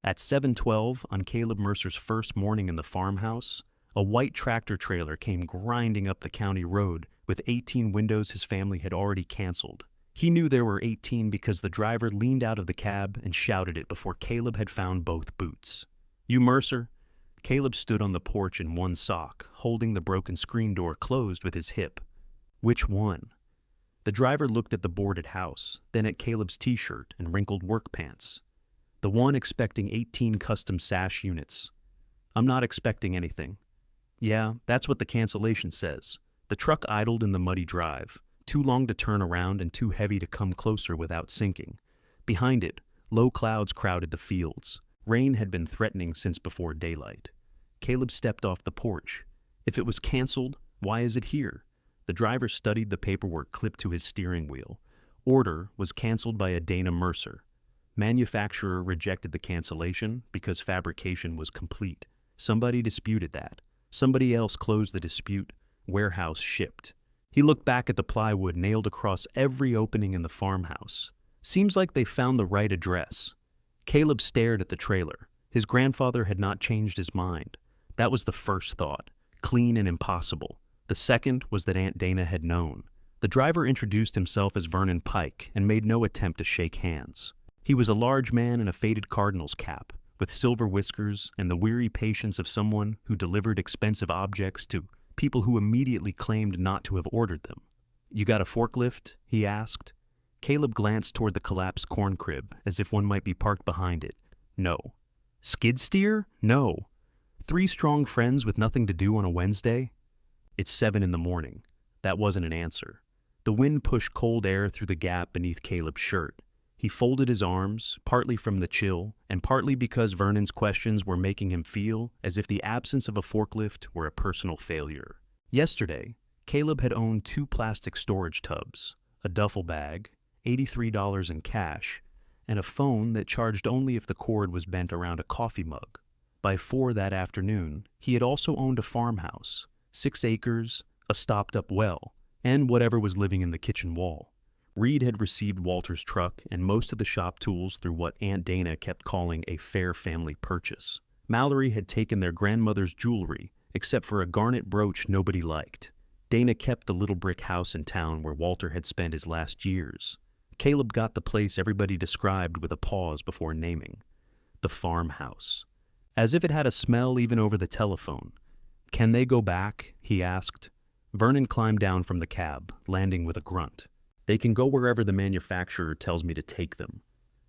At 7:12 on Caleb Mercer's first morning in the farmhouse, a white tractor trailer came grinding up the county road with 18 windows his family had already canceled. He knew there were 18 because the driver leaned out of the cab and shouted it before Caleb had found both boots. "You Mercer?" Caleb stood on the porch in one sock, holding the broken screen door closed with his hip. "Which one?" The driver looked at the boarded house, then at Caleb's t-shirt and wrinkled work pants. "The one expecting 18 custom sash units." "I'm not expecting anything." "Yeah, that's what the cancellation says." The truck idled in the muddy drive, too long to turn around and too heavy to come closer without sinking. Behind it, low clouds crowded the fields. Rain had been threatening since before daylight. Caleb stepped off the porch. If it was canceled, why is it here? The driver studied the paperwork clipped to his steering wheel. Order was canceled by a Dana Mercer. Manufacturer rejected the cancellation because fabrication was complete. Somebody disputed that. Somebody else closed the dispute. Warehouse shipped. He looked back at the plywood nailed across every opening in the farmhouse. Seems like they found the right address. Caleb stared at the trailer. His grandfather had not changed his mind. That was the first thought. Clean and impossible. The second was that Aunt Dana had known. The driver introduced himself as Vernon Pike and made no attempt to shake hands. He was a large man in a faded Cardinals cap, with silver whiskers and the weary patience of someone who delivered expensive objects to people who immediately claimed not to have ordered them. "You got a forklift?" he asked. Caleb glanced toward the collapsed corn crib, as if one might be parked behind it. "No." "Skid steer?" "No." "Three strong friends with nothing to do on a Wednesday?" "It's 7 in the morning." That wasn't an answer. The wind pushed cold air through the gap beneath Caleb's shirt. He folded his arms, partly from the chill, and partly because Vernon's questions were making him feel as if the absence of a forklift were a personal failure. Yesterday, Caleb had owned 2 plastic storage tubs, a duffel bag, $83 in cash, and a phone that charged only if the cord was bent around a coffee mug. By 4 that afternoon, he had also owned a farmhouse, 6 acres, a stopped-up well, and whatever was living in the kitchen wall. Reed had received Walter's truck and most of the shop tools through what Aunt Dana kept calling a fair family purchase. Mallory had taken their grandmother's jewelry, except for a garnet brooch nobody liked. Dana kept the little brick house in town where Walter had spent his last years. Caleb got the place everybody described with a pause before naming. The farmhouse. As if it had a smell even over the telephone. "Can they go back?" he asked. Vernon climbed down from the cab, landing with a grunt. "They can go wherever the manufacturer tells me to take them.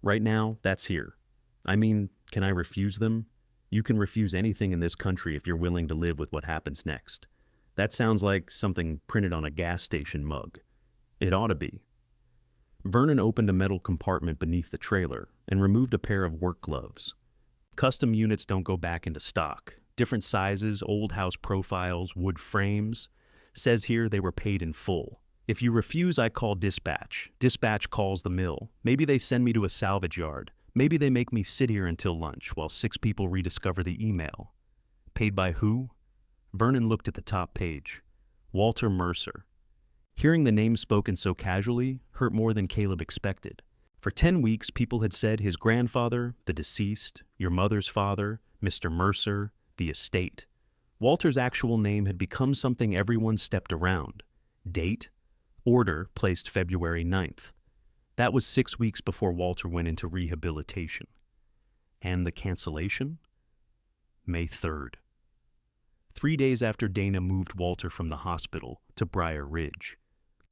Right now, that's here. I mean, can I refuse them? You can refuse anything in this country if you're willing to live with what happens next." That sounds like something printed on a gas station mug. It ought to be. Vernon opened a metal compartment beneath the trailer and removed a pair of work gloves. "Custom units don't go back into stock. Different sizes, old house profiles, wood frames. Says here they were paid in full. If you refuse, I call dispatch. Dispatch calls the mill. Maybe they send me to a salvage yard. Maybe they make me sit here until lunch while 6 people rediscover the email." "Paid by who?" Vernon looked at the top page. Walter Mercer. Hearing the name spoken so casually hurt more than Caleb expected. For 10 weeks, people had said his grandfather, the deceased, your mother's father, Mr. Mercer, the estate. Walter's actual name had become something everyone stepped around. Date? Order placed February 9th. That was 6 weeks before Walter went into rehabilitation. And the cancellation? May 3rd. 3 days after Dana moved Walter from the hospital to Briar Ridge.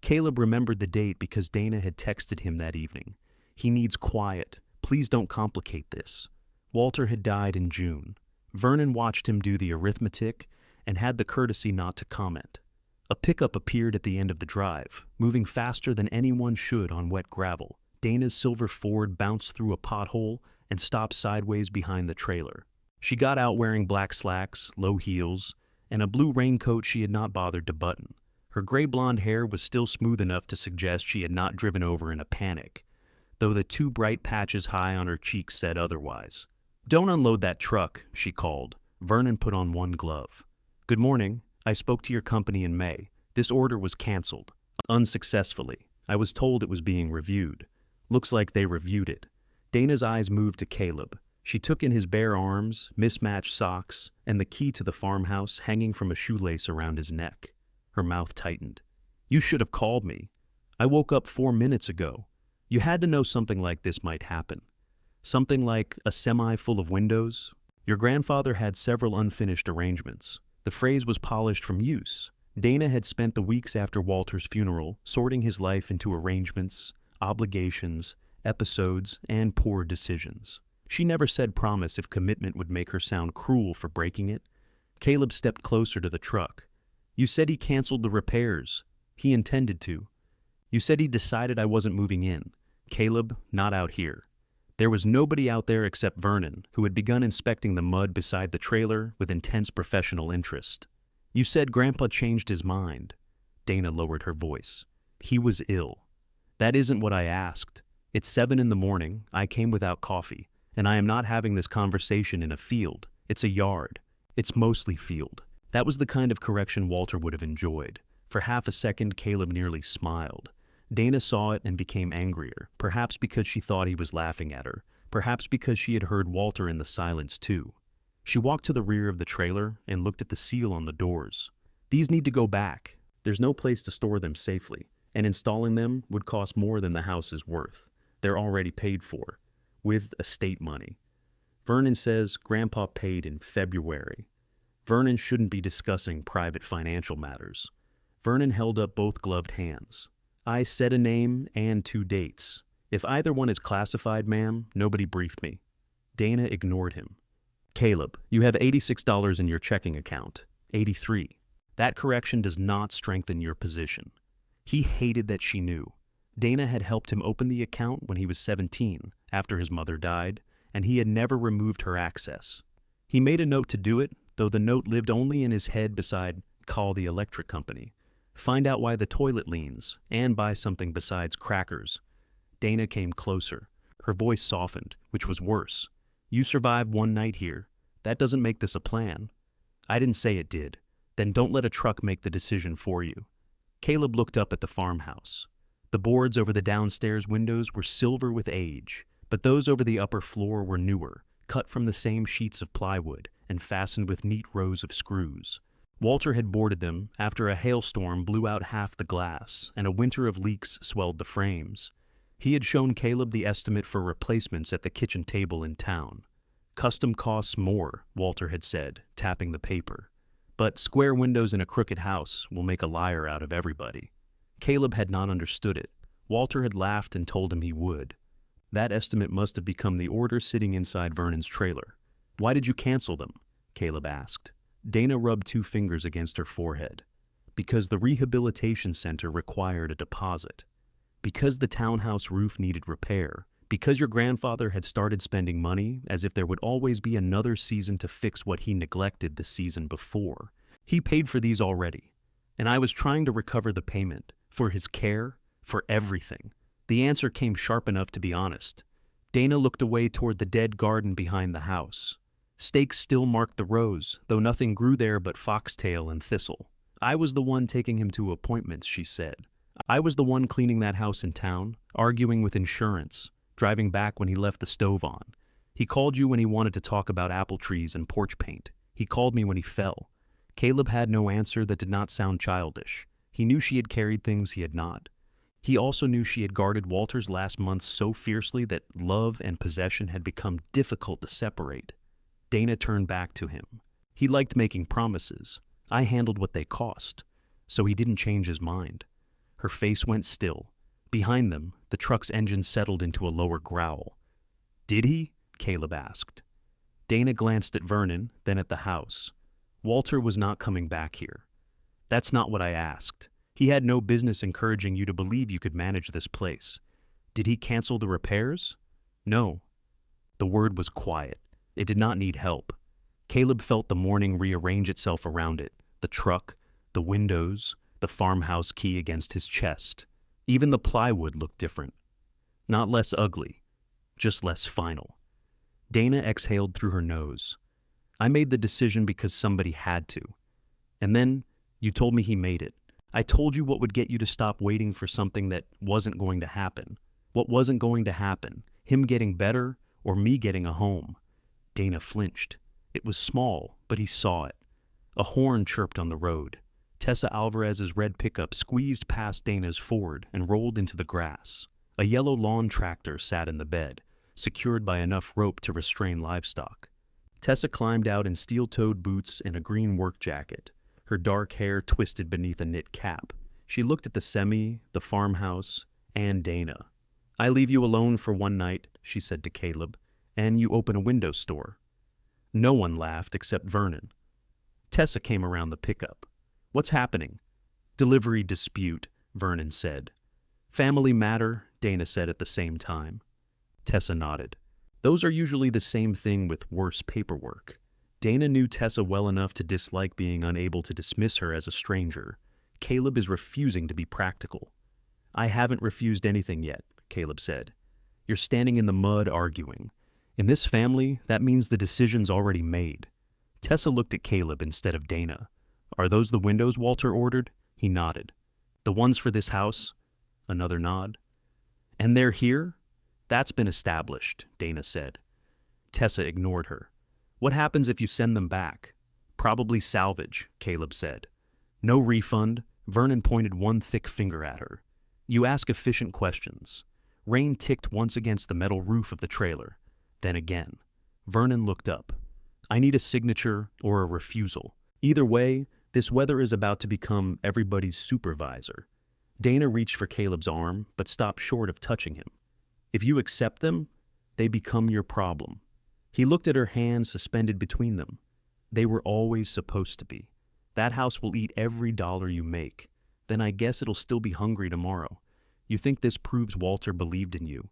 Caleb remembered the date because Dana had texted him that evening. "He needs quiet. Please don't complicate this." Walter had died in June. Vernon watched him do the arithmetic and had the courtesy not to comment. A pickup appeared at the end of the drive, moving faster than anyone should on wet gravel. Dana's silver Ford bounced through a pothole and stopped sideways behind the trailer. She got out wearing black slacks, low heels, and a blue raincoat she had not bothered to button. Her gray blonde hair was still smooth enough to suggest she had not driven over in a panic, though the 2 bright patches high on her cheeks said otherwise. "Don't unload that truck," she called. Vernon put on one glove. "Good morning. I spoke to your company in May. This order was canceled. Unsuccessfully. I was told it was being reviewed. Looks like they reviewed it." Dana's eyes moved to Caleb. She took in his bare arms, mismatched socks, and the key to the farmhouse hanging from a shoelace around his neck. Her mouth tightened. "You should have called me. I woke up 4 minutes ago. You had to know something like this might happen. Something like a semi full of windows. Your grandfather had several unfinished arrangements. The phrase was polished from use. Dana had spent the weeks after Walter's funeral sorting his life into arrangements, obligations, episodes, and poor decisions. She never said promise if commitment would make her sound cruel for breaking it. Caleb stepped closer to the truck. "You said he canceled the repairs. He intended to. You said he decided I wasn't moving in. Caleb, not out here." There was nobody out there except Vernon, who had begun inspecting the mud beside the trailer with intense professional interest. "You said Grandpa changed his mind." Dana lowered her voice. "He was ill." "That isn't what I asked. It's 7 in the morning, I came without coffee, and I am not having this conversation in a field. It's a yard. It's mostly field." That was the kind of correction Walter would have enjoyed. For half a second, Caleb nearly smiled. Dana saw it and became angrier, perhaps because she thought he was laughing at her, perhaps because she had heard Walter in the silence too. She walked to the rear of the trailer and looked at the seal on the doors. "These need to go back. There's no place to store them safely, and installing them would cost more than the house is worth. They're already paid for, with estate money. Vernon says Grandpa paid in February. Vernon shouldn't be discussing private financial matters." Vernon held up both gloved hands. "I said a name and 2 dates. If either one is classified, ma'am, nobody briefed me." Dana ignored him. "Caleb, you have $86 in your checking account. 83. That correction does not strengthen your position." He hated that she knew. Dana had helped him open the account when he was 17, after his mother died, and he had never removed her access. He made a note to do it, though the note lived only in his head beside "call the electric company. Find out why the toilet leans, and buy something besides crackers." Dana came closer. Her voice softened, which was worse. "You survived 1 night here. That doesn't make this a plan." "I didn't say it did." "Then don't let a truck make the decision for you." Caleb looked up at the farmhouse. The boards over the downstairs windows were silver with age, but those over the upper floor were newer, cut from the same sheets of plywood and fastened with neat rows of screws. Walter had boarded them after a hailstorm blew out half the glass and a winter of leaks swelled the frames. He had shown Caleb the estimate for replacements at the kitchen table in town. "Custom costs more," Walter had said, tapping the paper. "But square windows in a crooked house will make a liar out of everybody." Caleb had not understood it. Walter had laughed and told him he would. That estimate must have become the order sitting inside Vernon's trailer. "Why did you cancel them?" Caleb asked. Dana rubbed 2 fingers against her forehead. "Because the rehabilitation center required a deposit. Because the townhouse roof needed repair. Because your grandfather had started spending money as if there would always be another season to fix what he neglected the season before. He paid for these already. And I was trying to recover the payment. For his care. For everything." The answer came sharp enough to be honest. Dana looked away toward the dead garden behind the house. Stakes still marked the rows, though nothing grew there but foxtail and thistle. "I was the one taking him to appointments," she said. "I was the one cleaning that house in town, arguing with insurance, driving back when he left the stove on. He called you when he wanted to talk about apple trees and porch paint. He called me when he fell." Caleb had no answer that did not sound childish. He knew she had carried things he had not. He also knew she had guarded Walter's last months so fiercely that love and possession had become difficult to separate. Dana turned back to him. He liked making promises. I handled what they cost. So he didn't change his mind. Her face went still. Behind them, the truck's engine settled into a lower growl. "Did he?" Caleb asked. Dana glanced at Vernon, then at the house. "Walter was not coming back here." "That's not what I asked. He had no business encouraging you to believe you could manage this place." "Did he cancel the repairs?" "No." The word was quiet. It did not need help. Caleb felt the morning rearrange itself around it, the truck, the windows, the farmhouse key against his chest. Even the plywood looked different. Not less ugly, just less final. Dana exhaled through her nose. "I made the decision because somebody had to. And then you told me he made it. I told you what would get you to stop waiting for something that wasn't going to happen. What wasn't going to happen, him getting better or me getting a home. Dana flinched. It was small, but he saw it. A horn chirped on the road. Tessa Alvarez's red pickup squeezed past Dana's Ford and rolled into the grass. A yellow lawn tractor sat in the bed, secured by enough rope to restrain livestock. Tessa climbed out in steel-toed boots and a green work jacket, her dark hair twisted beneath a knit cap. She looked at the semi, the farmhouse, and Dana. "I leave you alone for one night," she said to Caleb, "and you open a window store." No one laughed except Vernon. Tessa came around the pickup. "What's happening?" "Delivery dispute," Vernon said. "Family matter," Dana said at the same time. Tessa nodded. "Those are usually the same thing with worse paperwork." Dana knew Tessa well enough to dislike being unable to dismiss her as a stranger. Caleb is refusing to be practical. "I haven't refused anything yet," Caleb said. "You're standing in the mud arguing. In this family, that means the decision's already made." Tessa looked at Caleb instead of Dana. "Are those the windows Walter ordered?" He nodded. "The ones for this house?" Another nod. "And they're here?" "That's been established," Dana said. Tessa ignored her. "What happens if you send them back?" "Probably salvage," Caleb said. "No refund." Vernon pointed one thick finger at her. "You ask efficient questions." Rain ticked once against the metal roof of the trailer. Then again. Vernon looked up. "I need a signature or a refusal. Either way, this weather is about to become everybody's supervisor." Dana reached for Caleb's arm, but stopped short of touching him. "If you accept them, they become your problem." He looked at her hands suspended between them. "They were always supposed to be. That house will eat every dollar you make. Then I guess it'll still be hungry tomorrow. You think this proves Walter believed in you?"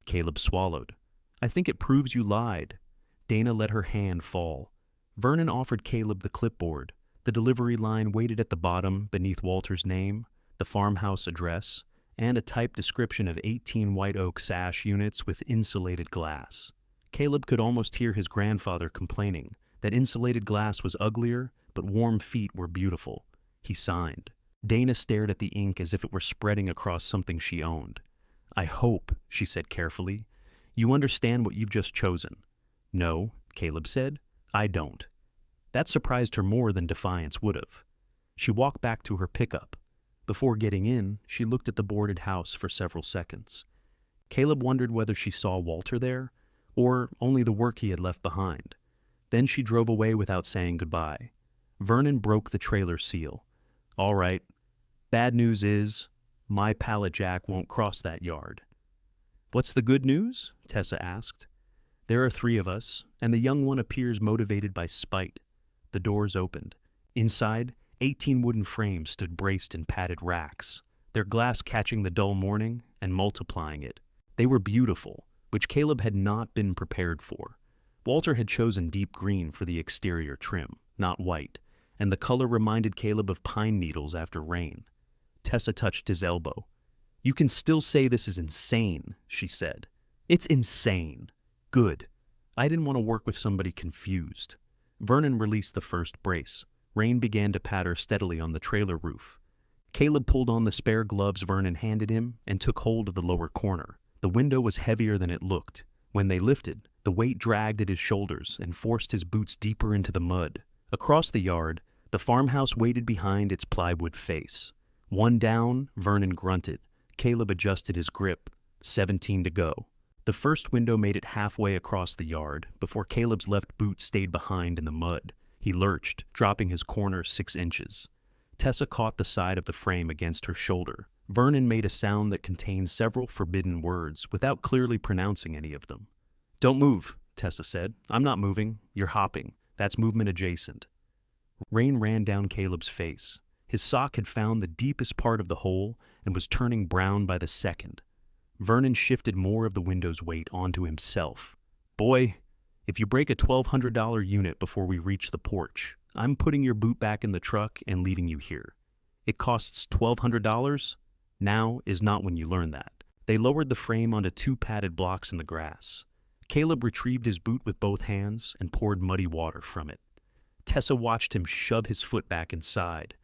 Caleb swallowed. "I think it proves you lied." Dana let her hand fall. Vernon offered Caleb the clipboard. The delivery line waited at the bottom beneath Walter's name, the farmhouse address, and a typed description of 18 white oak sash units with insulated glass. Caleb could almost hear his grandfather complaining that insulated glass was uglier, but warm feet were beautiful. He signed. Dana stared at the ink as if it were spreading across something she owned. "I hope," she said carefully, "you understand what you've just chosen." "No," Caleb said, "I don't." That surprised her more than defiance would have. She walked back to her pickup. Before getting in, she looked at the boarded house for several seconds. Caleb wondered whether she saw Walter there, or only the work he had left behind. Then she drove away without saying goodbye. Vernon broke the trailer seal. "All right. Bad news is, my pallet jack won't cross that yard." "What's the good news?" Tessa asked. "There are 3 of us, and the young one appears motivated by spite." The doors opened. Inside, 18 wooden frames stood braced in padded racks, their glass catching the dull morning and multiplying it. They were beautiful, which Caleb had not been prepared for. Walter had chosen deep green for the exterior trim, not white, and the color reminded Caleb of pine needles after rain. Tessa touched his elbow. "You can still say this is insane," she said. "It's insane." "Good. I didn't want to work with somebody confused." Vernon released the first brace. Rain began to patter steadily on the trailer roof. Caleb pulled on the spare gloves Vernon handed him and took hold of the lower corner. The window was heavier than it looked. When they lifted, the weight dragged at his shoulders and forced his boots deeper into the mud. Across the yard, the farmhouse waited behind its plywood face. One down, Vernon grunted. Caleb adjusted his grip. 17 to go. The first window made it halfway across the yard before Caleb's left boot stayed behind in the mud. He lurched, dropping his corner 6 inches. Tessa caught the side of the frame against her shoulder. Vernon made a sound that contained several forbidden words without clearly pronouncing any of them. "Don't move," Tessa said. "I'm not moving. You're hopping. That's movement adjacent." Rain ran down Caleb's face. His sock had found the deepest part of the hole and was turning brown by the second. Vernon shifted more of the window's weight onto himself. "Boy, if you break a $1,200 unit before we reach the porch, I'm putting your boot back in the truck and leaving you here. It costs $1,200? Now is not when you learn that." They lowered the frame onto 2 padded blocks in the grass. Caleb retrieved his boot with both hands and poured muddy water from it. Tessa watched him shove his foot back inside.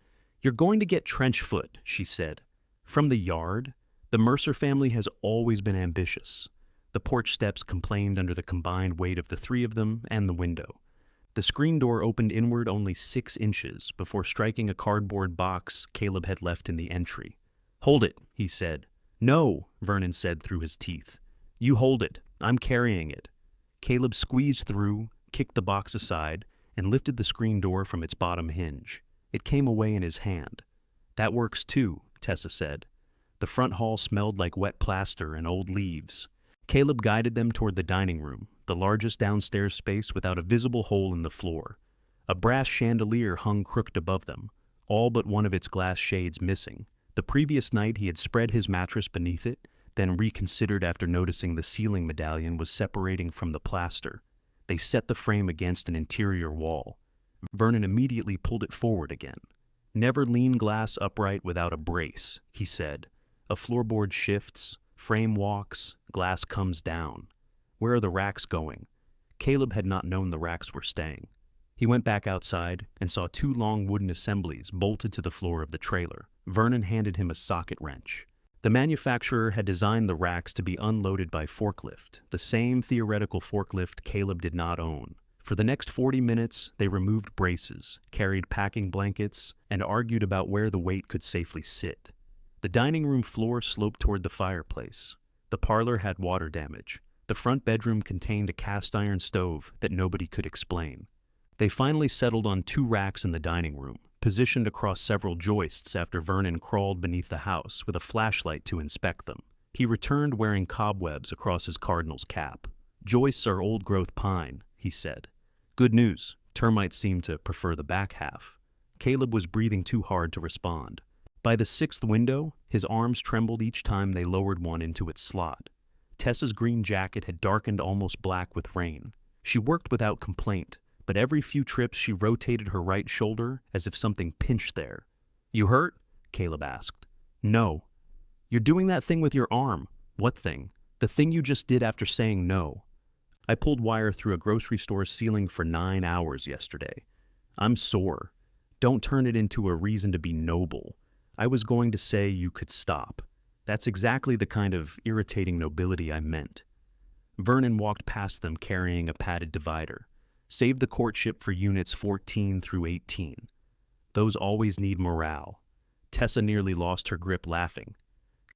"You're going to get trench foot," she said. From the yard, the Mercer family has always been ambitious. The porch steps complained under the combined weight of the three of them and the window. The screen door opened inward only 6 inches before striking a cardboard box Caleb had left in the entry. "Hold it," he said. "No," Vernon said through his teeth. "You hold it. I'm carrying it." Caleb squeezed through, kicked the box aside, and lifted the screen door from its bottom hinge. It came away in his hand. "That works too," Tessa said. The front hall smelled like wet plaster and old leaves. Caleb guided them toward the dining room, the largest downstairs space without a visible hole in the floor. A brass chandelier hung crooked above them, all but one of its glass shades missing. The previous night he had spread his mattress beneath it, then reconsidered after noticing the ceiling medallion was separating from the plaster. They set the frame against an interior wall. Vernon immediately pulled it forward again. "Never lean glass upright without a brace," he said. "A floorboard shifts, frame walks, glass comes down. Where are the racks going?" Caleb had not known the racks were staying. He went back outside and saw 2 long wooden assemblies bolted to the floor of the trailer. Vernon handed him a socket wrench. The manufacturer had designed the racks to be unloaded by forklift, the same theoretical forklift Caleb did not own. For the next 40 minutes, they removed braces, carried packing blankets, and argued about where the weight could safely sit. The dining room floor sloped toward the fireplace. The parlor had water damage. The front bedroom contained a cast iron stove that nobody could explain. They finally settled on 2 racks in the dining room, positioned across several joists after Vernon crawled beneath the house with a flashlight to inspect them. He returned wearing cobwebs across his cardinal's cap. "Joists are old-growth pine," he said. "Good news, termites seem to prefer the back half." Caleb was breathing too hard to respond. By the 6th window, his arms trembled each time they lowered one into its slot. Tessa's green jacket had darkened almost black with rain. She worked without complaint, but every few trips she rotated her right shoulder as if something pinched there. "You hurt?" Caleb asked. "No." "You're doing that thing with your arm." "What thing?" "The thing you just did after saying no." "I pulled wire through a grocery store ceiling for 9 hours yesterday. I'm sore. Don't turn it into a reason to be noble. I was going to say you could stop. That's exactly the kind of irritating nobility I meant." Vernon walked past them carrying a padded divider. "Save the courtship for units 14 through 18. Those always need morale." Tessa nearly lost her grip laughing.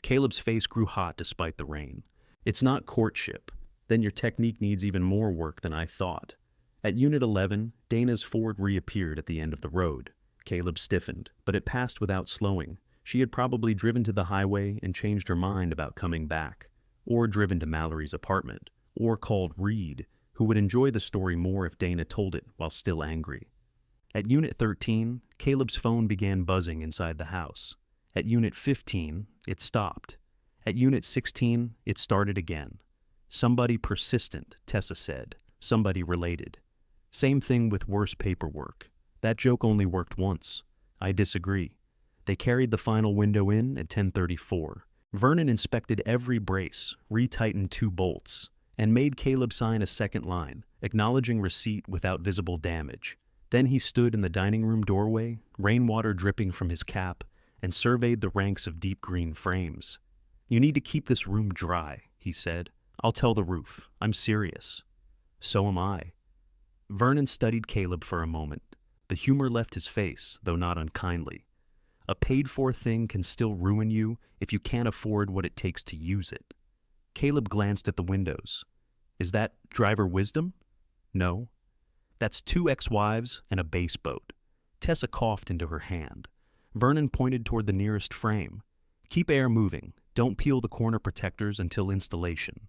Caleb's face grew hot despite the rain. "It's not courtship. Then your technique needs even more work than I thought." At Unit 11, Dana's Ford reappeared at the end of the road. Caleb stiffened, but it passed without slowing. She had probably driven to the highway and changed her mind about coming back, or driven to Mallory's apartment, or called Reed, who would enjoy the story more if Dana told it while still angry. At Unit 13, Caleb's phone began buzzing inside the house. At Unit 15, it stopped. At Unit 16, it started again. "Somebody persistent," Tessa said. "Somebody related." "Same thing with worse paperwork. That joke only worked once." "I disagree." They carried the final window in at 10:34. Vernon inspected every brace, retightened 2 bolts, and made Caleb sign a second line, acknowledging receipt without visible damage. Then he stood in the dining room doorway, rainwater dripping from his cap, and surveyed the ranks of deep green frames. "You need to keep this room dry," he said. "I'll tell the roof. I'm serious." "So am I." Vernon studied Caleb for a moment. The humor left his face, though not unkindly. A paid-for thing can still ruin you if you can't afford what it takes to use it. Caleb glanced at the windows. "Is that driver wisdom?" "No." "That's 2 ex-wives and a base boat." Tessa coughed into her hand. Vernon pointed toward the nearest frame. "Keep air moving. Don't peel the corner protectors until installation.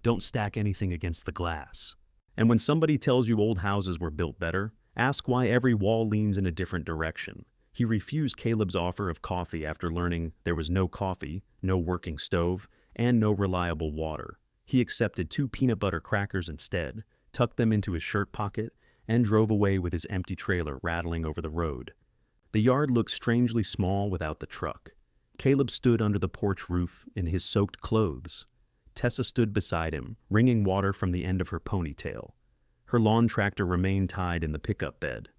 Don't stack anything against the glass. And when somebody tells you old houses were built better, ask why every wall leans in a different direction." He refused Caleb's offer of coffee after learning there was no coffee, no working stove, and no reliable water. He accepted 2 peanut butter crackers instead, tucked them into his shirt pocket, and drove away with his empty trailer rattling over the road. The yard looked strangely small without the truck. Caleb stood under the porch roof in his soaked clothes. Tessa stood beside him, wringing water from the end of her ponytail. Her lawn tractor remained tied in the pickup bed.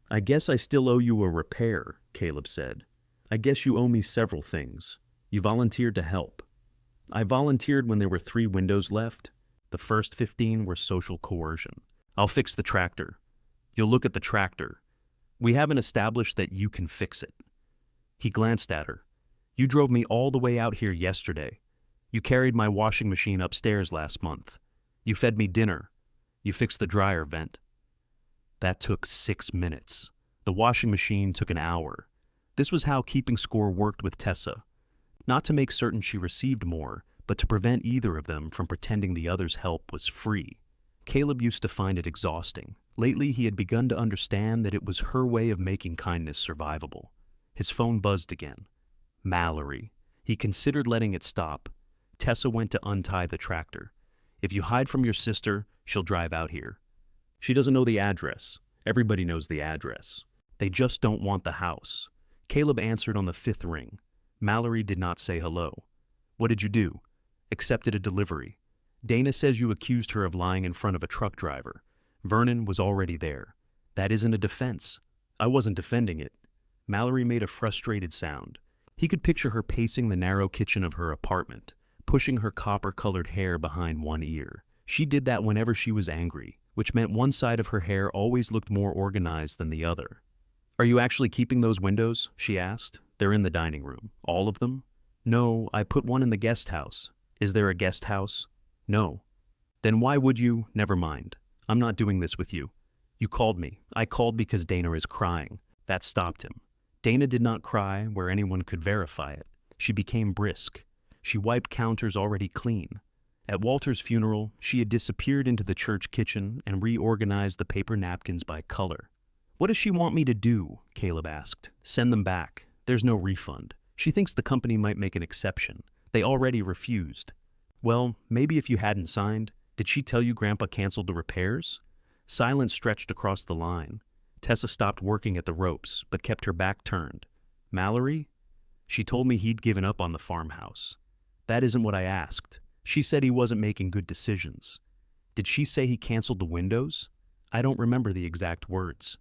"I guess I still owe you a repair," Caleb said. "I guess you owe me several things. You volunteered to help." I volunteered when there were 3 windows left. The first 15 were social coercion. I'll fix the tractor. You'll look at the tractor. We haven't established that you can fix it. He glanced at her. You drove me all the way out here yesterday. You carried my washing machine upstairs last month. You fed me dinner. You fixed the dryer vent. That took 6 minutes. The washing machine took an hour. This was how keeping score worked with Tessa. Not to make certain she received more, but to prevent either of them from pretending the other's help was free. Caleb used to find it exhausting. Lately, he had begun to understand that it was her way of making kindness survivable. His phone buzzed again. Mallory. He considered letting it stop. Tessa went to untie the tractor. If you hide from your sister, she'll drive out here. She doesn't know the address. Everybody knows the address. They just don't want the house. Caleb answered on the 5th ring. Mallory did not say hello. What did you do? Accepted a delivery. Dana says you accused her of lying in front of a truck driver. Vernon was already there. That isn't a defense. I wasn't defending it. Mallory made a frustrated sound. He could picture her pacing the narrow kitchen of her apartment, pushing her copper-colored hair behind one ear. She did that whenever she was angry, which meant one side of her hair always looked more organized than the other. Are you actually keeping those windows? She asked. They're in the dining room. All of them? No, I put one in the guest house. Is there a guest house? No. Then why would you? Never mind. I'm not doing this with you. You called me. I called because Dana is crying. That stopped him. Dana did not cry where anyone could verify it. She became brisk. She wiped counters already clean. At Walter's funeral, she had disappeared into the church kitchen and reorganized the paper napkins by color. What does she want me to do? Caleb asked. Send them back. There's no refund. She thinks the company might make an exception. They already refused. Well, maybe if you hadn't signed. Did she tell you Grandpa canceled the repairs? Silence stretched across the line. Tessa stopped working at the ropes, but kept her back turned. Mallory? She told me he'd given up on the farmhouse. That isn't what I asked. She said he wasn't making good decisions. Did she say he canceled the windows? I don't remember the exact words.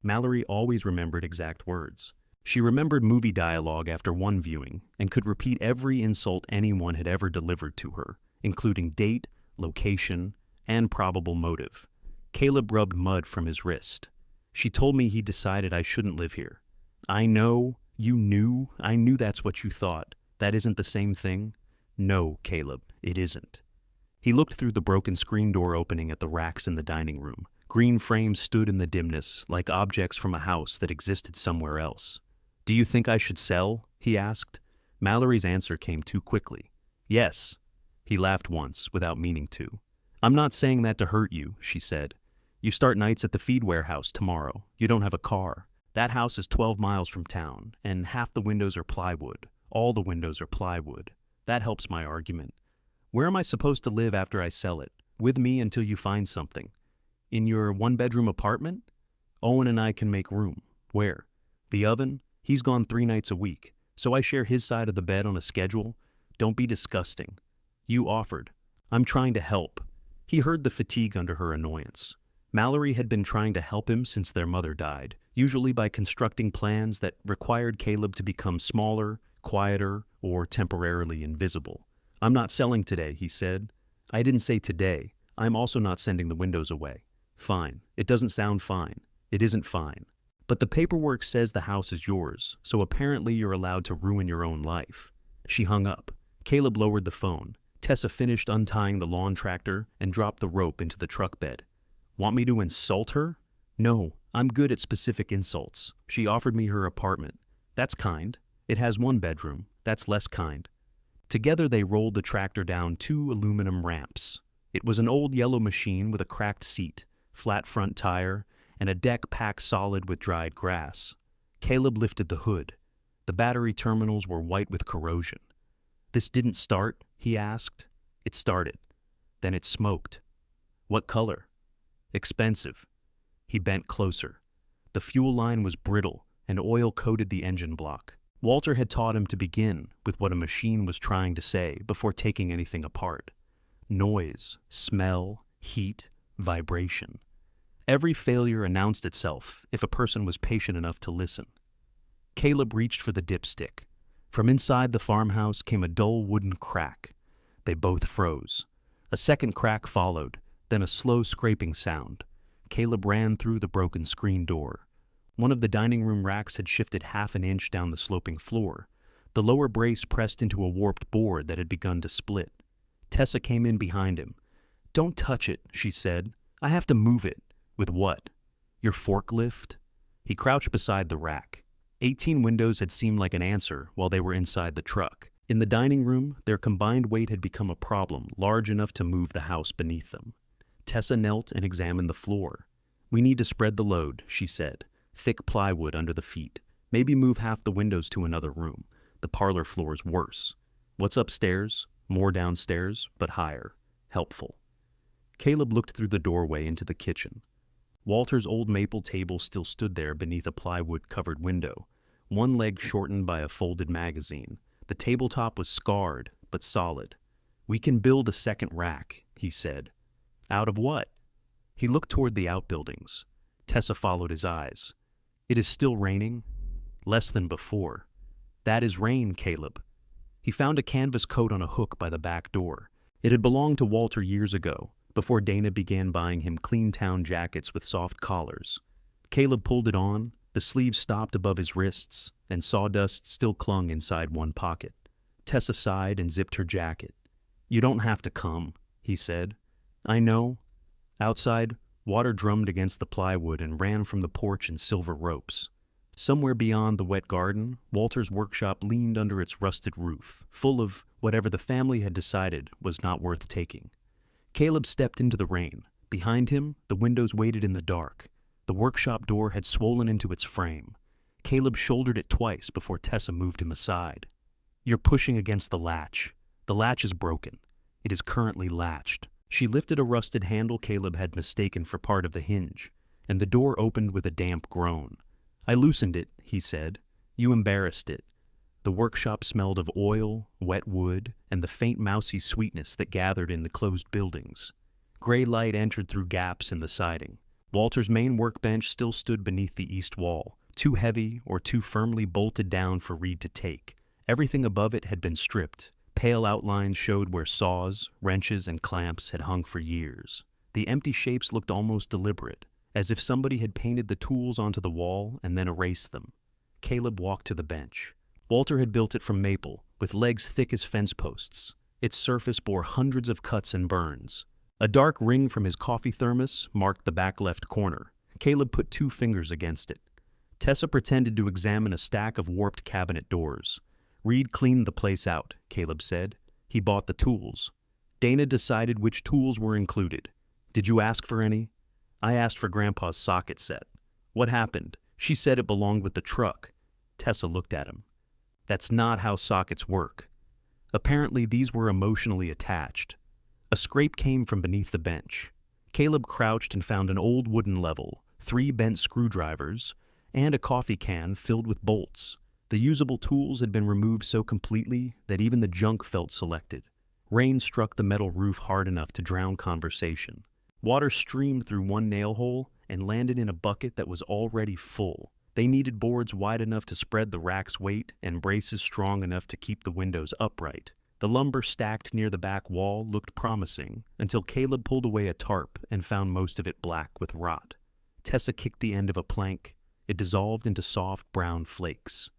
Mallory always remembered exact words. She remembered movie dialogue after one viewing and could repeat every insult anyone had ever delivered to her, including date, location, and probable motive. Caleb rubbed mud from his wrist. She told me he decided I shouldn't live here. I know, you knew, I knew that's what you thought. That isn't the same thing? No, Caleb, it isn't. He looked through the broken screen door opening at the racks in the dining room. Green frames stood in the dimness, like objects from a house that existed somewhere else. Do you think I should sell? He asked. Mallory's answer came too quickly. Yes. He laughed once, without meaning to. I'm not saying that to hurt you, she said. You start nights at the feed warehouse tomorrow. You don't have a car. That house is 12 miles from town, and half the windows are plywood. All the windows are plywood. That helps my argument. Where am I supposed to live after I sell it? With me until you find something. In your one-bedroom apartment? Owen and I can make room. Where? The oven? He's gone 3 nights a week, so I share his side of the bed on a schedule. Don't be disgusting. You offered. I'm trying to help. He heard the fatigue under her annoyance. Mallory had been trying to help him since their mother died, usually by constructing plans that required Caleb to become smaller, quieter, or temporarily invisible. I'm not selling today, he said. I didn't say today. I'm also not sending the windows away. Fine. It doesn't sound fine. It isn't fine. But the paperwork says the house is yours, so apparently you're allowed to ruin your own life. She hung up. Caleb lowered the phone. Tessa finished untying the lawn tractor and dropped the rope into the truck bed. Want me to insult her? No, I'm good at specific insults. She offered me her apartment. That's kind. It has 1 bedroom. That's less kind. Together they rolled the tractor down 2 aluminum ramps. It was an old yellow machine with a cracked seat, flat front tire, and a deck packed solid with dried grass. Caleb lifted the hood. The battery terminals were white with corrosion. This didn't start, he asked. It started. Then it smoked. What color? Expensive. He bent closer. The fuel line was brittle, and oil coated the engine block. Walter had taught him to begin with what a machine was trying to say before taking anything apart. Noise, smell, heat, vibration. Every failure announced itself if a person was patient enough to listen. Caleb reached for the dipstick. From inside the farmhouse came a dull wooden crack. They both froze. A second crack followed, then a slow scraping sound. Caleb ran through the broken screen door. One of the dining room racks had shifted half an inch down the sloping floor. The lower brace pressed into a warped board that had begun to split. Tessa came in behind him. "Don't touch it," she said. "I have to move it." "With what? Your forklift?" He crouched beside the rack. 18 windows had seemed like an answer while they were inside the truck. In the dining room, their combined weight had become a problem large enough to move the house beneath them. Tessa knelt and examined the floor. "We need to spread the load," she said. "Thick plywood under the feet. Maybe move half the windows to another room. The parlor floor's worse. What's upstairs? More downstairs, but higher. Helpful." Caleb looked through the doorway into the kitchen. Walter's old maple table still stood there beneath a plywood-covered window, one leg shortened by a folded magazine. The tabletop was scarred, but solid. "We can build a second rack," he said. "Out of what?" He looked toward the outbuildings. Tessa followed his eyes. "It is still raining?" "Less than before." "That is rain, Caleb." He found a canvas coat on a hook by the back door. It had belonged to Walter years ago, before Dana began buying him clean town jackets with soft collars. Caleb pulled it on, the sleeves stopped above his wrists, and sawdust still clung inside one pocket. Tessa sighed and zipped her jacket. "You don't have to come," he said. "I know." Outside, water drummed against the plywood and ran from the porch in silver ropes. Somewhere beyond the wet garden, Walter's workshop leaned under its rusted roof, full of whatever the family had decided was not worth taking. Caleb stepped into the rain. Behind him, the windows waited in the dark. The workshop door had swollen into its frame. Caleb shouldered it twice before Tessa moved him aside. "You're pushing against the latch. The latch is broken. It is currently latched." She lifted a rusted handle Caleb had mistaken for part of the hinge, and the door opened with a damp groan. "I loosened it," he said. "You embarrassed it." The workshop smelled of oil, wet wood, and the faint mousy sweetness that gathered in the closed buildings. Gray light entered through gaps in the siding. Walter's main workbench still stood beneath the east wall, too heavy or too firmly bolted down for Reed to take. Everything above it had been stripped. Pale outlines showed where saws, wrenches, and clamps had hung for years. The empty shapes looked almost deliberate, as if somebody had painted the tools onto the wall and then erased them. Caleb walked to the bench. Walter had built it from maple, with legs thick as fence posts. Its surface bore hundreds of cuts and burns. A dark ring from his coffee thermos marked the back left corner. Caleb put 2 fingers against it. Tessa pretended to examine a stack of warped cabinet doors. "Reed cleaned the place out," Caleb said. "He bought the tools. Dana decided which tools were included. Did you ask for any?" "I asked for Grandpa's socket set." "What happened?" "She said it belonged with the truck." Tessa looked at him. "That's not how sockets work." Apparently these were emotionally attached. A scrape came from beneath the bench. Caleb crouched and found an old wooden level, 3 bent screwdrivers, and a coffee can filled with bolts. The usable tools had been removed so completely that even the junk felt selected. Rain struck the metal roof hard enough to drown conversation. Water streamed through one nail hole and landed in a bucket that was already full. They needed boards wide enough to spread the rack's weight and braces strong enough to keep the windows upright. The lumber stacked near the back wall looked promising until Caleb pulled away a tarp and found most of it black with rot. Tessa kicked the end of a plank. It dissolved into soft brown flakes.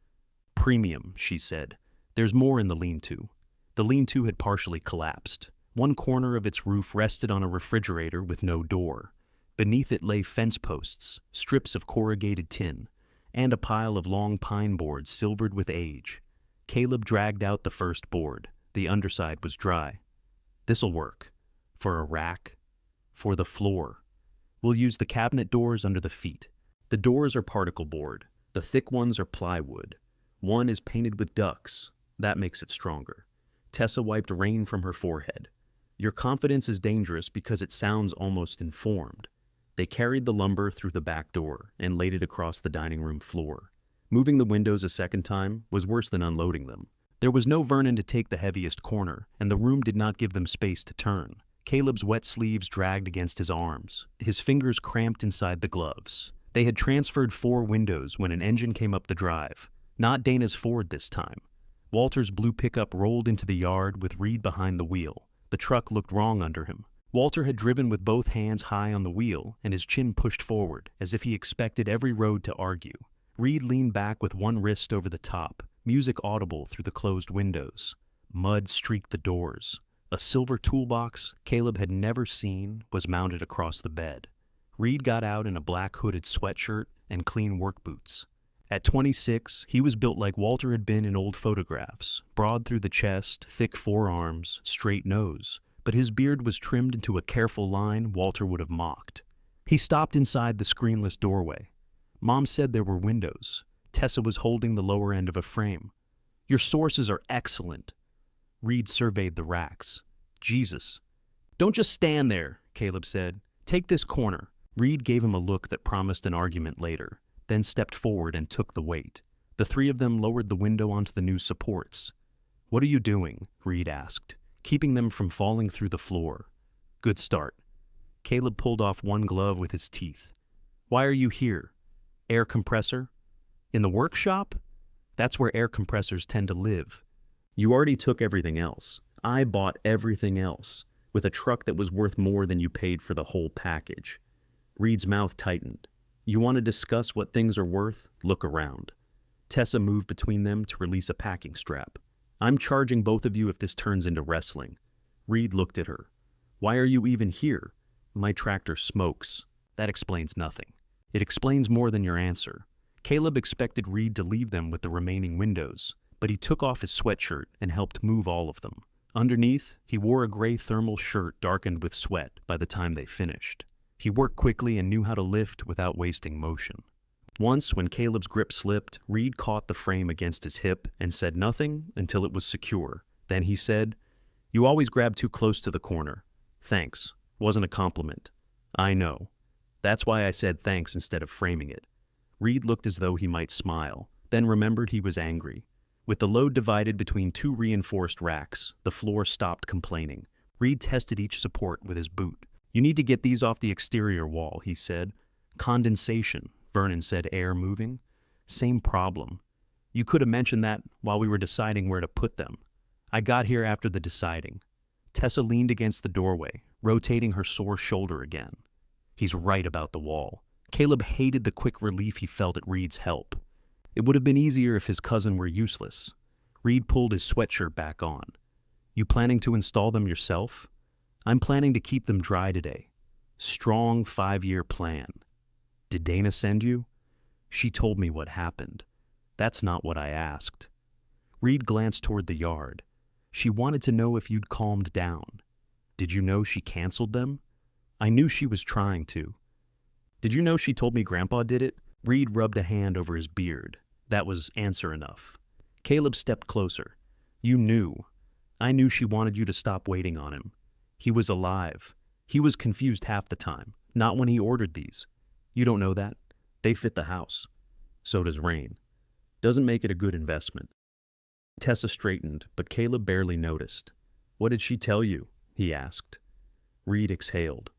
"Premium," she said. "There's more in the lean-to." The lean-to had partially collapsed. One corner of its roof rested on a refrigerator with no door. Beneath it lay fence posts, strips of corrugated tin, and a pile of long pine boards silvered with age. Caleb dragged out the first board. The underside was dry. "This'll work. For a rack. For the floor. We'll use the cabinet doors under the feet. The doors are particle board. The thick ones are plywood. One is painted with ducks. That makes it stronger." Tessa wiped rain from her forehead. "Your confidence is dangerous because it sounds almost informed." They carried the lumber through the back door and laid it across the dining room floor. Moving the windows a second time was worse than unloading them. There was no Vernon to take the heaviest corner, and the room did not give them space to turn. Caleb's wet sleeves dragged against his arms. His fingers cramped inside the gloves. They had transferred 4 windows when an engine came up the drive. Not Dana's Ford this time. Walter's blue pickup rolled into the yard with Reed behind the wheel. The truck looked wrong under him. Walter had driven with both hands high on the wheel and his chin pushed forward, as if he expected every road to argue. Reed leaned back with one wrist over the top, music audible through the closed windows. Mud streaked the doors. A silver toolbox Caleb had never seen was mounted across the bed. Reed got out in a black hooded sweatshirt and clean work boots. At 26, he was built like Walter had been in old photographs, broad through the chest, thick forearms, straight nose, but his beard was trimmed into a careful line Walter would have mocked. He stopped inside the screenless doorway. Mom said there were windows. Tessa was holding the lower end of a frame. "Your sources are excellent." Reed surveyed the racks. "Jesus." "Don't just stand there," Caleb said. "Take this corner." Reed gave him a look that promised an argument later, then stepped forward and took the weight. The three of them lowered the window onto the new supports. "What are you doing?" Reed asked, keeping them from falling through the floor. "Good start." Caleb pulled off one glove with his teeth. "Why are you here? Air compressor? In the workshop? That's where air compressors tend to live. You already took everything else. I bought everything else, with a truck that was worth more than you paid for the whole package." Reed's mouth tightened. "You want to discuss what things are worth? Look around." Tessa moved between them to release a packing strap. "I'm charging both of you if this turns into wrestling." Reed looked at her. "Why are you even here?" "My tractor smokes." "That explains nothing." "It explains more than your answer." Caleb expected Reed to leave them with the remaining windows, but he took off his sweatshirt and helped move all of them. Underneath, he wore a gray thermal shirt darkened with sweat by the time they finished. He worked quickly and knew how to lift without wasting motion. Once, when Caleb's grip slipped, Reed caught the frame against his hip and said nothing until it was secure. Then he said, "You always grab too close to the corner." "Thanks. Wasn't a compliment." "I know. That's why I said thanks instead of framing it." Reed looked as though he might smile, then remembered he was angry. With the load divided between two reinforced racks, the floor stopped complaining. Reed tested each support with his boot. "You need to get these off the exterior wall," he said. "Condensation," Vernon said, air moving. "Same problem. You could have mentioned that while we were deciding where to put them." "I got here after the deciding." Tessa leaned against the doorway, rotating her sore shoulder again. He's right about the wall. Caleb hated the quick relief he felt at Reed's help. It would have been easier if his cousin were useless. Reed pulled his sweatshirt back on. "You planning to install them yourself?" "I'm planning to keep them dry today." Strong 5-year plan. "Did Dana send you?" "She told me what happened." "That's not what I asked." Reed glanced toward the yard. "She wanted to know if you'd calmed down." "Did you know she canceled them?" "I knew she was trying to." "Did you know she told me Grandpa did it?" Reed rubbed a hand over his beard. That was answer enough. Caleb stepped closer. "You knew." "I knew she wanted you to stop waiting on him. He was alive. He was confused half the time. Not when he ordered these." "You don't know that. They fit the house." "So does Rain. Doesn't make it a good investment." Tessa straightened, but Caleb barely noticed. "What did she tell you?" he asked. Reed exhaled.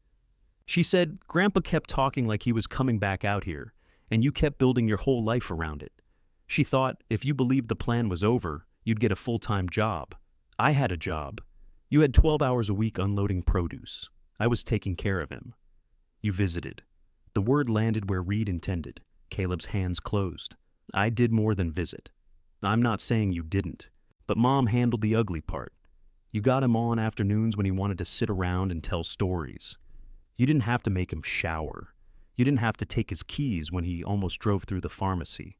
"She said Grandpa kept talking like he was coming back out here, and you kept building your whole life around it. She thought if you believed the plan was over, you'd get a full-time job. I had a job. You had 12 hours a week unloading produce. I was taking care of him. You visited." The word landed where Reed intended. Caleb's hands closed. "I did more than visit. I'm not saying you didn't, but Mom handled the ugly part. You got him on afternoons when he wanted to sit around and tell stories. You didn't have to make him shower. You didn't have to take his keys when he almost drove through the pharmacy."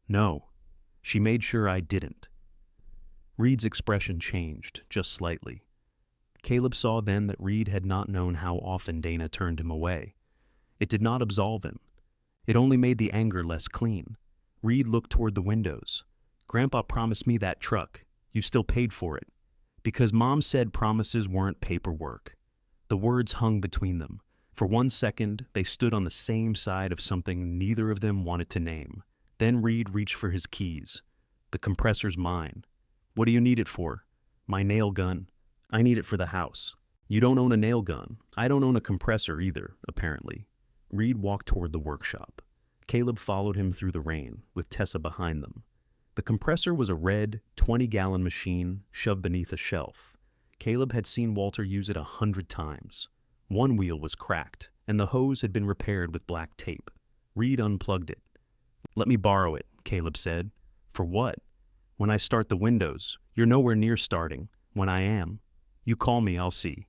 "No, she made sure I didn't." Reed's expression changed, just slightly. Caleb saw then that Reed had not known how often Dana turned him away. It did not absolve him. It only made the anger less clean. Reed looked toward the windows. "Grandpa promised me that truck. You still paid for it." "Because Mom said promises weren't paperwork." The words hung between them. For 1 second, they stood on the same side of something neither of them wanted to name. Then Reed reached for his keys. "The compressor's mine." "What do you need it for?" "My nail gun. I need it for the house." "You don't own a nail gun. I don't own a compressor either, apparently." Reed walked toward the workshop. Caleb followed him through the rain, with Tessa behind them. The compressor was a red, 20-gallon machine shoved beneath a shelf. Caleb had seen Walter use it 100 times. One wheel was cracked, and the hose had been repaired with black tape. Reed unplugged it. "Let me borrow it," Caleb said. "For what?" "When I start the windows. You're nowhere near starting. When I am. You call me, I'll see."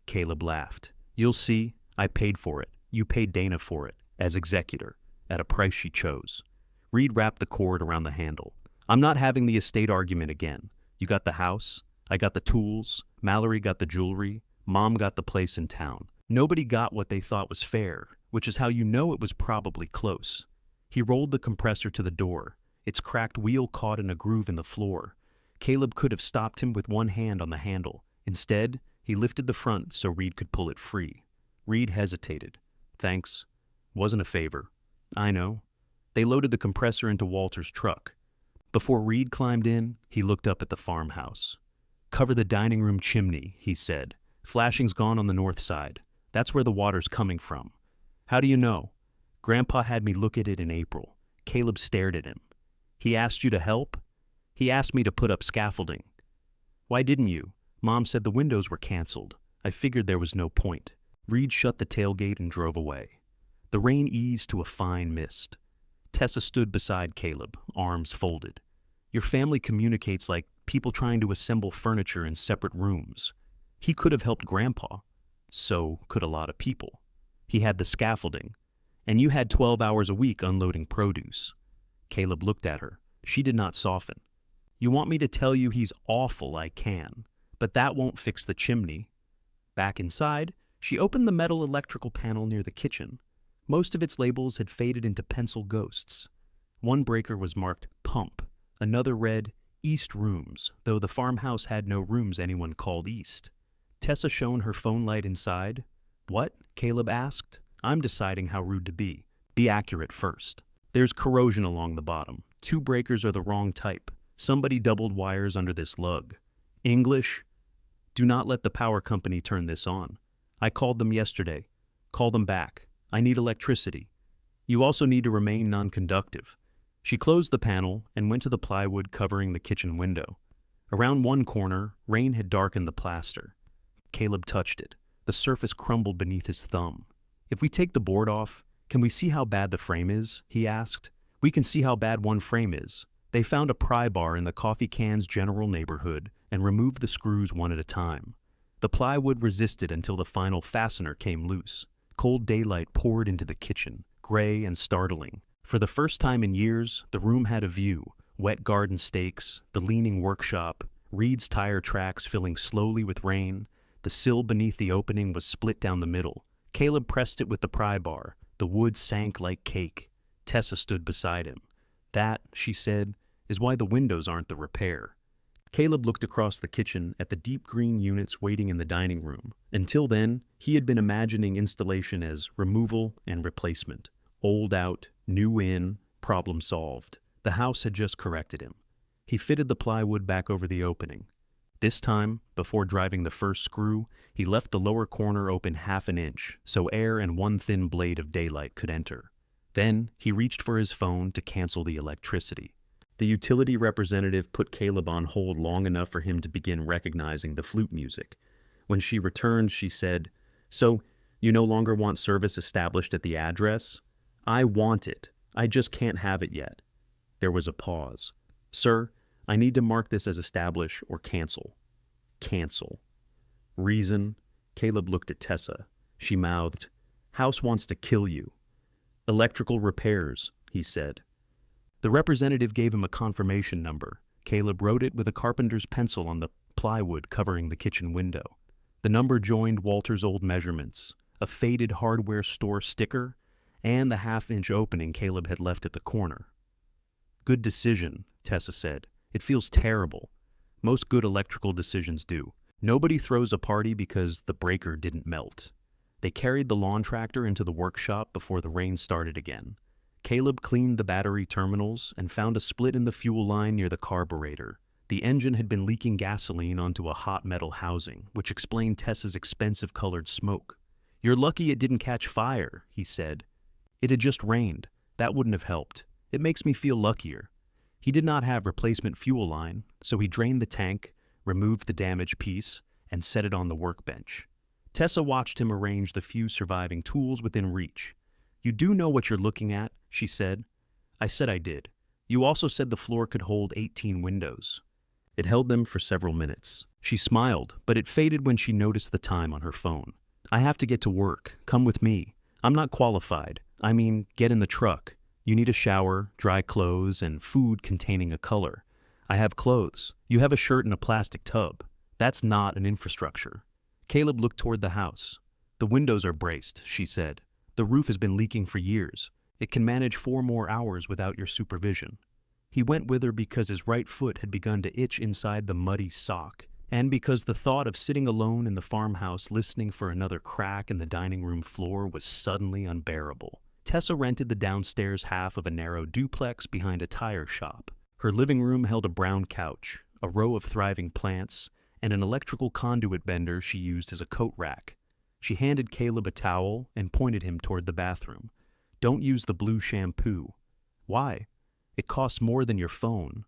Caleb laughed. "You'll see. I paid for it. You paid Dana for it, as executor, at a price she chose." Reed wrapped the cord around the handle. "I'm not having the estate argument again. You got the house. I got the tools. Mallory got the jewelry. Mom got the place in town. Nobody got what they thought was fair, which is how you know it was probably close." He rolled the compressor to the door. Its cracked wheel caught in a groove in the floor. Caleb could have stopped him with one hand on the handle. Instead, he lifted the front so Reed could pull it free. Reed hesitated. "Thanks. Wasn't a favor." "I know." They loaded the compressor into Walter's truck. Before Reed climbed in, he looked up at the farmhouse. "Cover the dining room chimney," he said. "Flashing's gone on the north side. That's where the water's coming from." "How do you know?" "Grandpa had me look at it in April." Caleb stared at him. "He asked you to help?" "He asked me to put up scaffolding." "Why didn't you?" "Mom said the windows were canceled. I figured there was no point." Reed shut the tailgate and drove away. The rain eased to a fine mist. Tessa stood beside Caleb, arms folded. "Your family communicates like people trying to assemble furniture in separate rooms. He could have helped Grandpa. So could a lot of people. He had the scaffolding. And you had 12 hours a week unloading produce." Caleb looked at her. She did not soften. "You want me to tell you he's awful, I can. But that won't fix the chimney." Back inside, she opened the metal electrical panel near the kitchen. Most of its labels had faded into pencil ghosts. One breaker was marked Pump, another read East Rooms, though the farmhouse had no rooms anyone called East. Tessa shone her phone light inside. "What?" Caleb asked. "I'm deciding how rude to be. Be accurate first. There's corrosion along the bottom. 2 breakers are the wrong type. Somebody doubled wires under this lug. English? Do not let the power company turn this on. I called them yesterday. Call them back. I need electricity. You also need to remain non-conductive." She closed the panel and went to the plywood covering the kitchen window. Around one corner, rain had darkened the plaster. Caleb touched it. The surface crumbled beneath his thumb. "If we take the board off, can we see how bad the frame is?" he asked. "We can see how bad one frame is." They found a pry bar in the coffee can's general neighborhood and removed the screws one at a time. The plywood resisted until the final fastener came loose. Cold daylight poured into the kitchen, gray and startling. For the first time in years, the room had a view: wet garden stakes, the leaning workshop, Reed's tire tracks filling slowly with rain. The sill beneath the opening was split down the middle. Caleb pressed it with the pry bar. The wood sank like cake. Tessa stood beside him. "That," she said, "is why the windows aren't the repair." Caleb looked across the kitchen at the deep green units waiting in the dining room. Until then, he had been imagining installation as removal and replacement. Old out, new in, problem solved. The house had just corrected him. He fitted the plywood back over the opening. This time, before driving the first screw, he left the lower corner open half an inch so air and one thin blade of daylight could enter. Then, he reached for his phone to cancel the electricity. The utility representative put Caleb on hold long enough for him to begin recognizing the flute music. When she returned, she said, "So, you no longer want service established at the address?" "I want it. I just can't have it yet." There was a pause. "Sir, I need to mark this as establish or cancel." "Cancel." "Reason?" Caleb looked at Tessa. She mouthed, "House wants to kill you." "Electrical repairs," he said. The representative gave him a confirmation number. Caleb wrote it with a carpenter's pencil on the plywood covering the kitchen window. The number joined Walter's old measurements, a faded hardware store sticker, and the half-inch opening Caleb had left at the corner. "Good decision," Tessa said. "It feels terrible. Most good electrical decisions do. Nobody throws a party because the breaker didn't melt." They carried the lawn tractor into the workshop before the rain started again. Caleb cleaned the battery terminals and found a split in the fuel line near the carburetor. The engine had been leaking gasoline onto a hot metal housing, which explained Tessa's expensive colored smoke. "You're lucky it didn't catch fire," he said. "It had just rained. That wouldn't have helped. It makes me feel luckier." He did not have replacement fuel line, so he drained the tank, removed the damaged piece, and set it on the workbench. Tessa watched him arrange the few surviving tools within reach. "You do know what you're looking at," she said. "I said I did. You also said the floor could hold 18 windows." It held them for several minutes. She smiled, but it faded when she noticed the time on her phone. "I have to get to work. Come with me. I'm not qualified. I mean, get in the truck. You need a shower, dry clothes, and food containing a color. I have clothes. You have a shirt in a plastic tub. That's not an infrastructure." Caleb looked toward the house. "The windows are braced," she said. "The roof has been leaking for years. It can manage 4 more hours without your supervision." He went with her because his right foot had begun to itch inside the muddy sock, and because the thought of sitting alone in the farmhouse listening for another crack in the dining room floor was suddenly unbearable. Tessa rented the downstairs half of a narrow duplex behind a tire shop. Her living room held a brown couch, a row of thriving plants, and an electrical conduit bender she used as a coat rack. She handed Caleb a towel and pointed him toward the bathroom. "Don't use the blue shampoo." "Why?" "It costs more than your phone."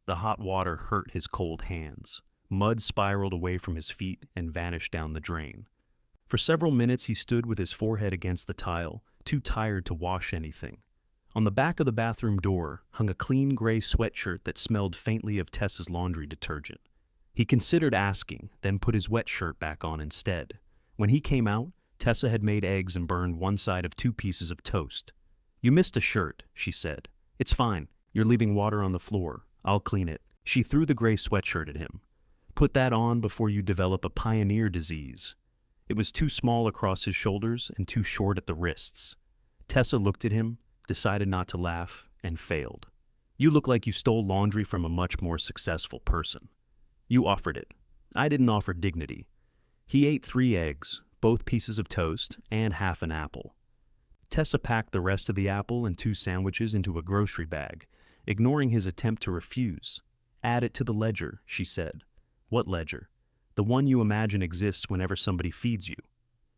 The hot water hurt his cold hands. Mud spiraled away from his feet and vanished down the drain. For several minutes he stood with his forehead against the tile, too tired to wash anything. On the back of the bathroom door hung a clean gray sweatshirt that smelled faintly of Tessa's laundry detergent. He considered asking, then put his wet shirt back on instead. When he came out, Tessa had made eggs and burned one side of 2 pieces of toast. "You missed a shirt," she said. "It's fine. You're leaving water on the floor. I'll clean it." She threw the gray sweatshirt at him. "Put that on before you develop a pioneer disease." It was too small across his shoulders and too short at the wrists. Tessa looked at him, decided not to laugh, and failed. "You look like you stole laundry from a much more successful person." "You offered it. I didn't offer dignity." He ate 3 eggs, both pieces of toast, and half an apple. Tessa packed the rest of the apple and 2 sandwiches into a grocery bag, ignoring his attempt to refuse. "Add it to the ledger," she said. "What ledger?" "The one you imagine exists whenever somebody feeds you."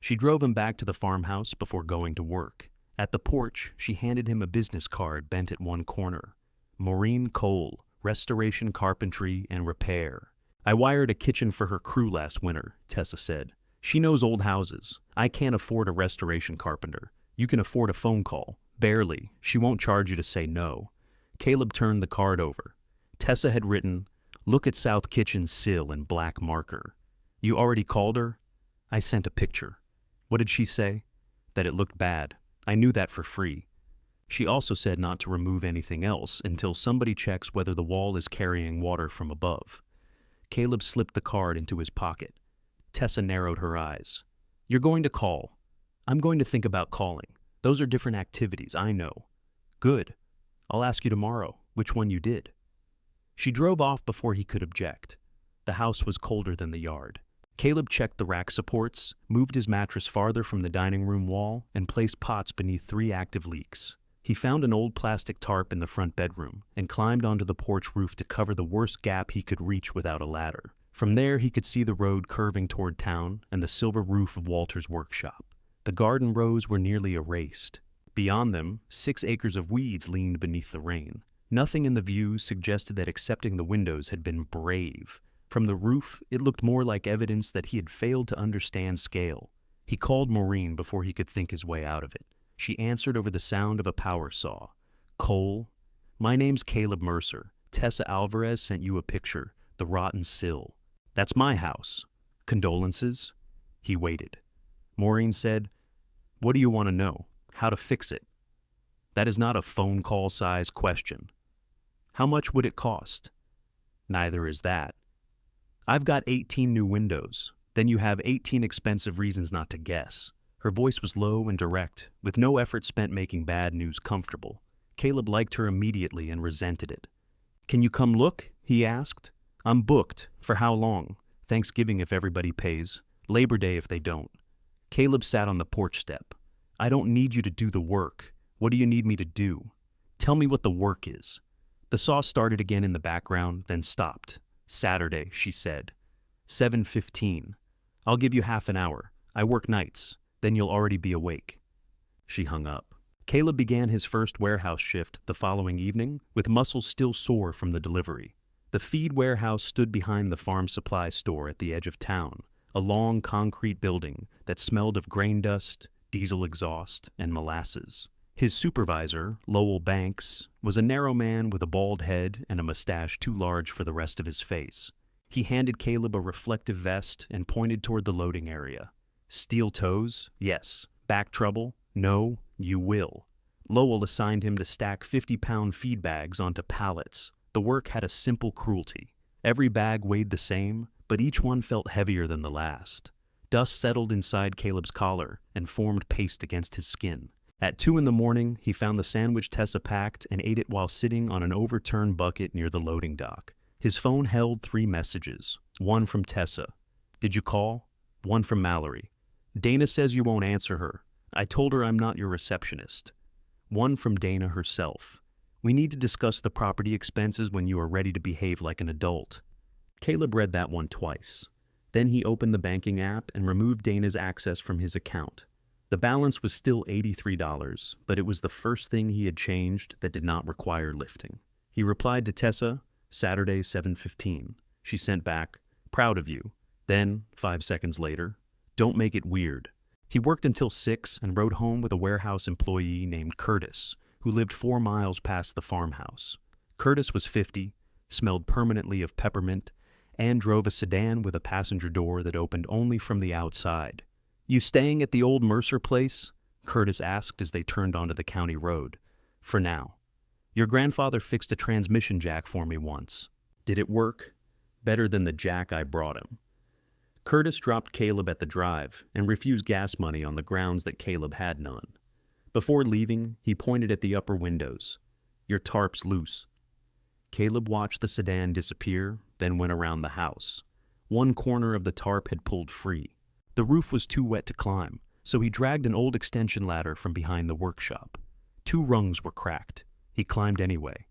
She drove him back to the farmhouse before going to work. At the porch, she handed him a business card bent at one corner. "Maureen Cole, Restoration Carpentry and Repair." "I wired a kitchen for her crew last winter," Tessa said. "She knows old houses. I can't afford a restoration carpenter. You can afford a phone call. Barely. She won't charge you to say no." Caleb turned the card over. Tessa had written, "Look at South Kitchen's sill in black marker." "You already called her?" "I sent a picture." "What did she say?" "That it looked bad. I knew that for free." She also said not to remove anything else until somebody checks whether the wall is carrying water from above. Caleb slipped the card into his pocket. Tessa narrowed her eyes. "You're going to call." "I'm going to think about calling. Those are different activities, I know." "Good. I'll ask you tomorrow which one you did." She drove off before he could object. The house was colder than the yard. Caleb checked the rack supports, moved his mattress farther from the dining room wall, and placed pots beneath 3 active leaks. He found an old plastic tarp in the front bedroom and climbed onto the porch roof to cover the worst gap he could reach without a ladder. From there he could see the road curving toward town and the silver roof of Walter's workshop. The garden rows were nearly erased. Beyond them, 6 acres of weeds leaned beneath the rain. Nothing in the view suggested that accepting the windows had been brave. From the roof, it looked more like evidence that he had failed to understand scale. He called Maureen before he could think his way out of it. She answered over the sound of a power saw. "Cole? My name's Caleb Mercer. Tessa Alvarez sent you a picture, the rotten sill." "That's my house." "Condolences?" He waited. Maureen said, "What do you want to know? How to fix it?" "That is not a phone call size question." "How much would it cost?" "Neither is that." "I've got 18 new windows. Then you have 18 expensive reasons not to guess." Her voice was low and direct, with no effort spent making bad news comfortable. Caleb liked her immediately and resented it. "Can you come look?" he asked. "I'm booked. For how long? Thanksgiving if everybody pays. Labor Day if they don't." Caleb sat on the porch step. "I don't need you to do the work. What do you need me to do?" "Tell me what the work is." The saw started again in the background, then stopped. "Saturday," she said. 7:15. "I'll give you half an hour. I work nights. Then you'll already be awake." She hung up. Caleb began his first warehouse shift the following evening, with muscles still sore from the delivery. The feed warehouse stood behind the farm supply store at the edge of town, a long concrete building that smelled of grain dust, diesel exhaust, and molasses. His supervisor, Lowell Banks, was a narrow man with a bald head and a mustache too large for the rest of his face. He handed Caleb a reflective vest and pointed toward the loading area. Steel toes? Yes. Back trouble? No, you will. Lowell assigned him to stack 50-pound feed bags onto pallets. The work had a simple cruelty. Every bag weighed the same, but each one felt heavier than the last. Dust settled inside Caleb's collar and formed paste against his skin. At 2 in the morning, he found the sandwich Tessa packed and ate it while sitting on an overturned bucket near the loading dock. His phone held 3 messages. One from Tessa. "Did you call?" One from Mallory. "Dana says you won't answer her. I told her I'm not your receptionist." One from Dana herself. "We need to discuss the property expenses when you are ready to behave like an adult." Caleb read that one twice. Then he opened the banking app and removed Dana's access from his account. The balance was still $83, but it was the first thing he had changed that did not require lifting. He replied to Tessa, Saturday, 7:15. She sent back, "Proud of you." Then, 5 seconds later, "Don't make it weird." He worked until 6 and rode home with a warehouse employee named Curtis, who lived 4 miles past the farmhouse. Curtis was 50, smelled permanently of peppermint, and drove a sedan with a passenger door that opened only from the outside. "You staying at the old Mercer place?" Curtis asked as they turned onto the county road. "For now. Your grandfather fixed a transmission jack for me once. Did it work? Better than the jack I brought him." Curtis dropped Caleb at the drive and refused gas money on the grounds that Caleb had none. Before leaving, he pointed at the upper windows. "Your tarp's loose." Caleb watched the sedan disappear, then went around the house. One corner of the tarp had pulled free. The roof was too wet to climb, so he dragged an old extension ladder from behind the workshop. 2 rungs were cracked. He climbed anyway.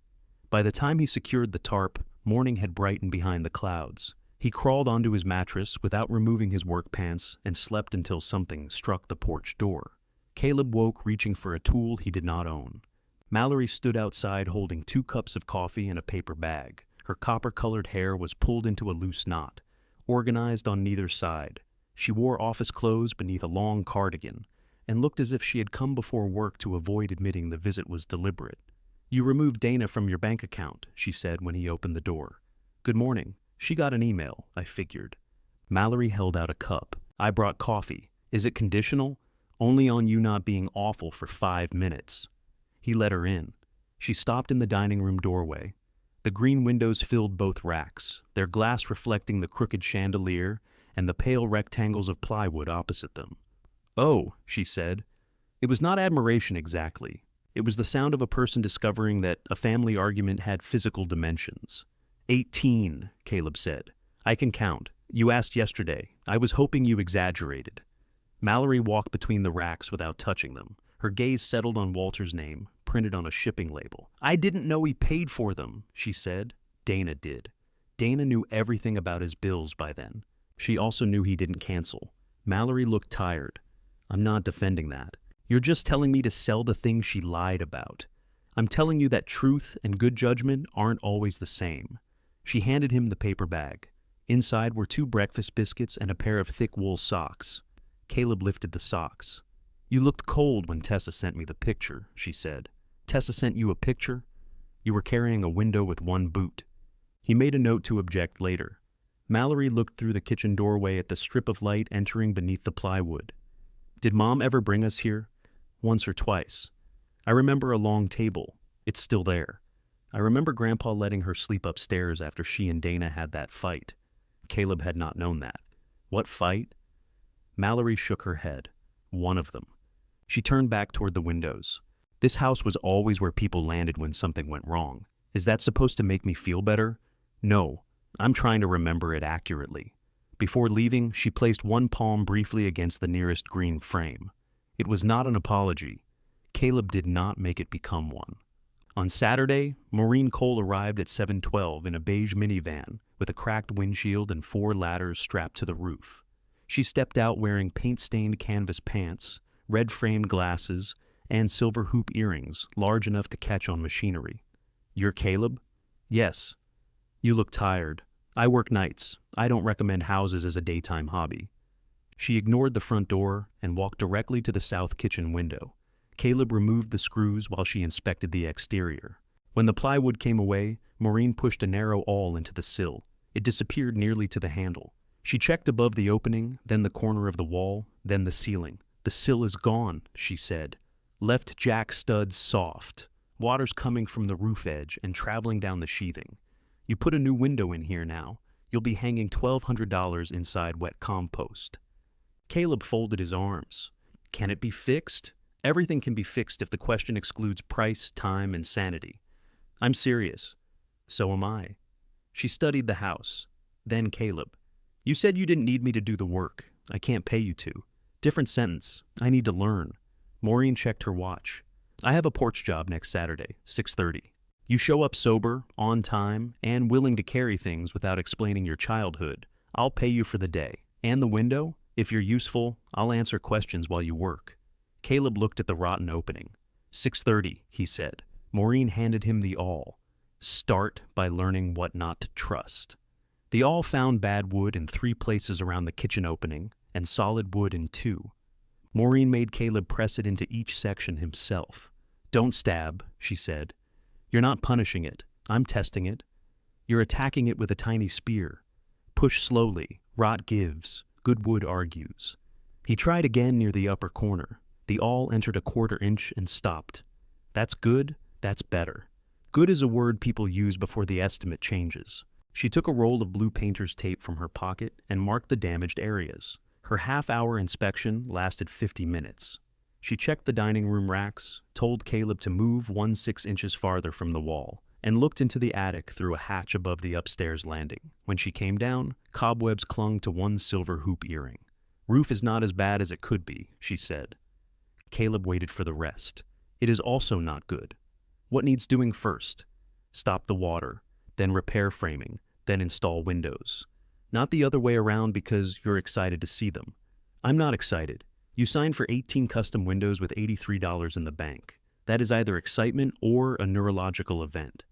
By the time he secured the tarp, morning had brightened behind the clouds. He crawled onto his mattress without removing his work pants and slept until something struck the porch door. Caleb woke reaching for a tool he did not own. Mallory stood outside holding 2 cups of coffee in a paper bag. Her copper-colored hair was pulled into a loose knot, organized on neither side. She wore office clothes beneath a long cardigan and looked as if she had come before work to avoid admitting the visit was deliberate. "You removed Dana from your bank account," she said when he opened the door. "Good morning. She got an email, I figured." Mallory held out a cup. "I brought coffee. Is it conditional? Only on you not being awful for 5 minutes." He let her in. She stopped in the dining room doorway. The green windows filled both racks, their glass reflecting the crooked chandelier and the pale rectangles of plywood opposite them. "Oh," she said. It was not admiration exactly. It was the sound of a person discovering that a family argument had physical dimensions. 18, Caleb said. "I can count. You asked yesterday. I was hoping you exaggerated." Mallory walked between the racks without touching them. Her gaze settled on Walter's name, printed on a shipping label. "I didn't know he paid for them," she said. Dana did. Dana knew everything about his bills by then. She also knew he didn't cancel. Mallory looked tired. "I'm not defending that. You're just telling me to sell the thing she lied about. I'm telling you that truth and good judgment aren't always the same." She handed him the paper bag. Inside were 2 breakfast biscuits and a pair of thick wool socks. Caleb lifted the socks. "You looked cold when Tessa sent me the picture," she said. "Tessa sent you a picture? You were carrying a window with 1 boot." He made a note to object later. Mallory looked through the kitchen doorway at the strip of light entering beneath the plywood. "Did Mom ever bring us here?" "Once or twice. I remember a long table. It's still there. I remember Grandpa letting her sleep upstairs after she and Dana had that fight." Caleb had not known that. "What fight?" Mallory shook her head. "One of them." She turned back toward the windows. "This house was always where people landed when something went wrong. Is that supposed to make me feel better?" "No. I'm trying to remember it accurately." Before leaving, she placed one palm briefly against the nearest green frame. It was not an apology. Caleb did not make it become one. On Saturday, Maureen Cole arrived at 7:12 in a beige minivan with a cracked windshield and 4 ladders strapped to the roof. She stepped out wearing paint-stained canvas pants, red-framed glasses, and silver hoop earrings, large enough to catch on machinery. "You're Caleb?" "Yes." "You look tired. I work nights. I don't recommend houses as a daytime hobby." She ignored the front door and walked directly to the south kitchen window. Caleb removed the screws while she inspected the exterior. When the plywood came away, Maureen pushed a narrow awl into the sill. It disappeared nearly to the handle. She checked above the opening, then the corner of the wall, then the ceiling. "The sill is gone," she said. "Left jack studs soft. Water's coming from the roof edge and traveling down the sheathing. You put a new window in here now. You'll be hanging $1,200 inside wet compost." Caleb folded his arms. "Can it be fixed?" "Everything can be fixed if the question excludes price, time, and sanity." "I'm serious." "So am I." She studied the house. Then Caleb. "You said you didn't need me to do the work. I can't pay you to." "Different sentence. I need to learn." Maureen checked her watch. "I have a porch job next Saturday, 6:30. You show up sober, on time, and willing to carry things without explaining your childhood. I'll pay you for the day. And the window? If you're useful, I'll answer questions while you work." Caleb looked at the rotten opening. 6:30, he said. Maureen handed him the awl. "Start by learning what not to trust." The awl found bad wood in 3 places around the kitchen opening and solid wood in 2. Maureen made Caleb press it into each section himself. "Don't stab," she said. "You're not punishing it. I'm testing it. You're attacking it with a tiny spear. Push slowly. Rot gives. Good wood argues." He tried again near the upper corner. The awl entered a 1/4 inch and stopped. "That's good. That's better." Good is a word people use before the estimate changes. She took a roll of blue painter's tape from her pocket and marked the damaged areas. Her half-hour inspection lasted 50 minutes. She checked the dining room racks, told Caleb to move 1/6 inches farther from the wall, and looked into the attic through a hatch above the upstairs landing. When she came down, cobwebs clung to one silver hoop earring. "Roof is not as bad as it could be," she said. Caleb waited for the rest. "It is also not good." "What needs doing first?" "Stop the water, then repair framing, then install windows." "Not the other way around because you're excited to see them." "I'm not excited. You signed for 18 custom windows with $83 in the bank. That is either excitement or a neurological event."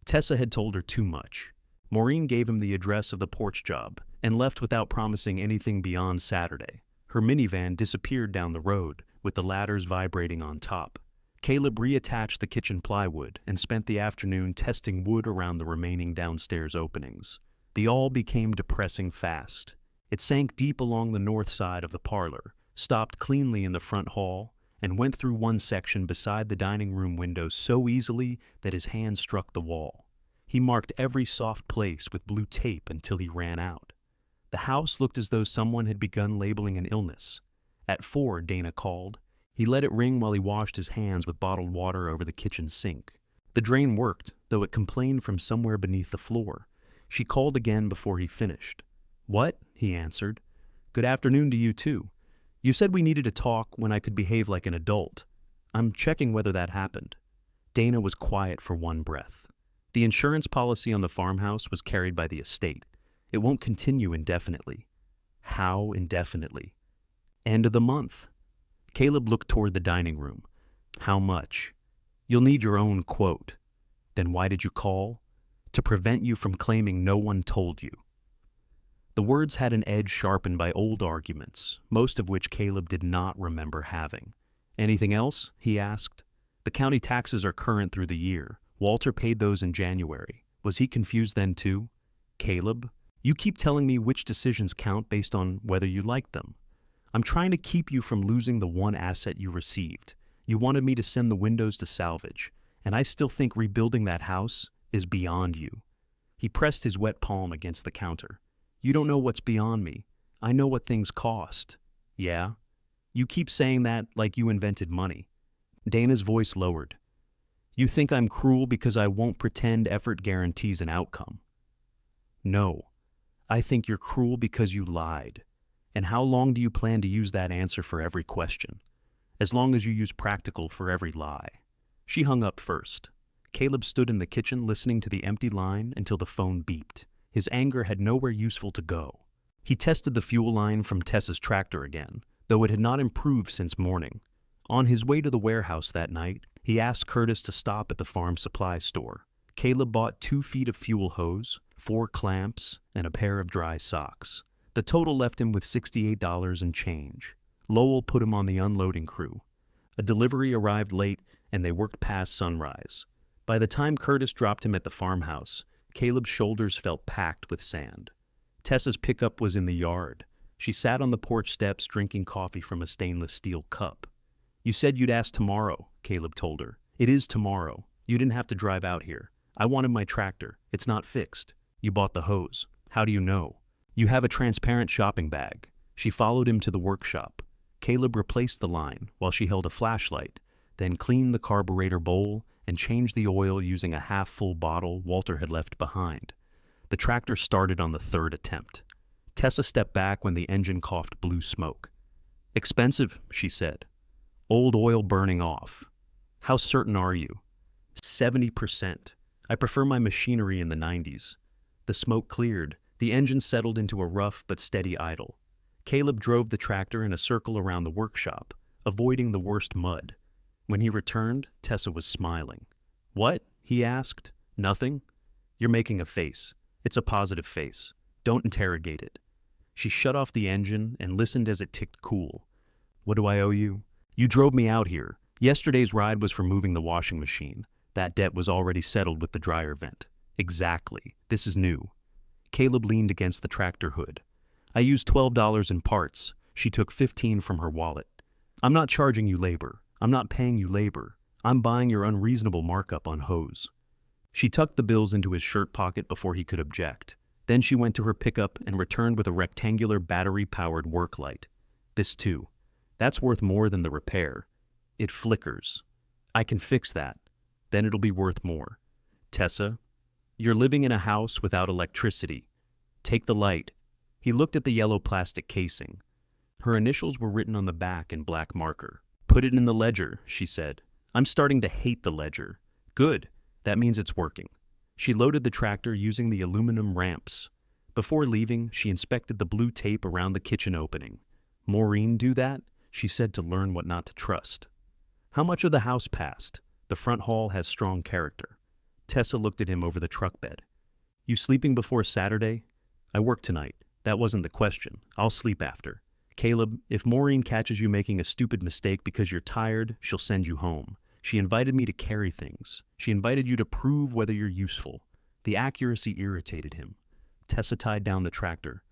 Tessa had told her too much. Maureen gave him the address of the porch job and left without promising anything beyond Saturday. Her minivan disappeared down the road, with the ladders vibrating on top. Caleb reattached the kitchen plywood and spent the afternoon testing wood around the remaining downstairs openings. The awl became depressing fast. It sank deep along the north side of the parlor, stopped cleanly in the front hall, and went through one section beside the dining room window so easily that his hand struck the wall. He marked every soft place with blue tape until he ran out. The house looked as though someone had begun labeling an illness. At 4, Dana called. He let it ring while he washed his hands with bottled water over the kitchen sink. The drain worked, though it complained from somewhere beneath the floor. She called again before he finished. "What?" he answered. "Good afternoon to you, too. You said we needed to talk when I could behave like an adult. I'm checking whether that happened." Dana was quiet for one breath. "The insurance policy on the farmhouse was carried by the estate. It won't continue indefinitely." "How indefinitely?" "End of the month." Caleb looked toward the dining room. "How much?" "You'll need your own quote." "Then why did you call?" "To prevent you from claiming no one told you." The words had an edge sharpened by old arguments, most of which Caleb did not remember having. "Anything else?" he asked. "The county taxes are current through the year. Walter paid those in January. Was he confused then too?" "Caleb, you keep telling me which decisions count based on whether you like them. I'm trying to keep you from losing the one asset you received. You wanted me to send the windows to salvage, and I still think rebuilding that house is beyond you." He pressed his wet palm against the counter. "You don't know what's beyond me. I know what things cost." "Yeah? You keep saying that like you invented money." Dana's voice lowered. "You think I'm cruel because I won't pretend effort guarantees an outcome." "No. I think you're cruel because you lied. And how long do you plan to use that answer for every question? As long as you use practical for every lie." She hung up first. Caleb stood in the kitchen listening to the empty line until the phone beeped. His anger had nowhere useful to go. He tested the fuel line from Tessa's tractor again, though it had not improved since morning. On his way to the warehouse that night, he asked Curtis to stop at the farm supply store. Caleb bought 2 feet of fuel hose, 4 clamps, and a pair of dry socks. The total left him with $68 and change. Lowell put him on the unloading crew. A delivery arrived late, and they worked past sunrise. By the time Curtis dropped him at the farmhouse, Caleb's shoulders felt packed with sand. Tessa's pickup was in the yard. She sat on the porch steps drinking coffee from a stainless steel cup. "You said you'd ask tomorrow," Caleb told her. "It is tomorrow. You didn't have to drive out here. I wanted my tractor. It's not fixed. You bought the hose. How do you know? You have a transparent shopping bag." She followed him to the workshop. Caleb replaced the line while she held a flashlight, then cleaned the carburetor bowl and changed the oil using a half-full bottle Walter had left behind. The tractor started on the 3rd attempt. Tessa stepped back when the engine coughed blue smoke. "Expensive," she said. "Old oil burning off." "How certain are you?" 70%. I prefer my machinery in the 90s. The smoke cleared. The engine settled into a rough but steady idle. Caleb drove the tractor in a circle around the workshop, avoiding the worst mud. When he returned, Tessa was smiling. "What?" he asked. "Nothing." "You're making a face. It's a positive face. Don't interrogate it." She shut off the engine and listened as it ticked cool. "What do I owe you?" "You drove me out here. Yesterday's ride was for moving the washing machine. That debt was already settled with the dryer vent." "Exactly. This is new." Caleb leaned against the tractor hood. "I used $12 in parts." She took 15 from her wallet. "I'm not charging you labor. I'm not paying you labor. I'm buying your unreasonable markup on hose." She tucked the bills into his shirt pocket before he could object. Then she went to her pickup and returned with a rectangular battery-powered work light. "This too. That's worth more than the repair. It flickers. I can fix that. Then it'll be worth more." "Tessa, you're living in a house without electricity. Take the light." He looked at the yellow plastic casing. Her initials were written on the back in black marker. "Put it in the ledger," she said. "I'm starting to hate the ledger." "Good. That means it's working." She loaded the tractor using the aluminum ramps. Before leaving, she inspected the blue tape around the kitchen opening. "Maureen do that?" she said to learn what not to trust. "How much of the house passed? The front hall has strong character." Tessa looked at him over the truck bed. "You sleeping before Saturday?" "I work tonight. That wasn't the question. I'll sleep after." "Caleb, if Maureen catches you making a stupid mistake because you're tired, she'll send you home. She invited me to carry things. She invited you to prove whether you're useful." The accuracy irritated him. Tessa tied down the tractor.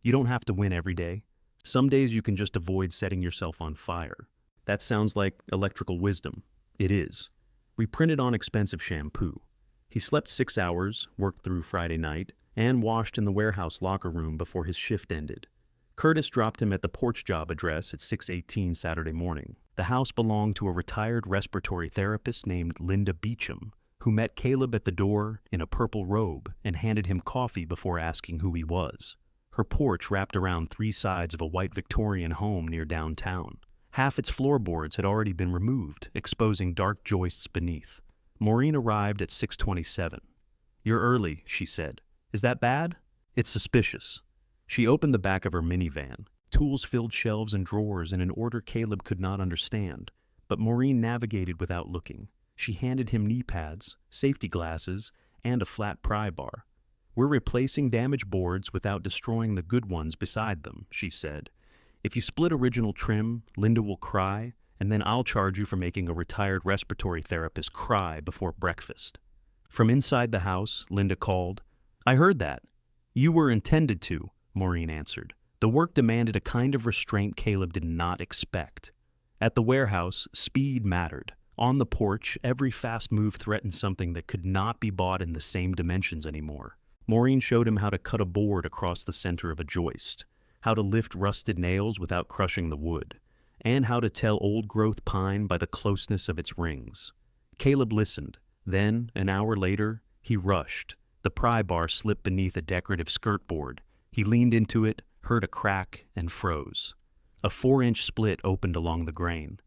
"You don't have to win every day. Some days you can just avoid setting yourself on fire." "That sounds like electrical wisdom." "It is." We printed on expensive shampoo. He slept 6 hours, worked through Friday night, and washed in the warehouse locker room before his shift ended. Curtis dropped him at the porch job address at 6:18 Saturday morning. The house belonged to a retired respiratory therapist named Linda Beecham, who met Caleb at the door in a purple robe and handed him coffee before asking who he was. Her porch wrapped around 3 sides of a white Victorian home near downtown. Half its floorboards had already been removed, exposing dark joists beneath. Maureen arrived at 6:27. "You're early," she said. "Is that bad?" "It's suspicious." She opened the back of her minivan. Tools filled shelves and drawers in an order Caleb could not understand, but Maureen navigated without looking. She handed him knee pads, safety glasses, and a flat pry bar. "We're replacing damaged boards without destroying the good ones beside them," she said. "If you split original trim, Linda will cry, and then I'll charge you for making a retired respiratory therapist cry before breakfast." From inside the house, Linda called, "I heard that." "You were intended to," Maureen answered. The work demanded a kind of restraint Caleb did not expect. At the warehouse, speed mattered. On the porch, every fast move threatened something that could not be bought in the same dimensions anymore. Maureen showed him how to cut a board across the center of a joist, how to lift rusted nails without crushing the wood, and how to tell old-growth pine by the closeness of its rings. Caleb listened. Then, an hour later, he rushed. The pry bar slipped beneath a decorative skirt board. He leaned into it, heard a crack, and froze. A 4-inch split opened along the grain.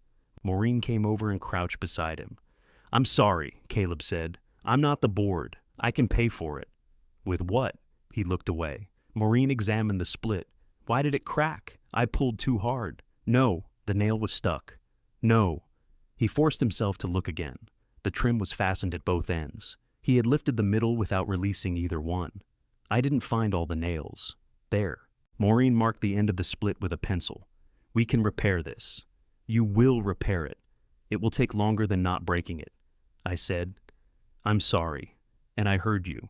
Maureen came over and crouched beside him. "I'm sorry," Caleb said. "I'm not the board. I can pay for it." "With what?" He looked away. Maureen examined the split. "Why did it crack? I pulled too hard." "No, the nail was stuck." No. He forced himself to look again. The trim was fastened at both ends. He had lifted the middle without releasing either one. I didn't find all the nails. There. Maureen marked the end of the split with a pencil. We can repair this. You will repair it. It will take longer than not breaking it. I said, I'm sorry. And I heard you.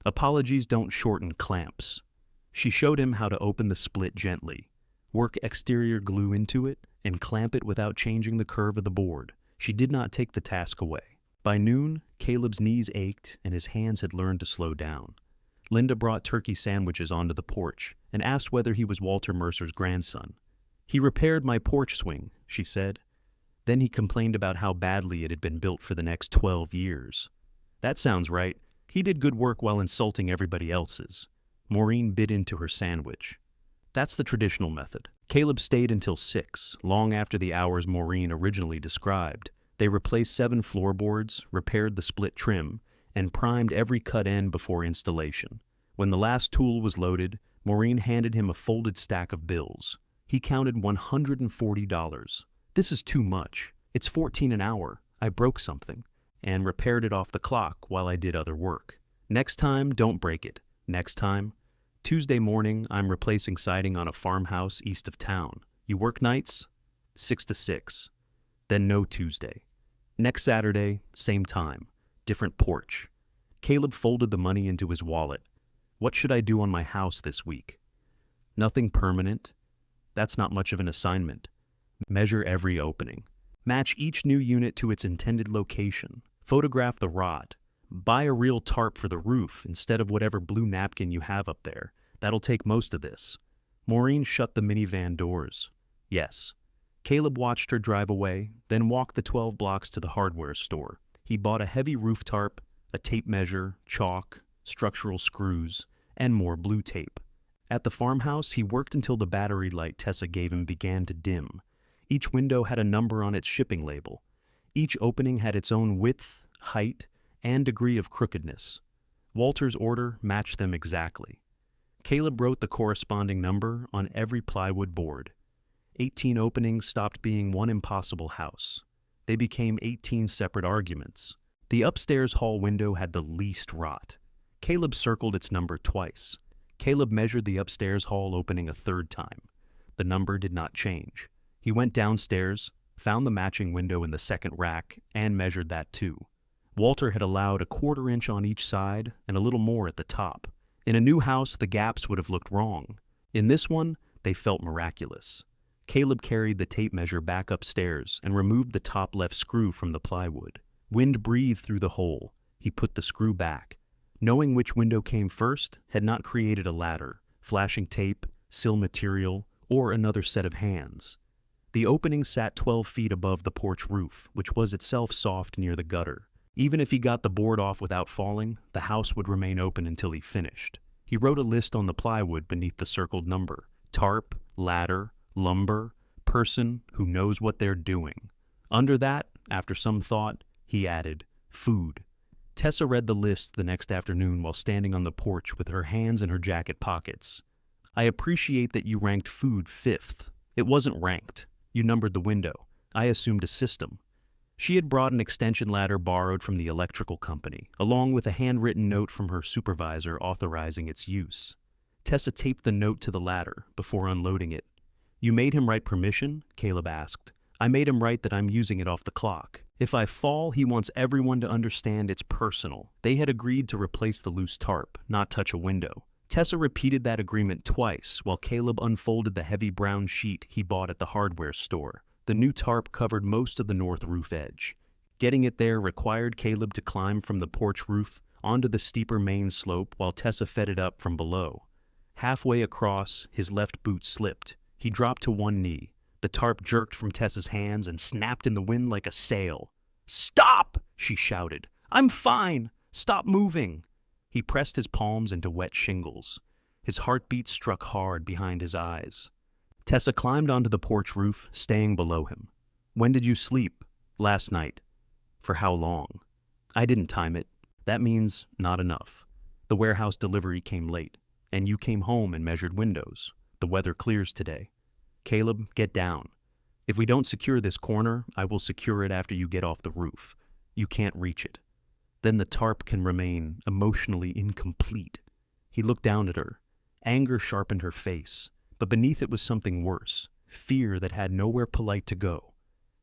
Apologies don't shorten clamps. She showed him how to open the split gently, work exterior glue into it, and clamp it without changing the curve of the board. She did not take the task away. By noon, Caleb's knees ached and his hands had learned to slow down. Linda brought turkey sandwiches onto the porch and asked whether he was Walter Mercer's grandson. He repaired my porch swing, she said. Then he complained about how badly it had been built for the next 12 years. That sounds right. He did good work while insulting everybody else's. Maureen bit into her sandwich. That's the traditional method. Caleb stayed until 6, long after the hours Maureen originally described. They replaced 7 floorboards, repaired the split trim, and primed every cut end before installation. When the last tool was loaded, Maureen handed him a folded stack of bills. He counted $140. This is too much. It's $14 an hour. I broke something, and repaired it off the clock while I did other work. Next time, don't break it. Next time, Tuesday morning, I'm replacing siding on a farmhouse east of town. You work nights? 6 to 6. Then no Tuesday. Next Saturday, same time, different porch. Caleb folded the money into his wallet. What should I do on my house this week? Nothing permanent. That's not much of an assignment. Measure every opening. Match each new unit to its intended location. Photograph the rot. Buy a real tarp for the roof instead of whatever blue napkin you have up there. That'll take most of this. Maureen shut the minivan doors. Yes. Caleb watched her drive away, then walked the 12 blocks to the hardware store. He bought a heavy roof tarp, a tape measure, chalk, structural screws, and more blue tape. At the farmhouse, he worked until the battery light Tessa gave him began to dim. Each window had a number on its shipping label. Each opening had its own width, height, and degree of crookedness. Walter's order matched them exactly. Caleb wrote the corresponding number on every plywood board. 18 openings stopped being one impossible house. They became 18 separate arguments. The upstairs hall window had the least rot. Caleb circled its number twice. Caleb measured the upstairs hall opening a third time. The number did not change. He went downstairs, found the matching window in the second rack, and measured that too. Walter had allowed a 1/4 inch on each side and a little more at the top. In a new house, the gaps would have looked wrong. In this one, they felt miraculous. Caleb carried the tape measure back upstairs and removed the top left screw from the plywood. Wind breathed through the hole. He put the screw back. Knowing which window came first had not created a ladder, flashing tape, sill material, or another set of hands. The opening sat 12 feet above the porch roof, which was itself soft near the gutter. Even if he got the board off without falling, the house would remain open until he finished. He wrote a list on the plywood beneath the circled number: tarp, ladder, lumber, person who knows what they're doing. Under that, after some thought, he added, food. Tessa read the list the next afternoon while standing on the porch with her hands in her jacket pockets. I appreciate that you ranked food 5th. It wasn't ranked. You numbered the window. I assumed a system. She had brought an extension ladder borrowed from the electrical company, along with a handwritten note from her supervisor authorizing its use. Tessa taped the note to the ladder before unloading it. You made him write permission? Caleb asked. I made him write that I'm using it off the clock. If I fall, he wants everyone to understand it's personal. They had agreed to replace the loose tarp, not touch a window. Tessa repeated that agreement twice while Caleb unfolded the heavy brown sheet he bought at the hardware store. The new tarp covered most of the north roof edge. Getting it there required Caleb to climb from the porch roof onto the steeper main slope while Tessa fed it up from below. Halfway across, his left boot slipped. He dropped to one knee. The tarp jerked from Tessa's hands and snapped in the wind like a sail. "Stop!" she shouted. "I'm fine! Stop moving!" He pressed his palms into wet shingles. His heartbeat struck hard behind his eyes. Tessa climbed onto the porch roof, staying below him. "When did you sleep?" "Last night." "For how long?" "I didn't time it. That means not enough. The warehouse delivery came late, and you came home and measured windows. The weather clears today. Caleb, get down." If we don't secure this corner, I will secure it after you get off the roof. You can't reach it. Then the tarp can remain emotionally incomplete. He looked down at her. Anger sharpened her face, but beneath it was something worse, fear that had nowhere polite to go.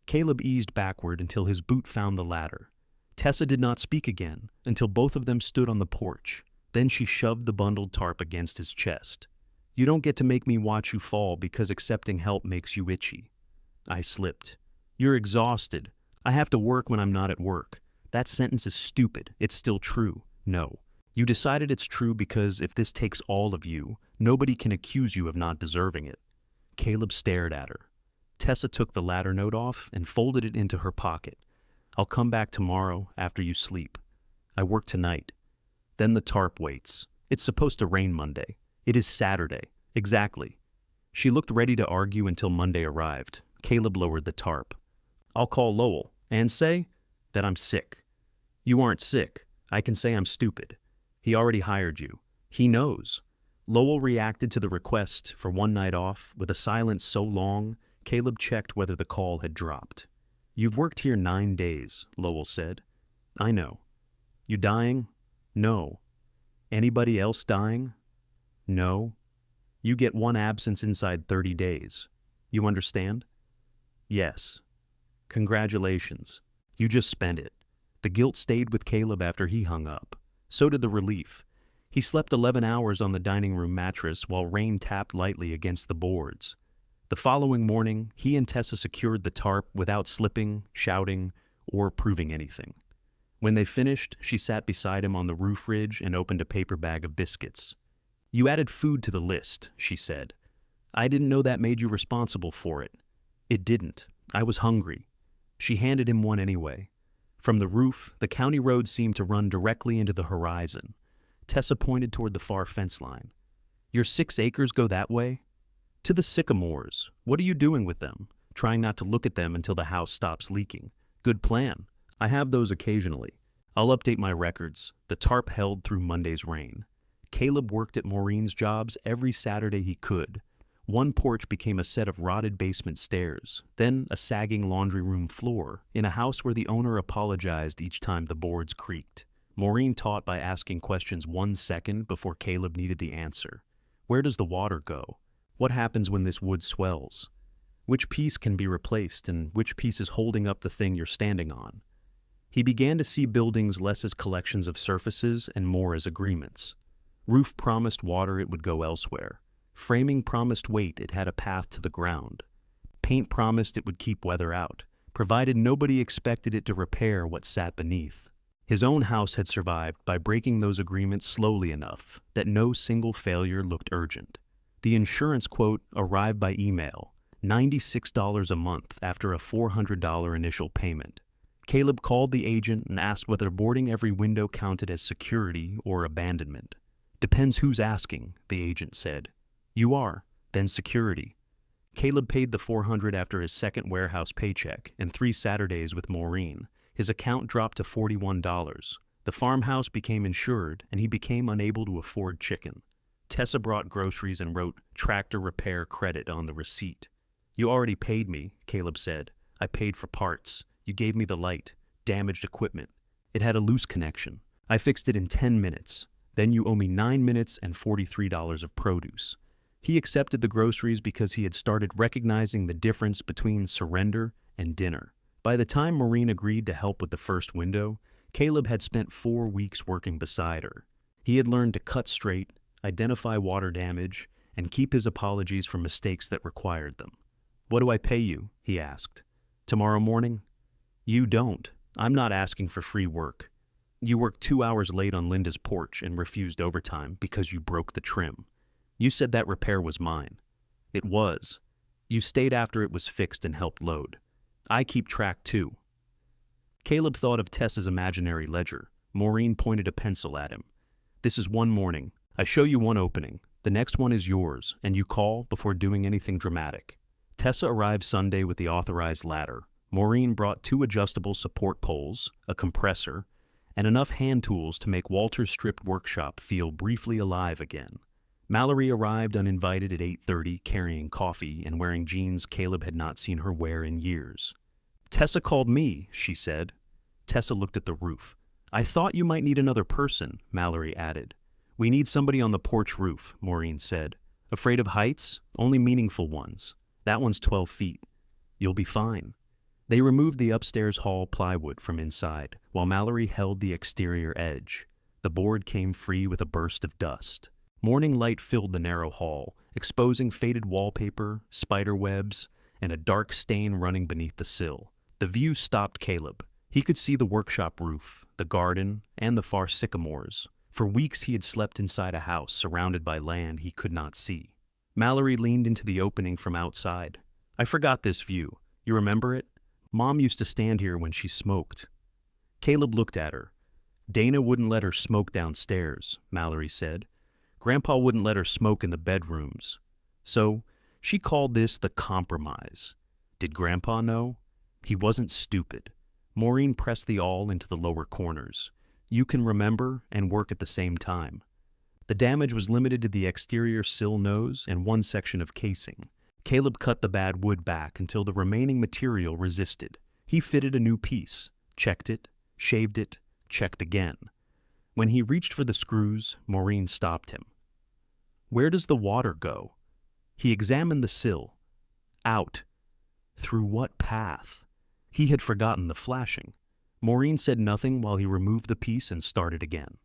Caleb eased backward until his boot found the ladder. Tessa did not speak again until both of them stood on the porch. Then she shoved the bundled tarp against his chest. You don't get to make me watch you fall because accepting help makes you itchy. I slipped. You're exhausted. I have to work when I'm not at work. That sentence is stupid. It's still true. No. You decided it's true because if this takes all of you, nobody can accuse you of not deserving it. Caleb stared at her. Tessa took the ladder note off and folded it into her pocket. I'll come back tomorrow after you sleep. I work tonight. Then the tarp waits. It's supposed to rain Monday. It is Saturday. Exactly. She looked ready to argue until Monday arrived. Caleb lowered the tarp. I'll call Lowell and say that I'm sick. You aren't sick. I can say I'm stupid. He already hired you. He knows. Lowell reacted to the request for one night off with a silence so long, Caleb checked whether the call had dropped. You've worked here 9 days, Lowell said. I know. You dying? No. Anybody else dying? No. You get one absence inside 30 days. You understand? Yes. Congratulations. You just spent it. The guilt stayed with Caleb after he hung up. So did the relief. He slept 11 hours on the dining room mattress while rain tapped lightly against the boards. The following morning, he and Tessa secured the tarp without slipping, shouting, or proving anything. When they finished, she sat beside him on the roof ridge and opened a paper bag of biscuits. You added food to the list, she said. I didn't know that made you responsible for it. It didn't. I was hungry. She handed him one anyway. From the roof, the county road seemed to run directly into the horizon. Tessa pointed toward the far fence line. Your 6 acres go that way? To the sycamores. What are you doing with them? Trying not to look at them until the house stops leaking. Good plan. I have those occasionally. I'll update my records. The tarp held through Monday's rain. Caleb worked at Maureen's jobs every Saturday he could. One porch became a set of rotted basement stairs, then a sagging laundry room floor, in a house where the owner apologized each time the boards creaked. Maureen taught by asking questions 1 second before Caleb needed the answer. Where does the water go? What happens when this wood swells? Which piece can be replaced and which piece is holding up the thing you're standing on? He began to see buildings less as collections of surfaces and more as agreements. Roof promised water, it would go elsewhere. Framing promised weight, it had a path to the ground. Paint promised it would keep weather out, provided nobody expected it to repair what sat beneath. His own house had survived by breaking those agreements slowly enough that no single failure looked urgent. The insurance quote arrived by email, $96 a month after a $400 initial payment. Caleb called the agent and asked whether boarding every window counted as security or abandonment. Depends who's asking, the agent said. You are, then security. Caleb paid the $400 after his second warehouse paycheck and 3 Saturdays with Maureen. His account dropped to $41. The farmhouse became insured, and he became unable to afford chicken. Tessa brought groceries and wrote tractor repair credit on the receipt. You already paid me, Caleb said. I paid for parts. You gave me the light. Damaged equipment. It had a loose connection. I fixed it in 10 minutes. Then you owe me 9 minutes and $43 of produce. He accepted the groceries because he had started recognizing the difference between surrender and dinner. By the time Maureen agreed to help with the first window, Caleb had spent 4 weeks working beside her. He had learned to cut straight, identify water damage, and keep his apologies for mistakes that required them. What do I pay you? He asked. Tomorrow morning? You don't. I'm not asking for free work. You worked 2 hours late on Linda's porch and refused overtime because you broke the trim. You said that repair was mine. It was. You stayed after it was fixed and helped load. I keep track too. Caleb thought of Tessa's imaginary ledger. Maureen pointed a pencil at him. This is one morning. I show you one opening. The next one is yours, and you call before doing anything dramatic. Tessa arrived Sunday with the authorized ladder. Maureen brought 2 adjustable support poles, a compressor, and enough hand tools to make Walter's stripped workshop feel briefly alive again. Mallory arrived uninvited at 8:30, carrying coffee and wearing jeans Caleb had not seen her wear in years. "Tessa called me," she said. Tessa looked at the roof. "I thought you might need another person," Mallory added. "We need somebody on the porch roof," Maureen said. "Afraid of heights? Only meaningful ones. That one's 12 feet. You'll be fine." They removed the upstairs hall plywood from inside, while Mallory held the exterior edge. The board came free with a burst of dust. Morning light filled the narrow hall, exposing faded wallpaper, spider webs, and a dark stain running beneath the sill. The view stopped Caleb. He could see the workshop roof, the garden, and the far sycamores. For weeks he had slept inside a house surrounded by land he could not see. Mallory leaned into the opening from outside. "I forgot this view. You remember it? Mom used to stand here when she smoked." Caleb looked at her. "Dana wouldn't let her smoke downstairs," Mallory said. "Grandpa wouldn't let her smoke in the bedrooms. So she called this the compromise. Did Grandpa know? He wasn't stupid." Maureen pressed the awl into the lower corners. "You can remember and work at the same time." The damage was limited to the exterior sill nose and one section of casing. Caleb cut the bad wood back until the remaining material resisted. He fitted a new piece, checked it, shaved it, checked again. When he reached for the screws, Maureen stopped him. "Where does the water go?" He examined the sill. Out. Through what path? He had forgotten the flashing. Maureen said nothing while he removed the piece and started again.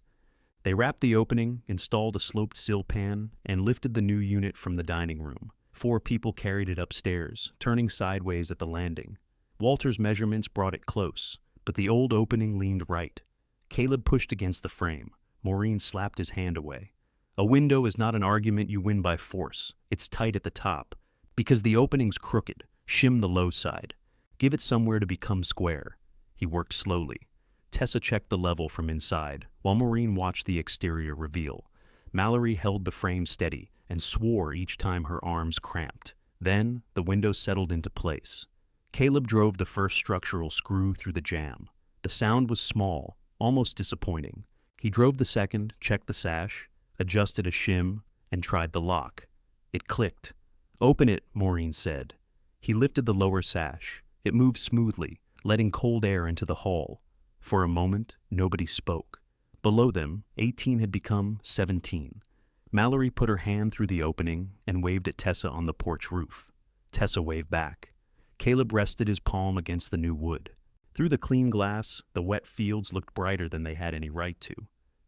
They wrapped the opening, installed a sloped sill pan, and lifted the new unit from the dining room. 4 people carried it upstairs, turning sideways at the landing. Walter's measurements brought it close, but the old opening leaned right. Caleb pushed against the frame. Maureen slapped his hand away. "A window is not an argument you win by force. It's tight at the top. Because the opening's crooked, shim the low side. Give it somewhere to become square." He worked slowly. Tessa checked the level from inside, while Maureen watched the exterior reveal. Mallory held the frame steady and swore each time her arms cramped. Then, the window settled into place. Caleb drove the first structural screw through the jamb. The sound was small, almost disappointing. He drove the second, checked the sash, adjusted a shim, and tried the lock. It clicked. "Open it," Maureen said. He lifted the lower sash. It moved smoothly, letting cold air into the hall. For a moment, nobody spoke. Below them, 18 had become 17. Mallory put her hand through the opening and waved at Tessa on the porch roof. Tessa waved back. Caleb rested his palm against the new wood. Through the clean glass, the wet fields looked brighter than they had any right to.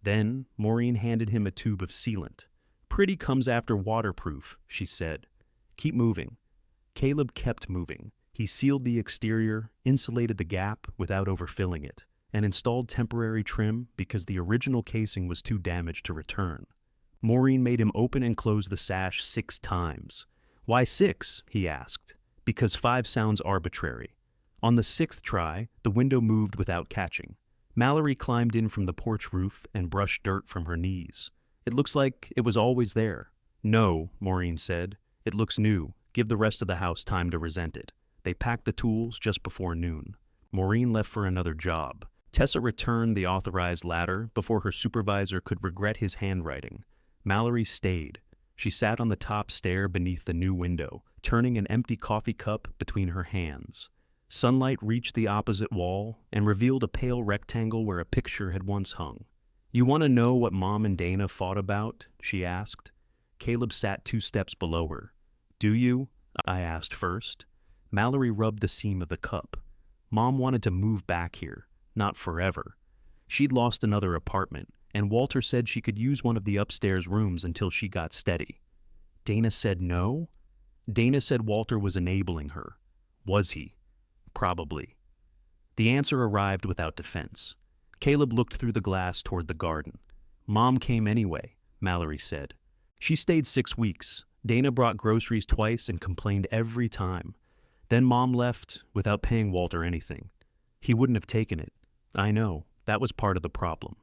Then, Maureen handed him a tube of sealant. "Pretty comes after waterproof," she said. "Keep moving." Caleb kept moving. He sealed the exterior, insulated the gap without overfilling it, and installed temporary trim because the original casing was too damaged to return. Maureen made him open and close the sash 6 times. "Why 6?" he asked. "Because 5 sounds arbitrary." On the 6th try, the window moved without catching. Mallory climbed in from the porch roof and brushed dirt from her knees. "It looks like it was always there." "No," Maureen said. "It looks new. Give the rest of the house time to resent it." They packed the tools just before noon. Maureen left for another job. Tessa returned the authorized ladder before her supervisor could regret his handwriting. Mallory stayed. She sat on the top stair beneath the new window, turning an empty coffee cup between her hands. Sunlight reached the opposite wall and revealed a pale rectangle where a picture had once hung. "You want to know what Mom and Dana fought about?" she asked. Caleb sat 2 steps below her. "Do you?" I asked first. Mallory rubbed the seam of the cup. "Mom wanted to move back here. Not forever. She'd lost another apartment, and Walter said she could use one of the upstairs rooms until she got steady." "Dana said no?" "Dana said Walter was enabling her." "Was he?" "Probably." The answer arrived without defense. Caleb looked through the glass toward the garden. "Mom came anyway," Mallory said. "She stayed 6 weeks. Dana brought groceries twice and complained every time. Then Mom left without paying Walter anything. He wouldn't have taken it. I know, that was part of the problem."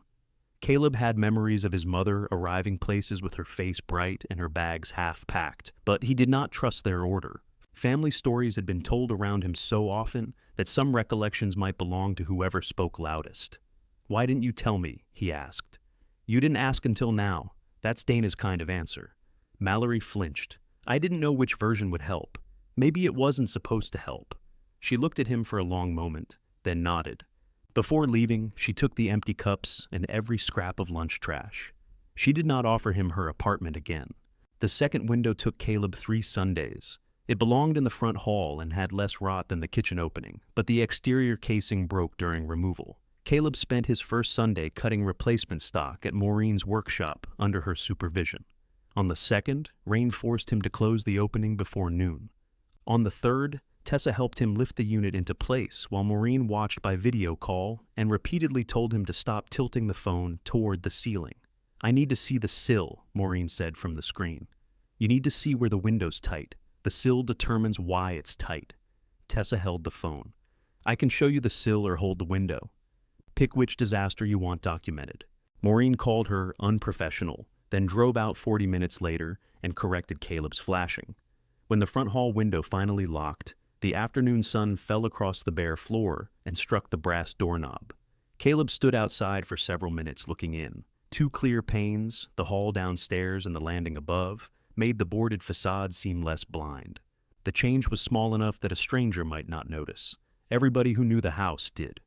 Caleb had memories of his mother arriving places with her face bright and her bags half packed, but he did not trust their order. Family stories had been told around him so often that some recollections might belong to whoever spoke loudest. "Why didn't you tell me?" he asked. "You didn't ask until now. That's Dana's kind of answer." Mallory flinched. I didn't know which version would help. Maybe it wasn't supposed to help. She looked at him for a long moment, then nodded. Before leaving, she took the empty cups and every scrap of lunch trash. She did not offer him her apartment again. The second window took Caleb 3 Sundays. It belonged in the front hall and had less rot than the kitchen opening, but the exterior casing broke during removal. Caleb spent his first Sunday cutting replacement stock at Maureen's workshop under her supervision. On the second, rain forced him to close the opening before noon. On the third, Tessa helped him lift the unit into place while Maureen watched by video call and repeatedly told him to stop tilting the phone toward the ceiling. I need to see the sill, Maureen said from the screen. You need to see where the window's tight. The sill determines why it's tight. Tessa held the phone. I can show you the sill or hold the window. Pick which disaster you want documented. Maureen called her unprofessional, then drove out 40 minutes later and corrected Caleb's flashing. When the front hall window finally locked, the afternoon sun fell across the bare floor and struck the brass doorknob. Caleb stood outside for several minutes looking in. 2 clear panes, the hall downstairs and the landing above, made the boarded facade seem less blind. The change was small enough that a stranger might not notice. Everybody who knew the house did.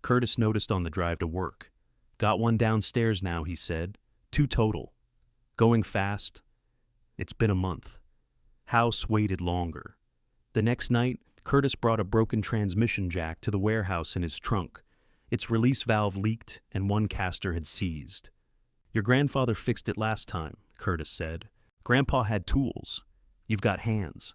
Curtis noticed on the drive to work. Got one downstairs now, he said. 2 total. Going fast. It's been a month. House waited longer. The next night, Curtis brought a broken transmission jack to the warehouse in his trunk. Its release valve leaked and one caster had seized. Your grandfather fixed it last time, Curtis said. Grandpa had tools. You've got hands.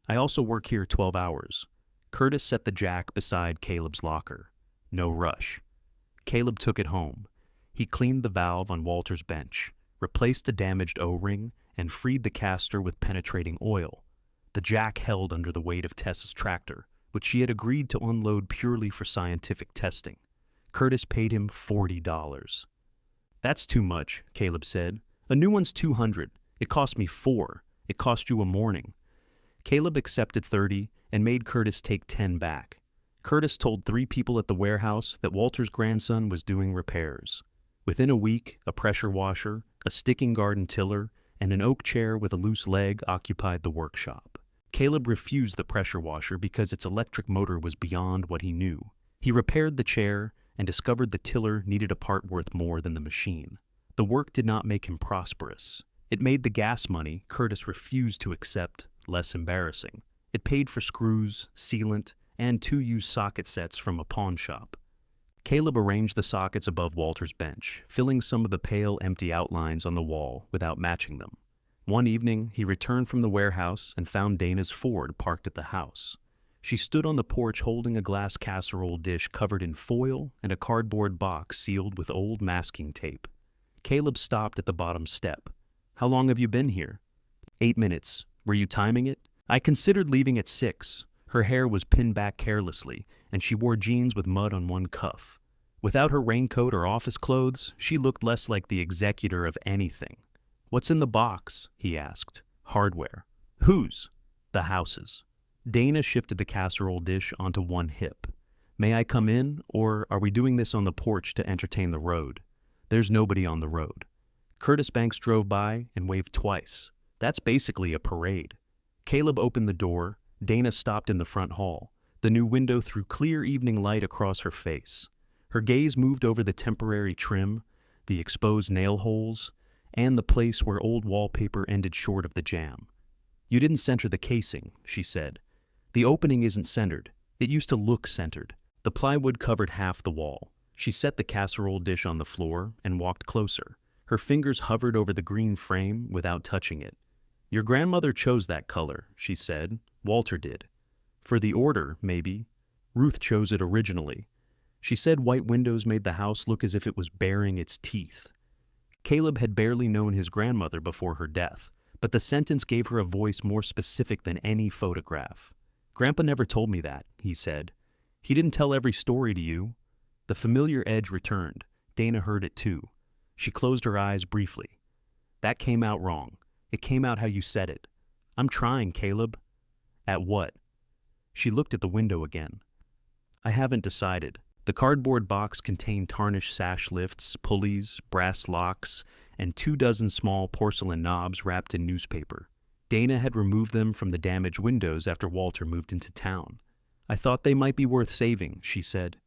I also work here 12 hours. Curtis set the jack beside Caleb's locker. No rush. Caleb took it home. He cleaned the valve on Walter's bench, replaced the damaged O-ring, and freed the caster with penetrating oil. The jack held under the weight of Tessa's tractor, which she had agreed to unload purely for scientific testing. Curtis paid him $40. That's too much, Caleb said. A new one's $200. It cost me $4. It cost you a morning. Caleb accepted $30 and made Curtis take $10 back. Curtis told 3 people at the warehouse that Walter's grandson was doing repairs. Within a week, a pressure washer, a sticking garden tiller, and an oak chair with a loose leg occupied the workshop. Caleb refused the pressure washer because its electric motor was beyond what he knew. He repaired the chair and discovered the tiller needed a part worth more than the machine. The work did not make him prosperous. It made the gas money Curtis refused to accept less embarrassing. It paid for screws, sealant, and 2 used socket sets from a pawn shop. Caleb arranged the sockets above Walter's bench, filling some of the pale, empty outlines on the wall without matching them. One evening, he returned from the warehouse and found Dana's Ford parked at the house. She stood on the porch holding a glass casserole dish covered in foil and a cardboard box sealed with old masking tape. Caleb stopped at the bottom step. How long have you been here? 8 minutes. Were you timing it? I considered leaving at 6. Her hair was pinned back carelessly, and she wore jeans with mud on one cuff. Without her raincoat or office clothes, she looked less like the executor of anything. What's in the box? He asked. Hardware. Whose? The house's. Dana shifted the casserole dish onto one hip. May I come in, or are we doing this on the porch to entertain the road? There's nobody on the road. Curtis Banks drove by and waved twice. That's basically a parade. Caleb opened the door. Dana stopped in the front hall. The new window threw clear evening light across her face. Her gaze moved over the temporary trim, the exposed nail holes, and the place where old wallpaper ended short of the jamb. You didn't center the casing, she said. The opening isn't centered. It used to look centered. The plywood covered half the wall. She set the casserole dish on the floor and walked closer. Her fingers hovered over the green frame without touching it. Your grandmother chose that color, she said. Walter did. For the order, maybe. Ruth chose it originally. She said white windows made the house look as if it was baring its teeth. Caleb had barely known his grandmother before her death, but the sentence gave her a voice more specific than any photograph. Grandpa never told me that, he said. He didn't tell every story to you. The familiar edge returned. Dana heard it too. She closed her eyes briefly. That came out wrong. It came out how you said it. I'm trying, Caleb. At what? She looked at the window again. I haven't decided. The cardboard box contained tarnished sash lifts, pulleys, brass locks, and 24 small porcelain knobs wrapped in newspaper. Dana had removed them from the damaged windows after Walter moved into town. "I thought they might be worth saving," she said.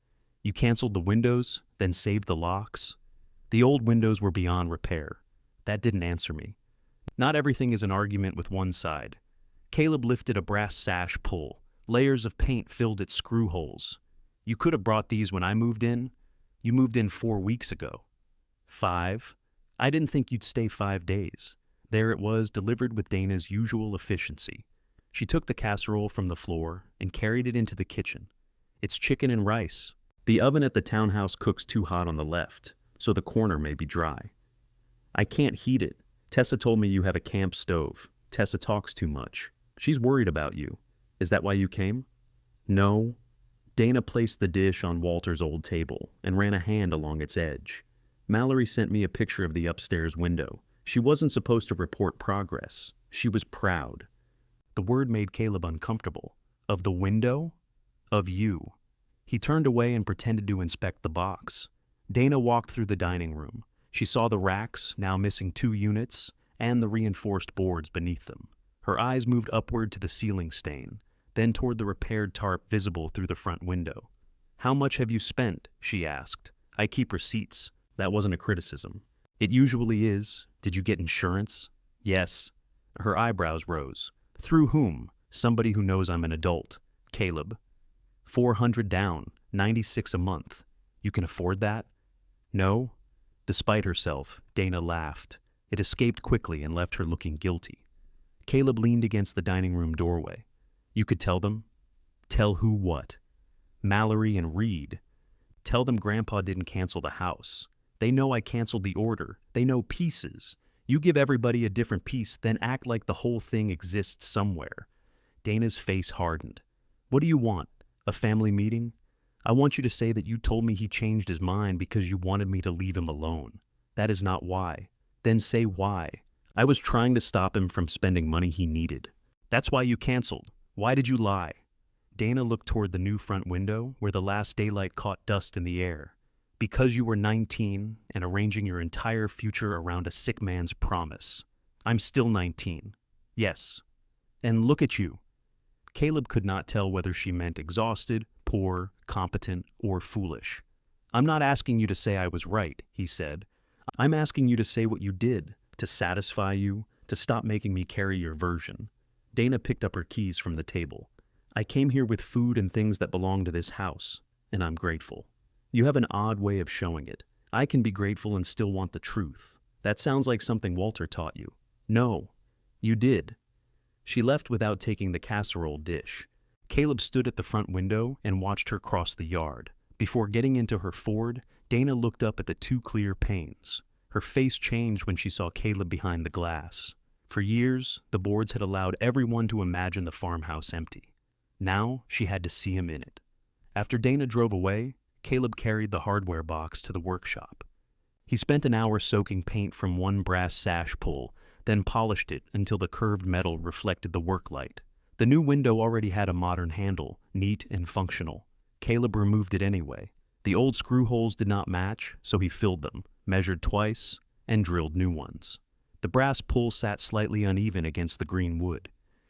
"You canceled the windows, then saved the locks?" "The old windows were beyond repair." That didn't answer me. Not everything is an argument with one side. Caleb lifted a brass sash pull. Layers of paint filled its screw holes. "You could have brought these when I moved in. You moved in 4 weeks ago." 5. I didn't think you'd stay 5 days. There it was, delivered with Dana's usual efficiency. She took the casserole from the floor and carried it into the kitchen. "It's chicken and rice. The oven at the townhouse cooks too hot on the left, so the corner may be dry." "I can't heat it. Tessa told me you have a camp stove. Tessa talks too much. She's worried about you. Is that why you came?" "No." Dana placed the dish on Walter's old table and ran a hand along its edge. "Mallory sent me a picture of the upstairs window. She wasn't supposed to report progress. She was proud." The word made Caleb uncomfortable. "Of the window?" "Of you." He turned away and pretended to inspect the box. Dana walked through the dining room. She saw the racks, now missing 2 units, and the reinforced boards beneath them. Her eyes moved upward to the ceiling stain, then toward the repaired tarp visible through the front window. "How much have you spent?" she asked. "I keep receipts." That wasn't a criticism. "It usually is. Did you get insurance?" "Yes." Her eyebrows rose. "Through whom?" "Somebody who knows I'm an adult." "Caleb." 400 down, 96 a month. "You can afford that?" "No." Despite herself, Dana laughed. It escaped quickly and left her looking guilty. Caleb leaned against the dining room doorway. "You could tell them?" "Tell who what?" "Mallory and Reed. Tell them Grandpa didn't cancel the house. They know I canceled the order. They know pieces. You give everybody a different piece, then act like the whole thing exists somewhere." Dana's face hardened. "What do you want? A family meeting? I want you to say that you told me he changed his mind because you wanted me to leave him alone. That is not why." "Then say why." "I was trying to stop him from spending money he needed." "That's why you canceled. Why did you lie?" Dana looked toward the new front window where the last daylight caught dust in the air. "Because you were 19 and arranging your entire future around a sick man's promise." "I'm still 19. "Yes." "And look at you." Caleb could not tell whether she meant exhausted, poor, competent, or foolish. "I'm not asking you to say I was right," he said. "I'm asking you to say what you did, to satisfy you, to stop making me carry your version." Dana picked up her keys from the table. "I came here with food and things that belong to this house, and I'm grateful." "You have an odd way of showing it. I can be grateful and still want the truth. That sounds like something Walter taught you." "No." "You did." She left without taking the casserole dish. Caleb stood at the front window and watched her cross the yard. Before getting into her Ford, Dana looked up at the 2 clear panes. Her face changed when she saw Caleb behind the glass. For years, the boards had allowed everyone to imagine the farmhouse empty. Now, she had to see him in it. After Dana drove away, Caleb carried the hardware box to the workshop. He spent an hour soaking paint from one brass sash pull, then polished it until the curved metal reflected the work light. The new window already had a modern handle, neat and functional. Caleb removed it anyway. The old screw holes did not match, so he filled them, measured twice, and drilled new ones. The brass pull sat slightly uneven against the green wood.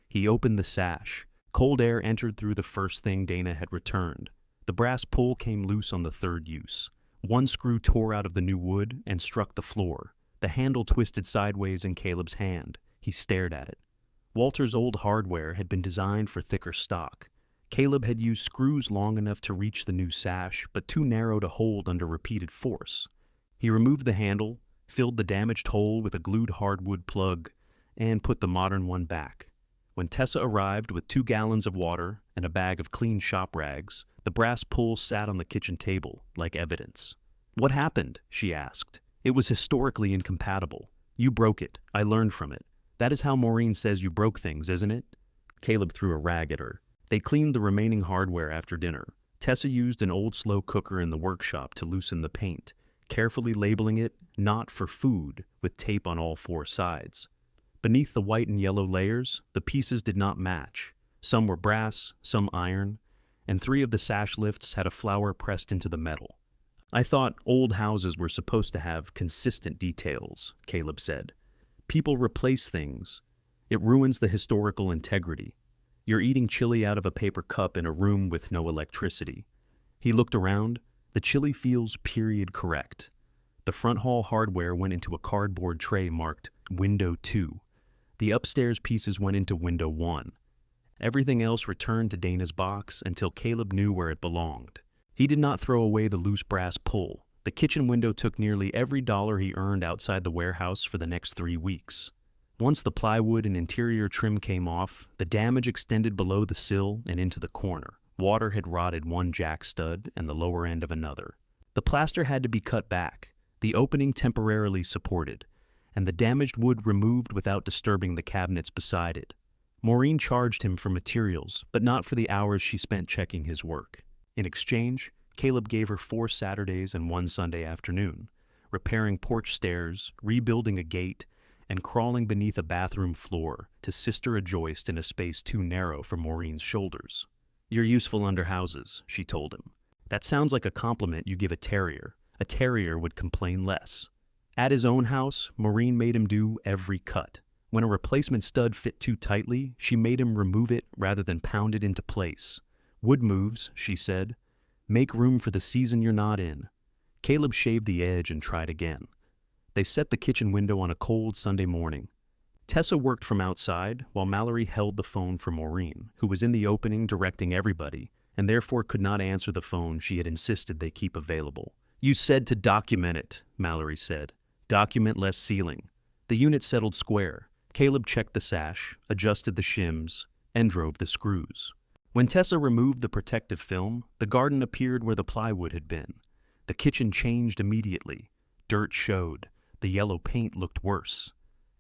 He opened the sash. Cold air entered through the first thing Dana had returned. The brass pull came loose on the 3rd use. One screw tore out of the new wood and struck the floor. The handle twisted sideways in Caleb's hand. He stared at it. Walter's old hardware had been designed for thicker stock. Caleb had used screws long enough to reach the new sash, but too narrow to hold under repeated force. He removed the handle, filled the damaged hole with a glued hardwood plug, and put the modern one back. When Tessa arrived with 2 gallons of water and a bag of clean shop rags, the brass pull sat on the kitchen table, like evidence. "What happened?" she asked. "It was historically incompatible. You broke it. I learned from it. That is how Maureen says you broke things, isn't it?" Caleb threw a rag at her. They cleaned the remaining hardware after dinner. Tessa used an old slow cooker in the workshop to loosen the paint, carefully labeling it "not for food" with tape on all 4 sides. Beneath the white and yellow layers, the pieces did not match. Some were brass, some iron, and 3 of the sash lifts had a flower pressed into the metal. I thought old houses were supposed to have consistent details, Caleb said. People replace things. It ruins the historical integrity. You're eating chili out of a paper cup in a room with no electricity. He looked around. The chili feels period correct. The front hall hardware went into a cardboard tray marked Window 2. The upstairs pieces went into Window 1. Everything else returned to Dana's box until Caleb knew where it belonged. He did not throw away the loose brass pull. The kitchen window took nearly every dollar he earned outside the warehouse for the next 3 weeks. Once the plywood and interior trim came off, the damage extended below the sill and into the corner. Water had rotted one jack stud and the lower end of another. The plaster had to be cut back, the opening temporarily supported, and the damaged wood removed without disturbing the cabinets beside it. Maureen charged him for materials, but not for the hours she spent checking his work. In exchange, Caleb gave her 4 Saturdays and 1 Sunday afternoon, repairing porch stairs, rebuilding a gate, and crawling beneath a bathroom floor to sister a joist in a space too narrow for Maureen's shoulders. "You're useful under houses," she told him. "That sounds like a compliment you give a terrier. A terrier would complain less." At his own house, Maureen made him do every cut. When a replacement stud fit too tightly, she made him remove it rather than pound it into place. "Wood moves," she said. "Make room for the season you're not in." Caleb shaved the edge and tried again. They set the kitchen window on a cold Sunday morning. Tessa worked from outside, while Mallory held the phone for Maureen, who was in the opening directing everybody, and therefore could not answer the phone she had insisted they keep available. "You said to document it," Mallory said. "Document less ceiling." The unit settled square. Caleb checked the sash, adjusted the shims, and drove the screws. When Tessa removed the protective film, the garden appeared where the plywood had been. The kitchen changed immediately. Dirt showed. The yellow paint looked worse.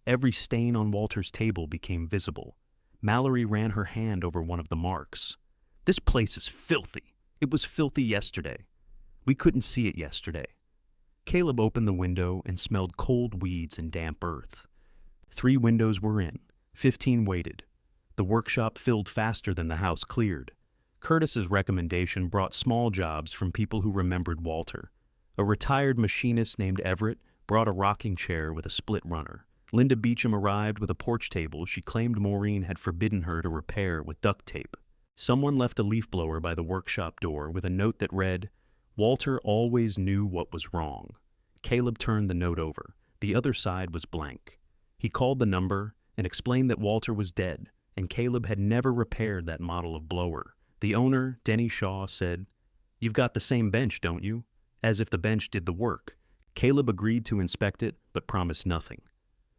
Every stain on Walter's table became visible. Mallory ran her hand over one of the marks. "This place is filthy. It was filthy yesterday. We couldn't see it yesterday." Caleb opened the window and smelled cold weeds and damp earth. 3 windows were in. 15 waited. The workshop filled faster than the house cleared. Curtis's recommendation brought small jobs from people who remembered Walter. A retired machinist named Everett brought a rocking chair with a split runner. Linda Beecham arrived with a porch table she claimed Maureen had forbidden her to repair with duct tape. Someone left a leaf blower by the workshop door with a note that read, "Walter always knew what was wrong." Caleb turned the note over. The other side was blank. He called the number and explained that Walter was dead, and Caleb had never repaired that model of blower. The owner, Denny Shaw, said, "You've got the same bench, don't you?" As if the bench did the work. Caleb agreed to inspect it, but promised nothing.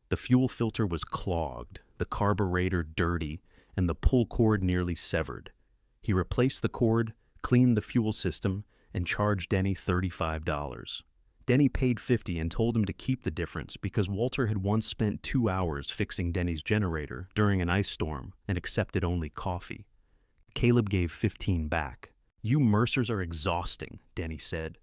The fuel filter was clogged, the carburetor dirty, and the pull cord nearly severed. He replaced the cord, cleaned the fuel system, and charged Denny $35. Denny paid $50 and told him to keep the difference because Walter had once spent 2 hours fixing Denny's generator during an ice storm and accepted only coffee. Caleb gave $15 back. "You Mercers are exhausting," Denny said.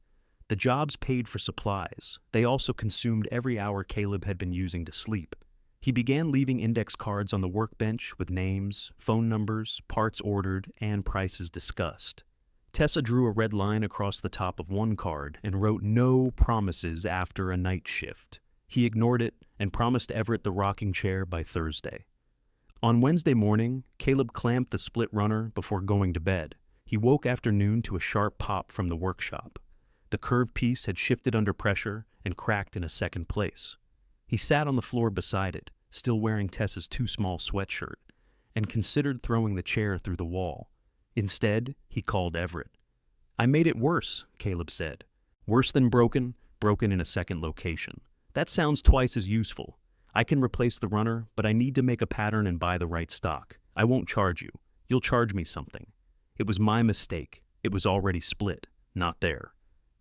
The jobs paid for supplies. They also consumed every hour Caleb had been using to sleep. He began leaving index cards on the workbench with names, phone numbers, parts ordered, and prices discussed. Tessa drew a red line across the top of one card and wrote "No promises after a night shift." He ignored it and promised Everett the rocking chair by Thursday. On Wednesday morning, Caleb clamped the split runner before going to bed. He woke after noon to a sharp pop from the workshop. The curved piece had shifted under pressure and cracked in a second place. He sat on the floor beside it, still wearing Tessa's too small sweatshirt, and considered throwing the chair through the wall. Instead, he called Everett. "I made it worse," Caleb said. "Worse than broken, broken in a second location. That sounds twice as useful. I can replace the runner, but I need to make a pattern and buy the right stock. I won't charge you. You'll charge me something. It was my mistake. It was already split, not there."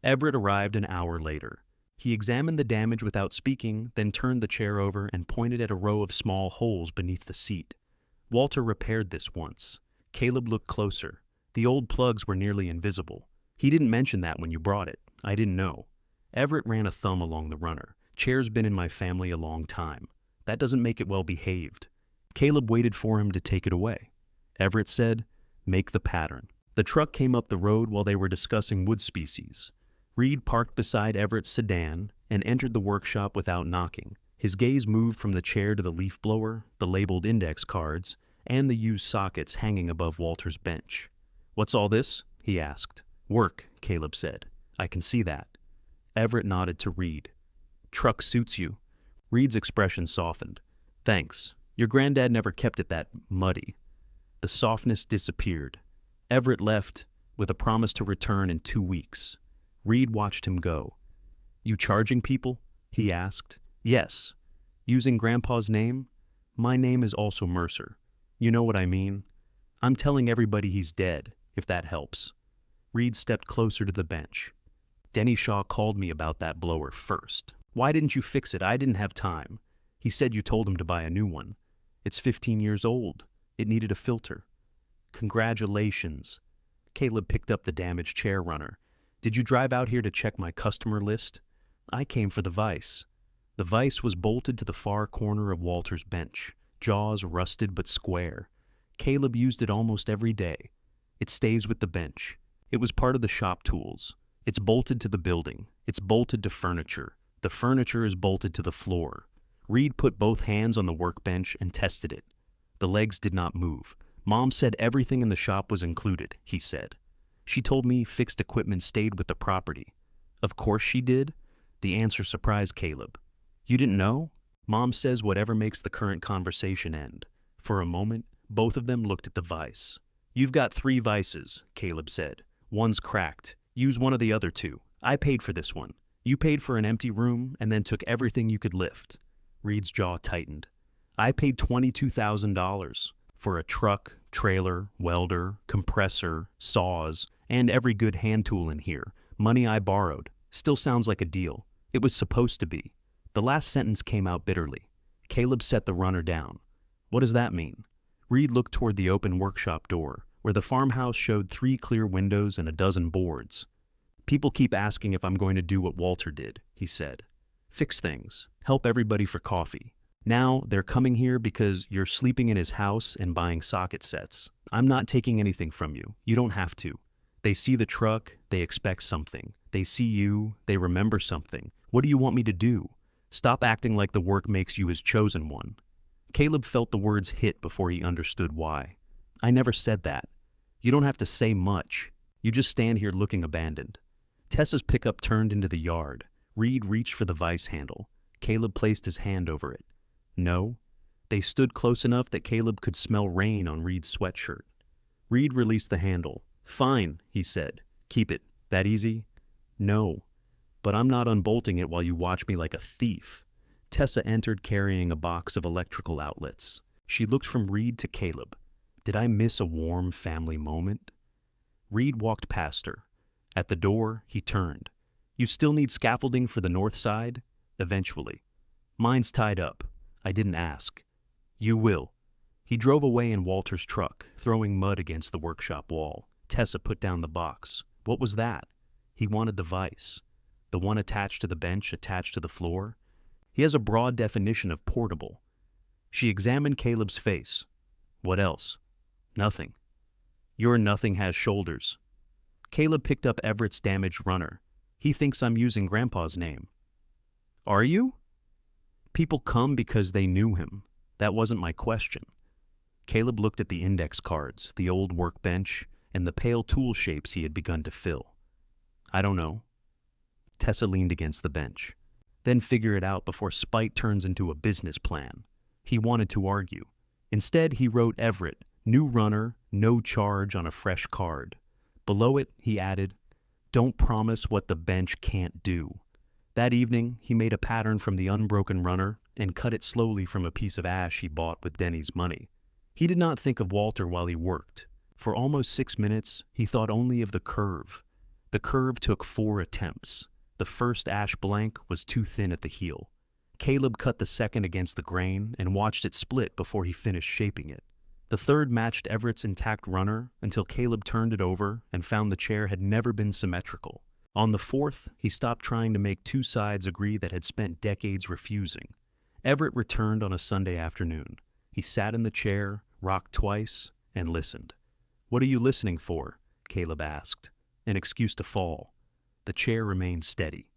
Everett arrived an hour later. He examined the damage without speaking, then turned the chair over and pointed at a row of small holes beneath the seat. "Walter repaired this once." Caleb looked closer. The old plugs were nearly invisible. "He didn't mention that when you brought it. I didn't know." Everett ran a thumb along the runner. "Chair's been in my family a long time. That doesn't make it well behaved." Caleb waited for him to take it away. Everett said, "Make the pattern." The truck came up the road while they were discussing wood species. Reed parked beside Everett's sedan and entered the workshop without knocking. His gaze moved from the chair to the leaf blower, the labeled index cards, and the used sockets hanging above Walter's bench. "What's all this?" he asked. "Work," Caleb said. "I can see that." Everett nodded to Reed. "Truck suits you." Reed's expression softened. "Thanks. Your granddad never kept it that muddy." The softness disappeared. Everett left with a promise to return in 2 weeks. Reed watched him go. "You charging people?" he asked. "Yes. Using Grandpa's name? My name is also Mercer. You know what I mean? I'm telling everybody he's dead, if that helps." Reed stepped closer to the bench. "Denny Shaw called me about that blower first. Why didn't you fix it? I didn't have time. He said you told him to buy a new one. It's 15 years old. It needed a filter." "Congratulations." Caleb picked up the damaged chair runner. "Did you drive out here to check my customer list?" "I came for the vise." The vise was bolted to the far corner of Walter's bench, jaws rusted but square. Caleb used it almost every day. "It stays with the bench. It was part of the shop tools. It's bolted to the building. It's bolted to furniture. The furniture is bolted to the floor." Reed put both hands on the workbench and tested it. The legs did not move. "Mom said everything in the shop was included," he said. "She told me fixed equipment stayed with the property." "Of course she did?" The answer surprised Caleb. "You didn't know?" "Mom says whatever makes the current conversation end." For a moment, both of them looked at the vise. "You've got 3 vices," Caleb said. "One's cracked. Use one of the other 2. I paid for this one. You paid for an empty room and then took everything you could lift." Reed's jaw tightened. "I paid $22,000 for a truck, trailer, welder, compressor, saws, and every good hand tool in here. Money I borrowed. Still sounds like a deal. It was supposed to be." The last sentence came out bitterly. Caleb set the runner down. "What does that mean?" Reed looked toward the open workshop door, where the farmhouse showed 3 clear windows and a dozen boards. "People keep asking if I'm going to do what Walter did," he said. "Fix things. Help everybody for coffee. Now they're coming here because you're sleeping in his house and buying socket sets. I'm not taking anything from you. You don't have to. They see the truck, they expect something. They see you, they remember something. What do you want me to do? Stop acting like the work makes you his chosen one." Caleb felt the words hit before he understood why. "I never said that. You don't have to say much. You just stand here looking abandoned." Tessa's pickup turned into the yard. Reed reached for the vise handle. Caleb placed his hand over it. "No." They stood close enough that Caleb could smell rain on Reed's sweatshirt. Reed released the handle. "Fine," he said. "Keep it. That easy?" "No. But I'm not unbolting it while you watch me like a thief." Tessa entered carrying a box of electrical outlets. She looked from Reed to Caleb. Did I miss a warm family moment? Reed walked past her. At the door, he turned. "You still need scaffolding for the north side?" "Eventually." "Mine's tied up." "I didn't ask." "You will." He drove away in Walter's truck, throwing mud against the workshop wall. Tessa put down the box. What was that? He wanted the vise. The one attached to the bench, attached to the floor? He has a broad definition of portable. She examined Caleb's face. "What else?" "Nothing." "Your nothing has shoulders." Caleb picked up Everett's damaged runner. "He thinks I'm using Grandpa's name." "Are you?" "People come because they knew him. That wasn't my question." Caleb looked at the index cards, the old workbench, and the pale tool shapes he had begun to fill. "I don't know." Tessa leaned against the bench. "Then figure it out before spite turns into a business plan." He wanted to argue. Instead, he wrote Everett, "New runner, no charge" on a fresh card. Below it, he added, "Don't promise what the bench can't do." That evening, he made a pattern from the unbroken runner and cut it slowly from a piece of ash he bought with Denny's money. He did not think of Walter while he worked. For almost 6 minutes, he thought only of the curve. The curve took 4 attempts. The first ash blank was too thin at the heel. Caleb cut the second against the grain and watched it split before he finished shaping it. The third matched Everett's intact runner until Caleb turned it over and found the chair had never been symmetrical. On the fourth, he stopped trying to make 2 sides agree that had spent decades refusing. Everett returned on a Sunday afternoon. He sat in the chair, rocked twice, and listened. "What are you listening for?" Caleb asked. "An excuse to fall." The chair remained steady.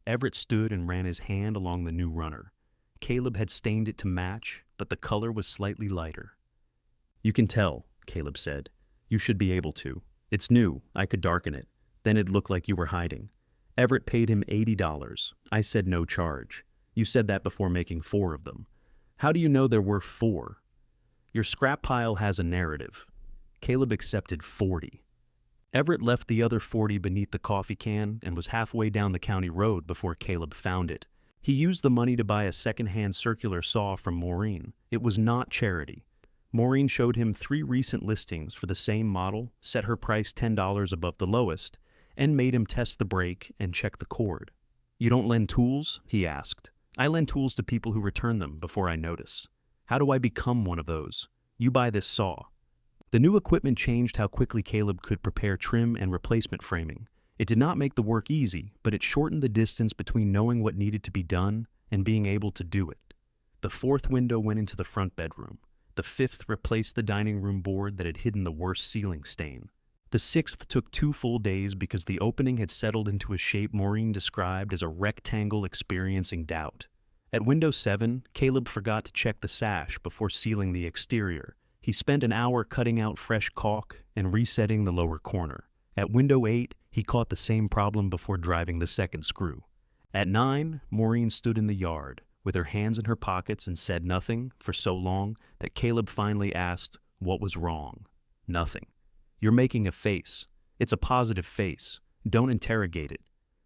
Everett stood and ran his hand along the new runner. Caleb had stained it to match, but the color was slightly lighter. "You can tell," Caleb said. "You should be able to. It's new. I could darken it. Then it'd look like you were hiding." Everett paid him $80. I said no charge. You said that before making 4 of them. How do you know there were 4? Your scrap pile has a narrative. Caleb accepted 40. Everett left the other 40 beneath the coffee can and was halfway down the county road before Caleb found it. He used the money to buy a second-hand circular saw from Maureen. It was not charity. Maureen showed him 3 recent listings for the same model, set her price $10 above the lowest, and made him test the brake and check the cord. "You don't lend tools?" he asked. "I lend tools to people who return them before I notice. How do I become one of those? You buy this saw." The new equipment changed how quickly Caleb could prepare trim and replacement framing. It did not make the work easy, but it shortened the distance between knowing what needed to be done and being able to do it. The 4th window went into the front bedroom. The 5th replaced the dining room board that had hidden the worst ceiling stain. The 6th took 2 full days because the opening had settled into a shape Maureen described as a rectangle experiencing doubt. At window 7, Caleb forgot to check the sash before sealing the exterior. He spent an hour cutting out fresh caulk and resetting the lower corner. At window 8, he caught the same problem before driving the 2nd screw. At 9, Maureen stood in the yard, with her hands in her pockets and said nothing for so long that Caleb finally asked, "What was wrong?" "Nothing." "You're making a face. It's a positive face. Don't interrogate it."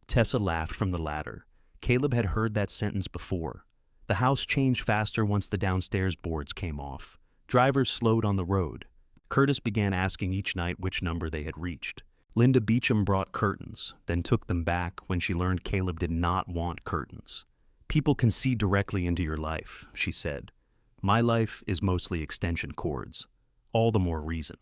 Tessa laughed from the ladder. Caleb had heard that sentence before. The house changed faster once the downstairs boards came off. Drivers slowed on the road. Curtis began asking each night which number they had reached. Linda Beecham brought curtains, then took them back when she learned Caleb did not want curtains. "People can see directly into your life," she said. "My life is mostly extension cords. All the more reason."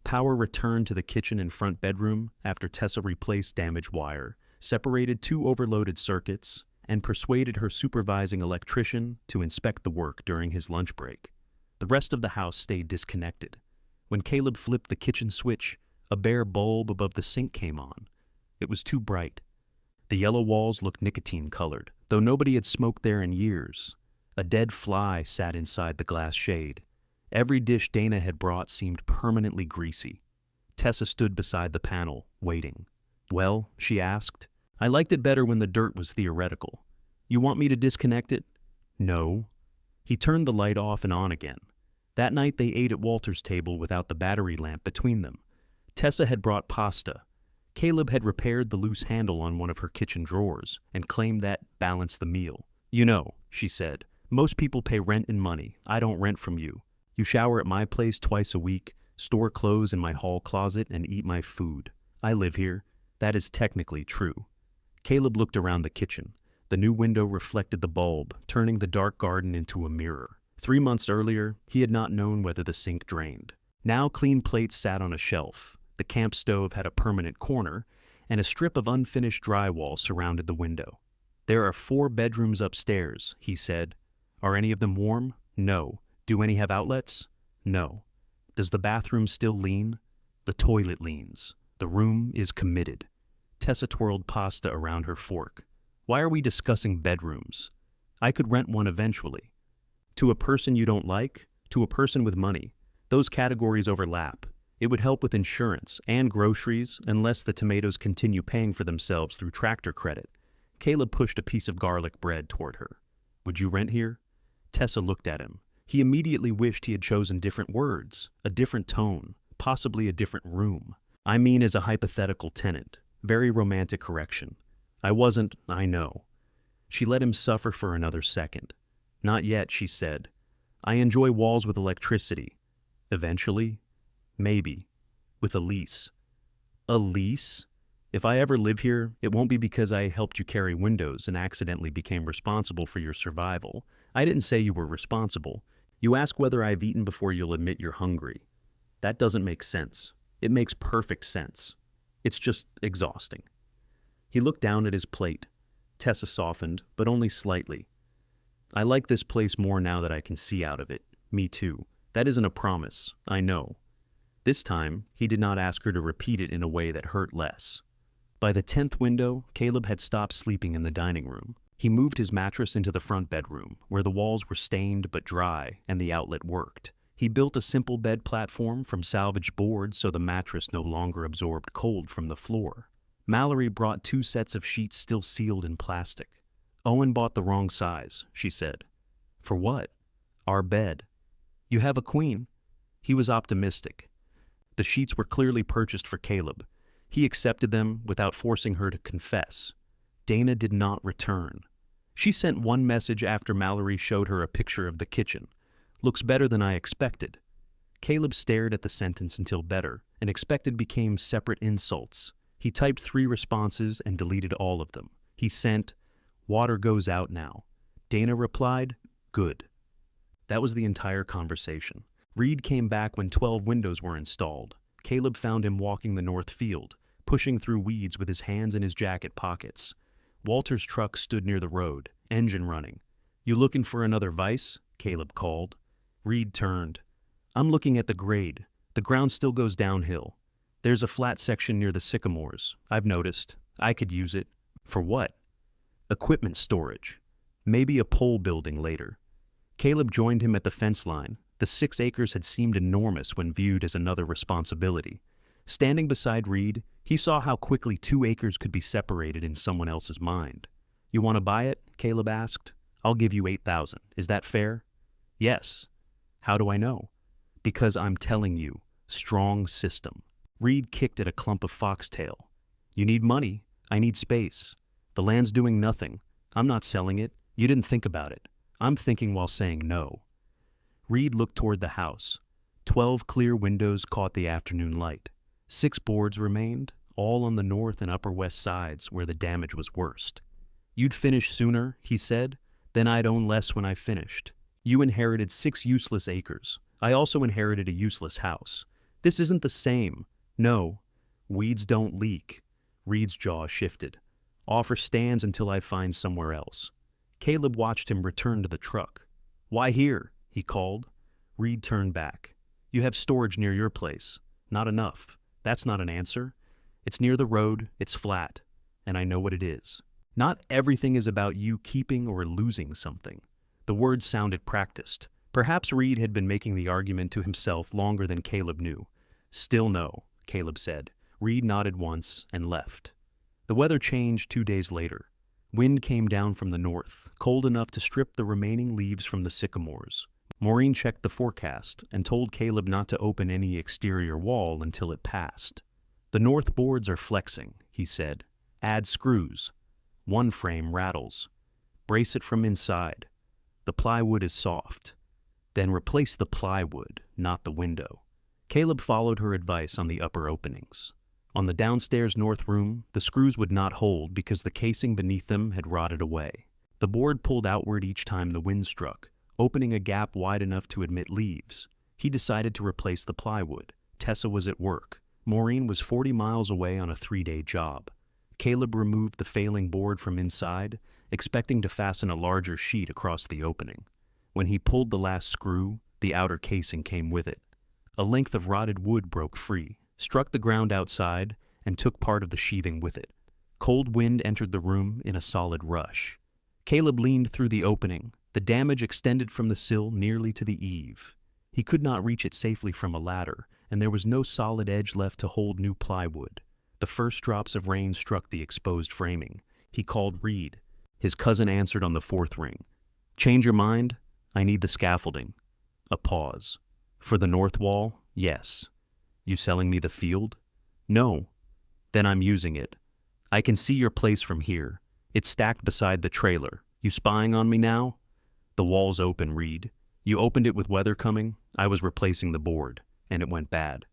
Power returned to the kitchen and front bedroom after Tessa replaced damaged wire, separated 2 overloaded circuits, and persuaded her supervising electrician to inspect the work during his lunch break. The rest of the house stayed disconnected. When Caleb flipped the kitchen switch, a bare bulb above the sink came on. It was too bright. The yellow walls looked nicotine-colored, though nobody had smoked there in years. A dead fly sat inside the glass shade. Every dish Dana had brought seemed permanently greasy. Tessa stood beside the panel, waiting. "Well," she asked, "I liked it better when the dirt was theoretical. You want me to disconnect it?" "No." He turned the light off and on again. That night they ate at Walter's table without the battery lamp between them. Tessa had brought pasta. Caleb had repaired the loose handle on one of her kitchen drawers and claimed that balanced the meal. "You know," she said, "most people pay rent in money. I don't rent from you. You shower at my place twice a week, store clothes in my hall closet, and eat my food. I live here. That is technically true." Caleb looked around the kitchen. The new window reflected the bulb, turning the dark garden into a mirror. 3 months earlier, he had not known whether the sink drained. Now clean plates sat on a shelf. The camp stove had a permanent corner, and a strip of unfinished drywall surrounded the window. "There are 4 bedrooms upstairs," he said. "Are any of them warm?" "No." "Do any have outlets?" "No." "Does the bathroom still lean?" "The toilet leans. The room is committed." Tessa twirled pasta around her fork. "Why are we discussing bedrooms? I could rent one eventually." "To a person you don't like? To a person with money? Those categories overlap. It would help with insurance and groceries unless the tomatoes continue paying for themselves through tractor credit." Caleb pushed a piece of garlic bread toward her. "Would you rent here?" Tessa looked at him. He immediately wished he had chosen different words, a different tone, possibly a different room. "I mean as a hypothetical tenant. Very romantic correction. I wasn't, I know." She let him suffer for another second. "Not yet," she said. "I enjoy walls with electricity. Eventually? Maybe. With a lease." "A lease? If I ever live here, it won't be because I helped you carry windows and accidentally became responsible for your survival. I didn't say you were responsible. You ask whether I've eaten before you'll admit you're hungry. That doesn't make sense. It makes perfect sense. It's just exhausting." He looked down at his plate. Tessa softened, but only slightly. "I like this place more now that I can see out of it. Me too. That isn't a promise, I know." This time, he did not ask her to repeat it in a way that hurt less. By the 10th window, Caleb had stopped sleeping in the dining room. He moved his mattress into the front bedroom, where the walls were stained but dry and the outlet worked. He built a simple bed platform from salvaged boards so the mattress no longer absorbed cold from the floor. Mallory brought 2 sets of sheets still sealed in plastic. "Owen bought the wrong size," she said. "For what?" "Our bed." "You have a queen." He was optimistic. The sheets were clearly purchased for Caleb. He accepted them without forcing her to confess. Dana did not return. She sent one message after Mallory showed her a picture of the kitchen. "Looks better than I expected." Caleb stared at the sentence until better and expected became separate insults. He typed 3 responses and deleted all of them. He sent, "Water goes out now." Dana replied, "Good." That was the entire conversation. Reed came back when 12 windows were installed. Caleb found him walking the north field, pushing through weeds with his hands in his jacket pockets. Walter's truck stood near the road, engine running. "You looking for another vice?" Caleb called. Reed turned. "I'm looking at the grade. The ground still goes downhill. There's a flat section near the sycamores. I've noticed. I could use it." "For what?" "Equipment storage. Maybe a pole building later." Caleb joined him at the fence line. The 6 acres had seemed enormous when viewed as another responsibility. Standing beside Reed, he saw how quickly 2 acres could be separated in someone else's mind. "You want to buy it?" Caleb asked. "I'll give you 8,000. Is that fair?" "Yes." "How do I know?" "Because I'm telling you. Strong system." Reed kicked at a clump of foxtail. "You need money. I need space. The land's doing nothing. I'm not selling it. You didn't think about it. I'm thinking while saying no." Reed looked toward the house. 12 clear windows caught the afternoon light. 6 boards remained, all on the north and upper west sides where the damage was worst. "You'd finish sooner," he said. "Then I'd own less when I finished. You inherited 6 useless acres. I also inherited a useless house. This isn't the same. No. Weeds don't leak." Reed's jaw shifted. "Offer stands until I find somewhere else." Caleb watched him return to the truck. "Why here?" he called. Reed turned back. "You have storage near your place. Not enough. That's not an answer. It's near the road, it's flat, and I know what it is. Not everything is about you keeping or losing something." The words sounded practiced. Perhaps Reed had been making the argument to himself longer than Caleb knew. "Still no," Caleb said. Reed nodded once and left. The weather changed 2 days later. Wind came down from the north, cold enough to strip the remaining leaves from the sycamores. Maureen checked the forecast and told Caleb not to open any exterior wall until it passed. "The north boards are flexing," he said. "Add screws. One frame rattles. Brace it from inside. The plywood is soft. Then replace the plywood, not the window." Caleb followed her advice on the upper openings. On the downstairs north room, the screws would not hold because the casing beneath them had rotted away. The board pulled outward each time the wind struck, opening a gap wide enough to admit leaves. He decided to replace the plywood. Tessa was at work. Maureen was 40 miles away on a 3-day job. Caleb removed the failing board from inside, expecting to fasten a larger sheet across the opening. When he pulled the last screw, the outer casing came with it. A length of rotted wood broke free, struck the ground outside, and took part of the sheathing with it. Cold wind entered the room in a solid rush. Caleb leaned through the opening. The damage extended from the sill nearly to the eave. He could not reach it safely from a ladder, and there was no solid edge left to hold new plywood. The first drops of rain struck the exposed framing. He called Reed. His cousin answered on the 4th ring. "Change your mind? I need the scaffolding." A pause. "For the north wall? Yes." "You selling me the field?" "No." "Then I'm using it. I can see your place from here. It's stacked beside the trailer. You spying on me now?" "The wall's open, Reed. You opened it with weather coming. I was replacing the board, and it went bad."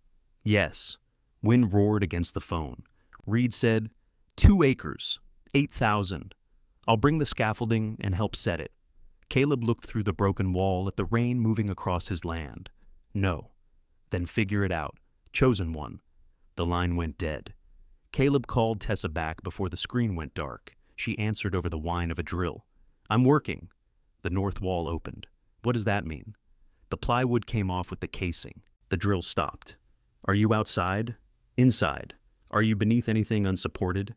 "Yes." Wind roared against the phone. Reed said, 2 acres, 8,000. I'll bring the scaffolding and help set it." Caleb looked through the broken wall at the rain moving across his land. "No." "Then figure it out. Chosen one." The line went dead. Caleb called Tessa back before the screen went dark. She answered over the whine of a drill. "I'm working." The north wall opened. "What does that mean?" The plywood came off with the casing. The drill stopped. "Are you outside?" "Inside." Are you beneath anything unsupported?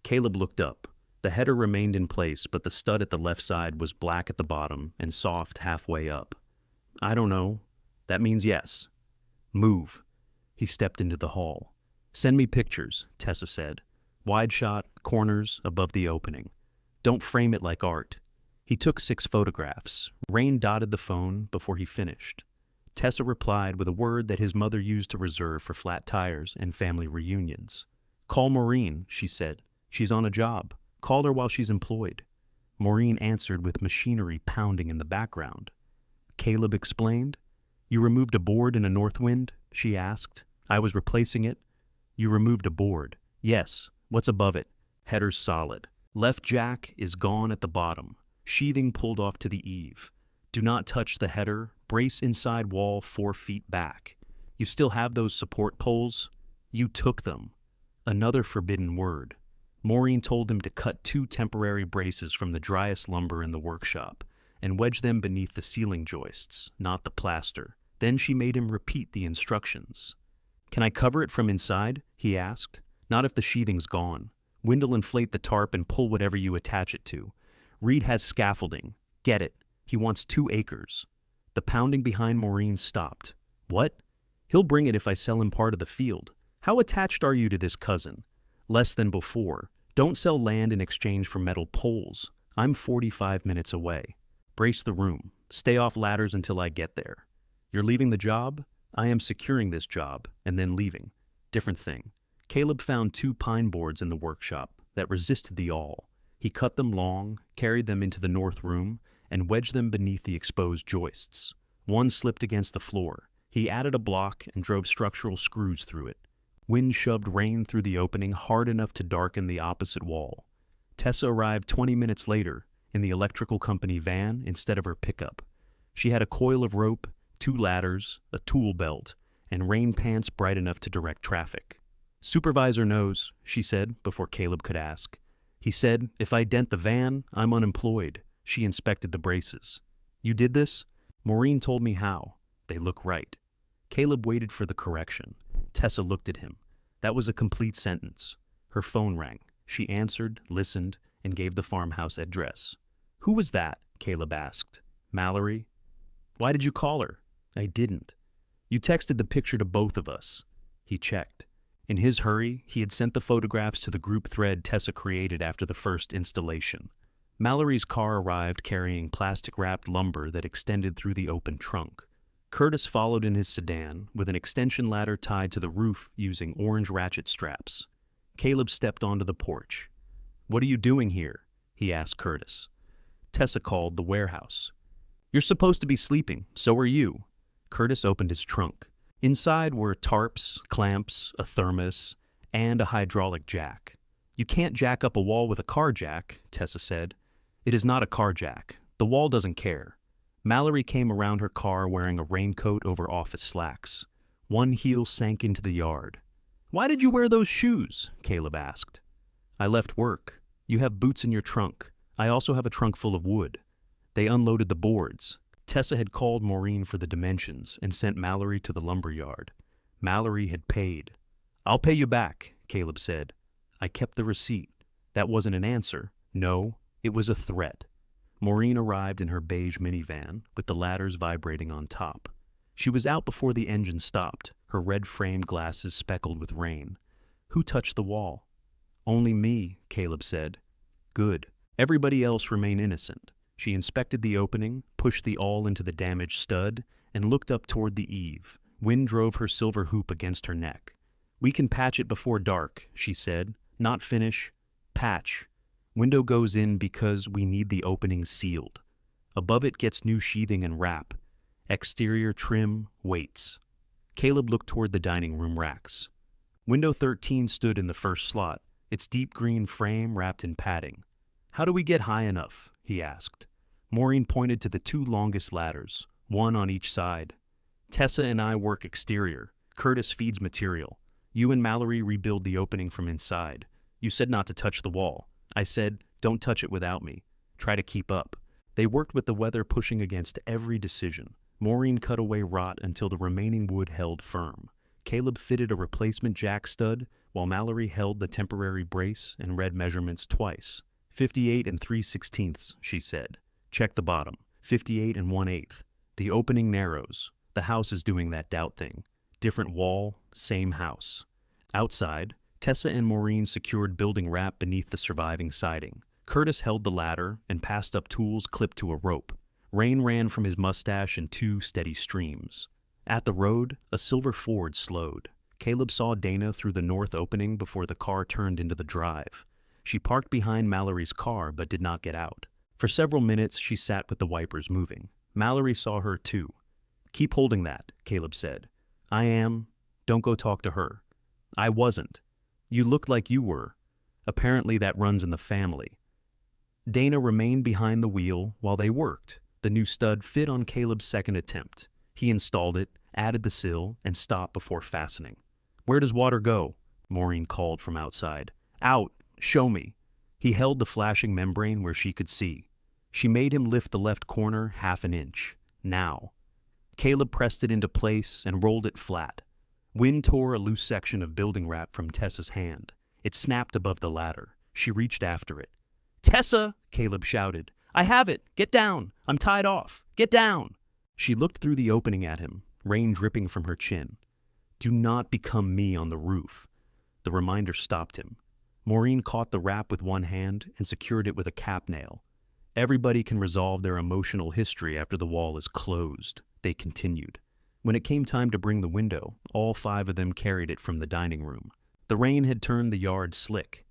Caleb looked up. The header remained in place, but the stud at the left side was black at the bottom and soft halfway up. I don't know. That means yes. Move. He stepped into the hall. Send me pictures, Tessa said. Wide shot, corners, above the opening. Don't frame it like art. He took 6 photographs. Rain dotted the phone before he finished. Tessa replied with a word that his mother used to reserve for flat tires and family reunions. Call Maureen, she said. She's on a job. Call her while she's employed. Maureen answered with machinery pounding in the background. Caleb explained. You removed a board in a north wind? She asked. I was replacing it. You removed a board. Yes. What's above it? Header's solid. Left jack is gone at the bottom. Sheathing pulled off to the eave. Do not touch the header. Brace inside wall 4 feet back. You still have those support poles? You took them. Another forbidden word. Maureen told him to cut 2 temporary braces from the driest lumber in the workshop and wedge them beneath the ceiling joists, not the plaster. Then she made him repeat the instructions. Can I cover it from inside? He asked. Not if the sheathing's gone. Wind'll inflate the tarp and pull whatever you attach it to. Reed has scaffolding. Get it. He wants 2 acres. The pounding behind Maureen stopped. What? He'll bring it if I sell him part of the field. How attached are you to this cousin? Less than before. Don't sell land in exchange for metal poles. I'm 45 minutes away. Brace the room. Stay off ladders until I get there. You're leaving the job? I am securing this job, and then leaving. Different thing. Caleb found 2 pine boards in the workshop that resisted the awl. He cut them long, carried them into the north room, and wedged them beneath the exposed joists. One slipped against the floor. He added a block and drove structural screws through it. Wind shoved rain through the opening hard enough to darken the opposite wall. Tessa arrived 20 minutes later in the electrical company van instead of her pickup. She had a coil of rope, 2 ladders, a tool belt, and rain pants bright enough to direct traffic. Supervisor knows, she said before Caleb could ask. He said, if I dent the van, I'm unemployed. She inspected the braces. You did this? Maureen told me how. They look right. Caleb waited for the correction. Tessa looked at him. That was a complete sentence. Her phone rang. She answered, listened, and gave the farmhouse address. Who was that? Caleb asked. Mallory. Why did you call her? I didn't. You texted the picture to both of us. He checked. In his hurry, he had sent the photographs to the group thread Tessa created after the first installation. Mallory's car arrived carrying plastic-wrapped lumber that extended through the open trunk. Curtis followed in his sedan with an extension ladder tied to the roof using orange ratchet straps. Caleb stepped onto the porch. What are you doing here? He asked Curtis. Tessa called the warehouse. You're supposed to be sleeping, so are you. Curtis opened his trunk. Inside were tarps, clamps, a thermos, and a hydraulic jack. You can't jack up a wall with a car jack, Tessa said. It is not a car jack. The wall doesn't care. Mallory came around her car wearing a raincoat over office slacks. One heel sank into the yard. Why did you wear those shoes? Caleb asked. I left work. You have boots in your trunk. I also have a trunk full of wood. They unloaded the boards. Tessa had called Maureen for the dimensions and sent Mallory to the lumber yard. Mallory had paid. I'll pay you back, Caleb said. I kept the receipt. That wasn't an answer. No, it was a threat. Maureen arrived in her beige minivan with the ladders vibrating on top. She was out before the engine stopped, her red-framed glasses speckled with rain. Who touched the wall? Only me, Caleb said. Good. Everybody else remained innocent. She inspected the opening, pushed the awl into the damaged stud, and looked up toward the eave. Wind drove her silver hoop against her neck. We can patch it before dark, she said. Not finish. Patch. Window goes in because we need the opening sealed. Above it gets new sheathing and wrap. Exterior trim waits. Caleb looked toward the dining room racks. Window 13 stood in the first slot, its deep green frame wrapped in padding. How do we get high enough? He asked. Maureen pointed to the 2 longest ladders, one on each side. Tessa and I work exterior. Curtis feeds material. You and Mallory rebuild the opening from inside. You said not to touch the wall. I said, don't touch it without me. Try to keep up. They worked with the weather pushing against every decision. Maureen cut away rot until the remaining wood held firm. Caleb fitted a replacement jack stud, while Mallory held the temporary brace and read measurements twice. 58 and 3/16, she said. Check the bottom. 58 and 1/8. The opening narrows. The house is doing that doubt thing. Different wall, same house. Outside, Tessa and Maureen secured building wrap beneath the surviving siding. Curtis held the ladder and passed up tools clipped to a rope. Rain ran from his mustache in 2 steady streams. At the road, a silver Ford slowed. Caleb saw Dana through the north opening before the car turned into the drive. She parked behind Mallory's car but did not get out. For several minutes, she sat with the wipers moving. Mallory saw her too. Keep holding that, Caleb said. I am. Don't go talk to her. I wasn't. You looked like you were. Apparently that runs in the family. Dana remained behind the wheel while they worked. The new stud fit on Caleb's second attempt. He installed it, added the sill, and stopped before fastening. Where does water go? Maureen called from outside. Out. Show me. He held the flashing membrane where she could see. She made him lift the left corner 1/2 inch. Now. Caleb pressed it into place and rolled it flat. Wind tore a loose section of building wrap from Tessa's hand. It snapped above the ladder. She reached after it. Tessa! Caleb shouted. I have it! Get down! I'm tied off! Get down! She looked through the opening at him, rain dripping from her chin. Do not become me on the roof. The reminder stopped him. Maureen caught the wrap with one hand and secured it with a cap nail. Everybody can resolve their emotional history after the wall is closed, they continued. When it came time to bring the window, all 5 of them carried it from the dining room. The rain had turned the yard slick.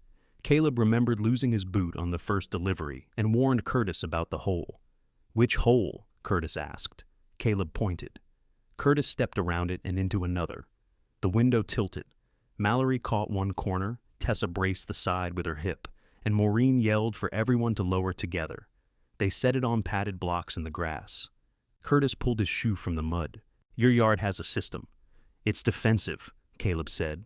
Caleb remembered losing his boot on the first delivery and warned Curtis about the hole. Which hole? Curtis asked. Caleb pointed. Curtis stepped around it and into another. The window tilted. Mallory caught one corner, Tessa braced the side with her hip, and Maureen yelled for everyone to lower together. They set it on padded blocks in the grass. Curtis pulled his shoe from the mud. Your yard has a system. It's defensive, Caleb said.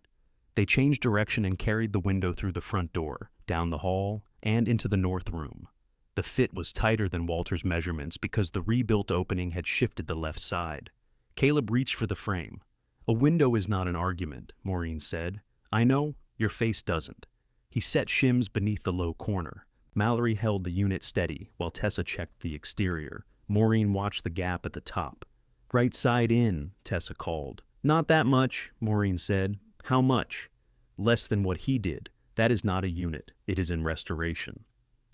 They changed direction and carried the window through the front door, down the hall, and into the north room. The fit was tighter than Walter's measurements because the rebuilt opening had shifted the left side. Caleb reached for the frame. A window is not an argument, Maureen said. I know, your face doesn't. He set shims beneath the low corner. Mallory held the unit steady while Tessa checked the exterior. Maureen watched the gap at the top. Right side in, Tessa called. Not that much, Maureen said. How much? Less than what he did. That is not a unit. It is in restoration.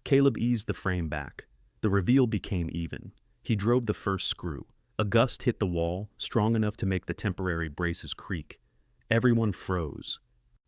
Caleb eased the frame back. The reveal became even. He drove the first screw. A gust hit the wall, strong enough to make the temporary braces creak. Everyone froze.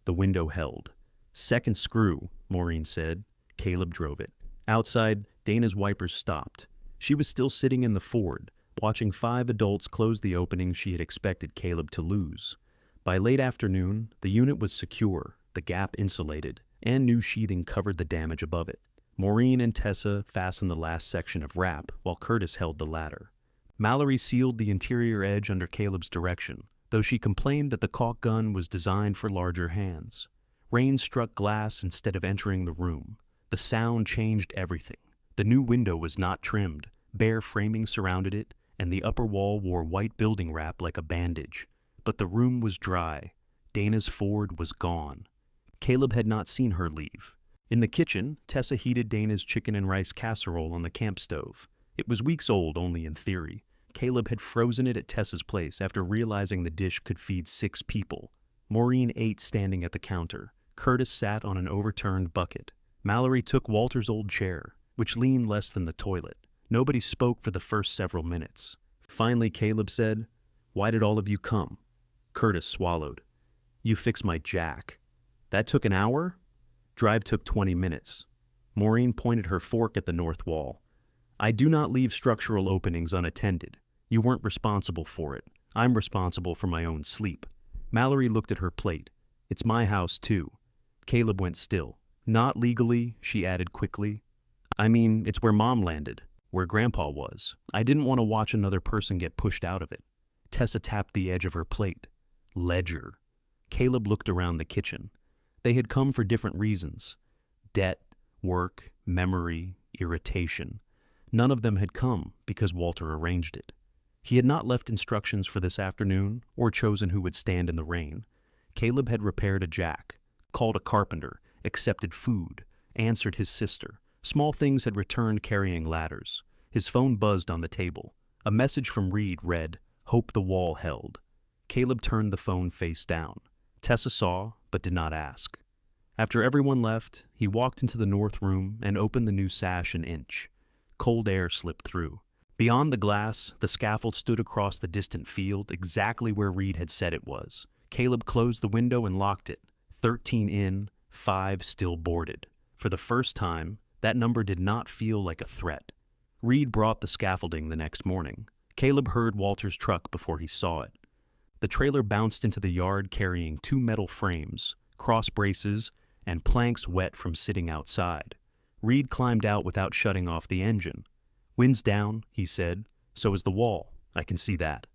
The window held. Second screw, Maureen said. Caleb drove it. Outside, Dana's wipers stopped. She was still sitting in the Ford, watching 5 adults close the opening she had expected Caleb to lose. By late afternoon, the unit was secure, the gap insulated, and new sheathing covered the damage above it. Maureen and Tessa fastened the last section of wrap while Curtis held the ladder. Mallory sealed the interior edge under Caleb's direction, though she complained that the caulk gun was designed for larger hands. Rain struck glass instead of entering the room. The sound changed everything. The new window was not trimmed. Bare framing surrounded it, and the upper wall wore white building wrap like a bandage. But the room was dry. Dana's Ford was gone. Caleb had not seen her leave. In the kitchen, Tessa heated Dana's chicken and rice casserole on the camp stove. It was weeks old only in theory. Caleb had frozen it at Tessa's place after realizing the dish could feed 6 people. Maureen ate standing at the counter. Curtis sat on an overturned bucket. Mallory took Walter's old chair, which leaned less than the toilet. Nobody spoke for the first several minutes. Finally, Caleb said, Why did all of you come? Curtis swallowed. You fixed my jack. That took an hour? Drive took 20 minutes. Maureen pointed her fork at the north wall. I do not leave structural openings unattended. You weren't responsible for it. I'm responsible for my own sleep. Mallory looked at her plate. It's my house, too. Caleb went still. Not legally, she added quickly. I mean, it's where Mom landed, where Grandpa was. I didn't want to watch another person get pushed out of it. Tessa tapped the edge of her plate. Ledger. Caleb looked around the kitchen. They had come for different reasons. Debt, work, memory, irritation. None of them had come because Walter arranged it. He had not left instructions for this afternoon or chosen who would stand in the rain. Caleb had repaired a jack. called a carpenter, accepted food, answered his sister. Small things had returned carrying ladders. His phone buzzed on the table. A message from Reed read, "Hope the wall held." Caleb turned the phone face down. Tessa saw, but did not ask. After everyone left, he walked into the north room and opened the new sash an inch. Cold air slipped through. Beyond the glass, the scaffold stood across the distant field, exactly where Reed had said it was. Caleb closed the window and locked it. 13 in, 5 still boarded. For the first time, that number did not feel like a threat. Reed brought the scaffolding the next morning. Caleb heard Walter's truck before he saw it. The trailer bounced into the yard carrying 2 metal frames, cross braces, and planks wet from sitting outside. Reed climbed out without shutting off the engine. "Wind's down," he said. "So is the wall. I can see that."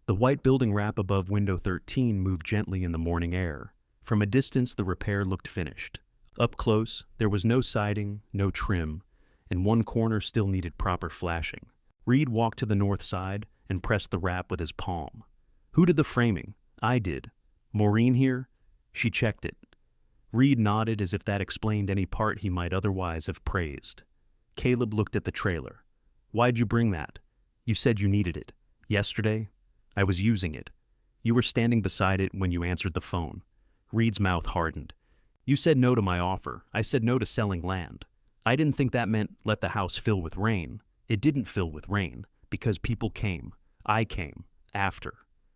The white building wrap above window 13 moved gently in the morning air. From a distance, the repair looked finished. Up close, there was no siding, no trim, and one corner still needed proper flashing. Reed walked to the north side and pressed the wrap with his palm. "Who did the framing?" "I did." "Maureen here?" She checked it. Reed nodded as if that explained any part he might otherwise have praised. Caleb looked at the trailer. "Why'd you bring that?" "You said you needed it." "Yesterday?" "I was using it." "You were standing beside it when you answered the phone." Reed's mouth hardened. "You said no to my offer. I said no to selling land. I didn't think that meant let the house fill with rain. It didn't fill with rain, because people came. I came. After."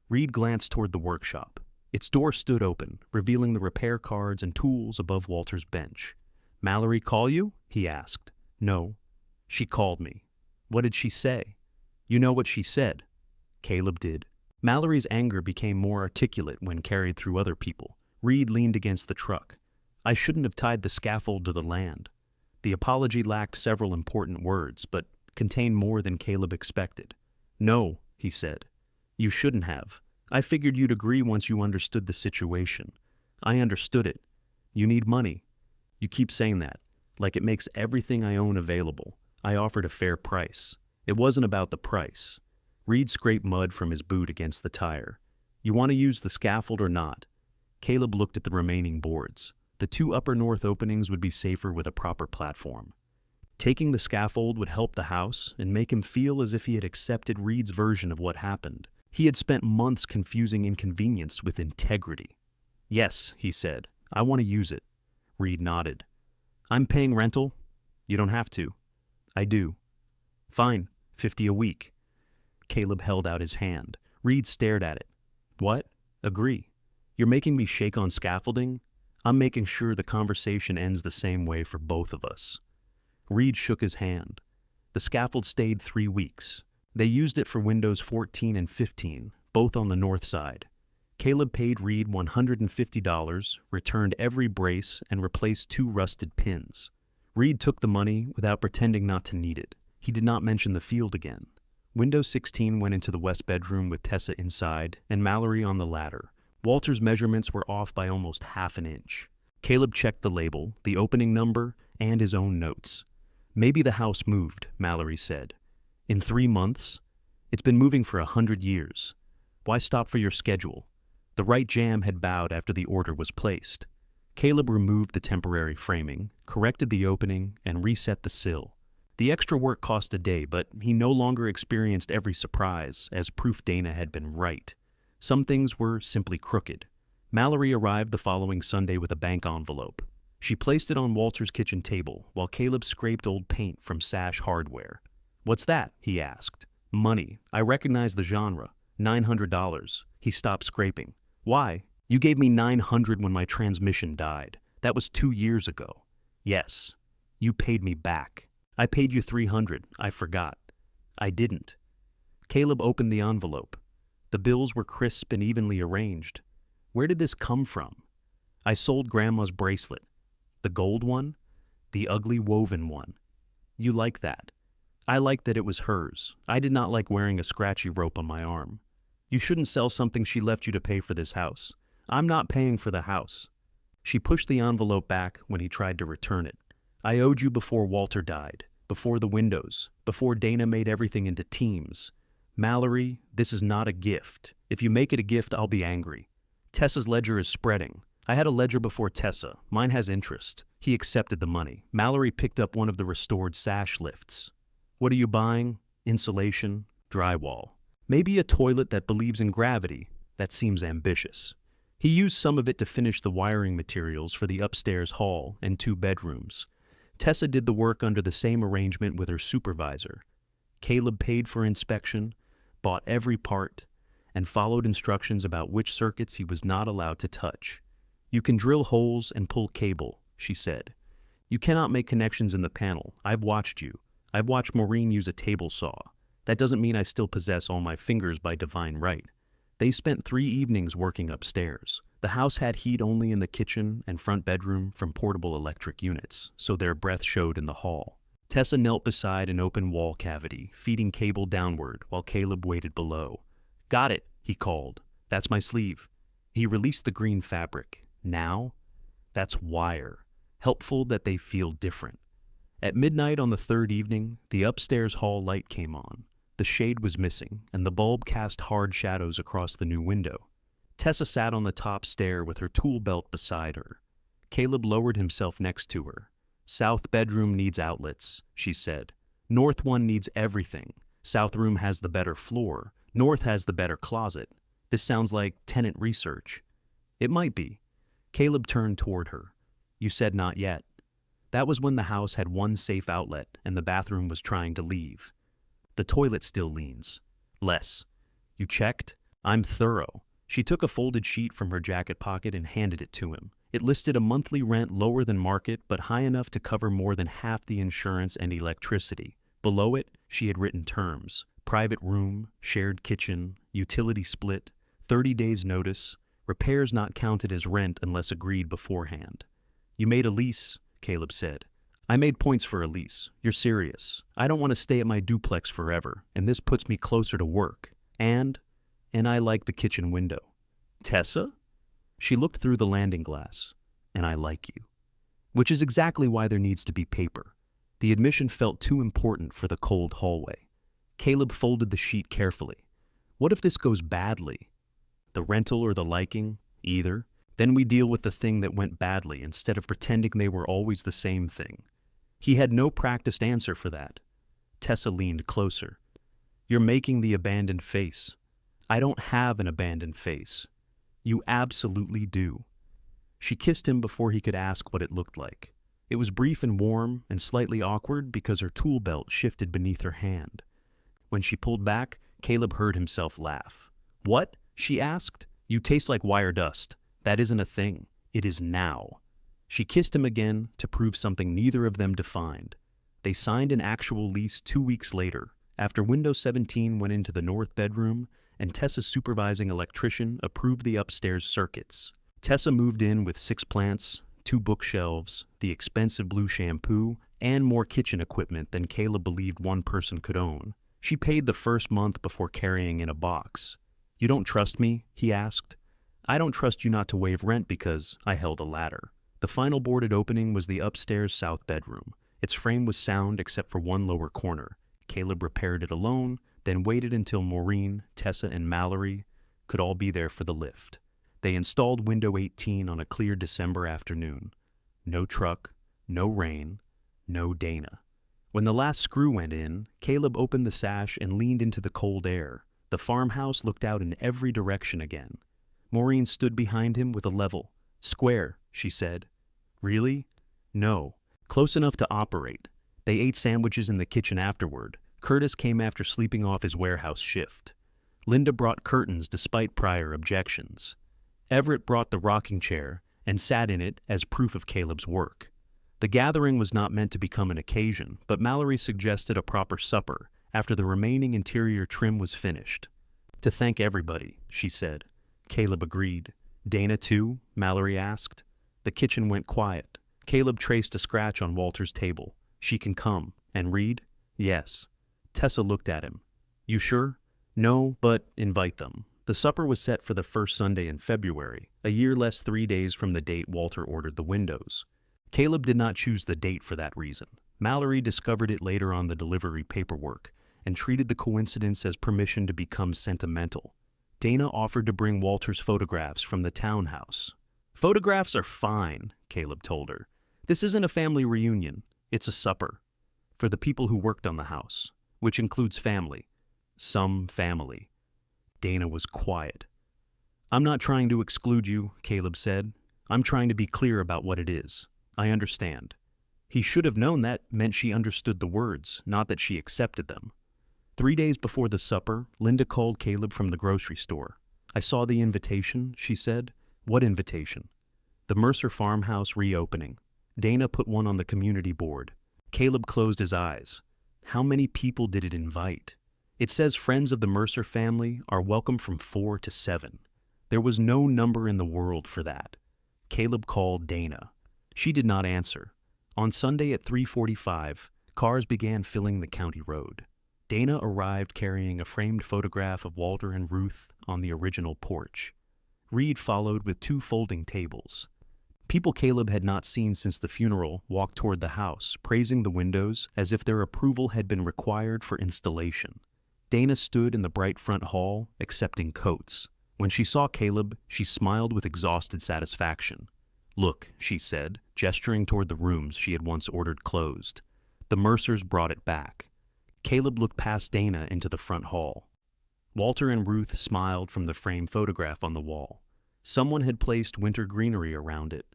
Reed glanced toward the workshop. Its door stood open, revealing the repair cards and tools above Walter's bench. "Mallory call you?" he asked. "No." "She called me." "What did she say?" "You know what she said." Caleb did. Mallory's anger became more articulate when carried through other people. Reed leaned against the truck. "I shouldn't have tied the scaffold to the land." The apology lacked several important words, but contained more than Caleb expected. "No," he said. "You shouldn't have. I figured you'd agree once you understood the situation. I understood it. You need money. You keep saying that, like it makes everything I own available. I offered a fair price. It wasn't about the price." Reed scraped mud from his boot against the tire. "You want to use the scaffold or not?" Caleb looked at the remaining boards. The 2 upper north openings would be safer with a proper platform. Taking the scaffold would help the house and make him feel as if he had accepted Reed's version of what happened. He had spent months confusing inconvenience with integrity. "Yes," he said. "I want to use it." Reed nodded. "I'm paying rental?" "You don't have to." "I do." "Fine, 50 a week." Caleb held out his hand. Reed stared at it. "What?" "Agree." "You're making me shake on scaffolding?" "I'm making sure the conversation ends the same way for both of us." Reed shook his hand. The scaffold stayed 3 weeks. They used it for windows 14 and 15, both on the north side. Caleb paid Reed $150, returned every brace, and replaced 2 rusted pins. Reed took the money without pretending not to need it. He did not mention the field again. Window 16 went into the west bedroom with Tessa inside and Mallory on the ladder. Walter's measurements were off by almost half an inch. Caleb checked the label, the opening number, and his own notes. "Maybe the house moved," Mallory said. "In 3 months? It's been moving for 100 years. Why stop for your schedule?" The right jam had bowed after the order was placed. Caleb removed the temporary framing, corrected the opening, and reset the sill. The extra work cost a day, but he no longer experienced every surprise, as proof Dana had been right. Some things were simply crooked. Mallory arrived the following Sunday with a bank envelope. She placed it on Walter's kitchen table, while Caleb scraped old paint from Sash Hardware. "What's that?" he asked. "Money. I recognize the genre. $900. He stopped scraping. "Why?" "You gave me $900 when my transmission died. That was 2 years ago." "Yes." "You paid me back." "I paid you $300. I forgot." "I didn't." Caleb opened the envelope. The bills were crisp and evenly arranged. Where did this come from? "I sold Grandma's bracelet." "The gold one?" "The ugly woven one." "You like that." "I liked that it was hers. I did not like wearing a scratchy rope on my arm." "You shouldn't sell something she left you to pay for this house." "I'm not paying for the house." She pushed the envelope back when he tried to return it. "I owed you before Walter died, before the windows, before Dana made everything into teams. Mallory, this is not a gift. If you make it a gift, I'll be angry. Tessa's ledger is spreading. I had a ledger before Tessa. Mine has interest. He accepted the money. Mallory picked up one of the restored sash lifts. What are you buying? Insulation? Drywall. Maybe a toilet that believes in gravity. That seems ambitious. He used some of it to finish the wiring materials for the upstairs hall and 2 bedrooms. Tessa did the work under the same arrangement with her supervisor. Caleb paid for inspection, bought every part, and followed instructions about which circuits he was not allowed to touch. You can drill holes and pull cable, she said. You cannot make connections in the panel. I've watched you. I've watched Maureen use a table saw. That doesn't mean I still possess all my fingers by divine right. They spent 3 evenings working upstairs. The house had heat only in the kitchen and front bedroom from portable electric units, so their breath showed in the hall. Tessa knelt beside an open wall cavity, feeding cable downward while Caleb waited below. Got it, he called. That's my sleeve. He released the green fabric. Now? That's wire. Helpful that they feel different. At midnight on the 3rd evening, the upstairs hall light came on. The shade was missing, and the bulb cast hard shadows across the new window. Tessa sat on the top stair with her tool belt beside her. Caleb lowered himself next to her. South bedroom needs outlets, she said. North one needs everything. South room has the better floor. North has the better closet. This sounds like tenant research. It might be. Caleb turned toward her. You said not yet. That was when the house had 1 safe outlet and the bathroom was trying to leave. The toilet still leans. Less. You checked? I'm thorough. She took a folded sheet from her jacket pocket and handed it to him. It listed a monthly rent lower than market but high enough to cover more than half the insurance and electricity. Below it, she had written terms. Private room, shared kitchen, utility split, 30 days notice, repairs not counted as rent unless agreed beforehand. You made a lease, Caleb said. I made points for a lease. You're serious. I don't want to stay at my duplex forever, and this puts me closer to work. And I like the kitchen window. Tessa? She looked through the landing glass. And I like you. Which is exactly why there needs to be paper. The admission felt too important for the cold hallway. Caleb folded the sheet carefully. What if this goes badly? The rental or the liking? Either. Then we deal with the thing that went badly instead of pretending they were always the same thing. He had no practiced answer for that. Tessa leaned closer. You're making the abandoned face. I don't have an abandoned face. You absolutely do. She kissed him before he could ask what it looked like. It was brief and warm and slightly awkward because her tool belt shifted beneath her hand. When she pulled back, Caleb heard himself laugh. What? She asked. You taste like wire dust. That isn't a thing. It is now. She kissed him again to prove something neither of them defined. They signed an actual lease 2 weeks later, after Windows 17 went into the north bedroom and Tessa's supervising electrician approved the upstairs circuits. Tessa moved in with 6 plants, 2 bookshelves, the expensive blue shampoo, and more kitchen equipment than Caleb believed one person could own. She paid the first month before carrying in a box. You don't trust me? He asked. I don't trust you not to waive rent because I held a ladder. The final boarded opening was the upstairs south bedroom. Its frame was sound except for one lower corner. Caleb repaired it alone, then waited until Maureen, Tessa, and Mallory could all be there for the lift. They installed window 18 on a clear December afternoon. No truck, no rain, no Dana. When the last screw went in, Caleb opened the sash and leaned into the cold air. The farmhouse looked out in every direction again. Maureen stood behind him with a level. Square, she said. Really? No. Close enough to operate. They ate sandwiches in the kitchen afterward. Curtis came after sleeping off his warehouse shift. Linda brought curtains despite prior objections. Everett brought the rocking chair and sat in it as proof of Caleb's work. The gathering was not meant to become an occasion, but Mallory suggested a proper supper after the remaining interior trim was finished. To thank everybody, she said. Caleb agreed. Dana too? Mallory asked. The kitchen went quiet. Caleb traced a scratch on Walter's table. She can come. And read? Yes. Tessa looked at him. You sure? No, but invite them. The supper was set for the first Sunday in February, a year less 3 days from the date Walter ordered the windows. Caleb did not choose the date for that reason. Mallory discovered it later on the delivery paperwork and treated the coincidence as permission to become sentimental. Dana offered to bring Walter's photographs from the townhouse. Photographs are fine, Caleb told her. This isn't a family reunion. It's a supper. For the people who worked on the house, which includes family. Some family. Dana was quiet. I'm not trying to exclude you, Caleb said. I'm trying to be clear about what it is. I understand. He should have known that meant she understood the words, not that she accepted them. 3 days before the supper, Linda called Caleb from the grocery store. I saw the invitation, she said. What invitation? The Mercer Farmhouse reopening. Dana put one on the community board. Caleb closed his eyes. How many people did it invite? It says friends of the Mercer family are welcome from 4 to 7. There was no number in the world for that. Caleb called Dana. She did not answer. On Sunday at 3:45, cars began filling the county road. Dana arrived carrying a framed photograph of Walter and Ruth on the original porch. Reed followed with 2 folding tables. People Caleb had not seen since the funeral walked toward the house, praising the windows as if their approval had been required for installation. Dana stood in the bright front hall, accepting coats. When she saw Caleb, she smiled with exhausted satisfaction. Look, she said, gesturing toward the rooms she had once ordered closed. The Mercers brought it back. Caleb looked past Dana into the front hall. Walter and Ruth smiled from the framed photograph on the wall. Someone had placed winter greenery around it.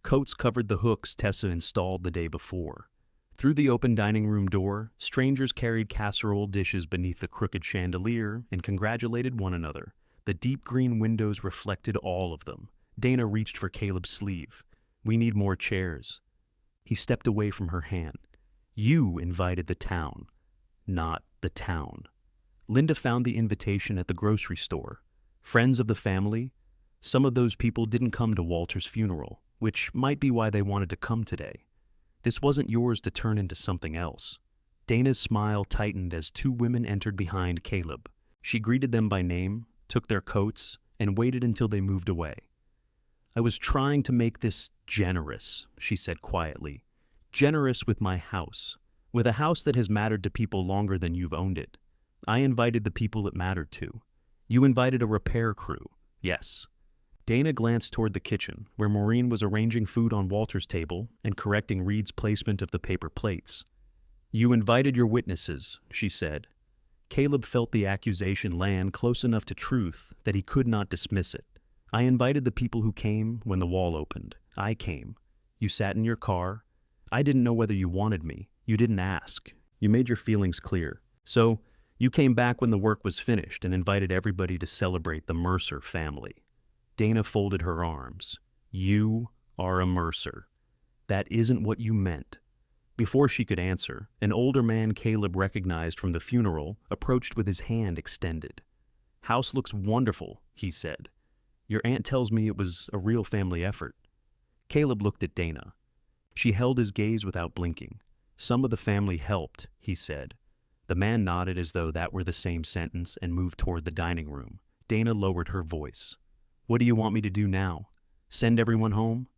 Coats covered the hooks Tessa installed the day before. Through the open dining room door, strangers carried casserole dishes beneath the crooked chandelier and congratulated one another. The deep green windows reflected all of them. Dana reached for Caleb's sleeve. We need more chairs. He stepped away from her hand. You invited the town, not the town. Linda found the invitation at the grocery store. Friends of the family. Some of those people didn't come to Walter's funeral, which might be why they wanted to come today. This wasn't yours to turn into something else. Dana's smile tightened as 2 women entered behind Caleb. She greeted them by name, took their coats, and waited until they moved away. I was trying to make this generous, she said quietly. Generous with my house. With a house that has mattered to people longer than you've owned it. I invited the people it mattered to. You invited a repair crew. Yes. Dana glanced toward the kitchen, where Maureen was arranging food on Walter's table and correcting Reed's placement of the paper plates. You invited your witnesses, she said. Caleb felt the accusation land close enough to truth that he could not dismiss it. I invited the people who came when the wall opened. I came. You sat in your car. I didn't know whether you wanted me. You didn't ask. You made your feelings clear. So, you came back when the work was finished and invited everybody to celebrate the Mercer family. Dana folded her arms. You are a Mercer. That isn't what you meant. Before she could answer, an older man Caleb recognized from the funeral approached with his hand extended. House looks wonderful, he said. Your aunt tells me it was a real family effort. Caleb looked at Dana. She held his gaze without blinking. Some of the family helped, he said. The man nodded as though that were the same sentence and moved toward the dining room. Dana lowered her voice. What do you want me to do now? Send everyone home?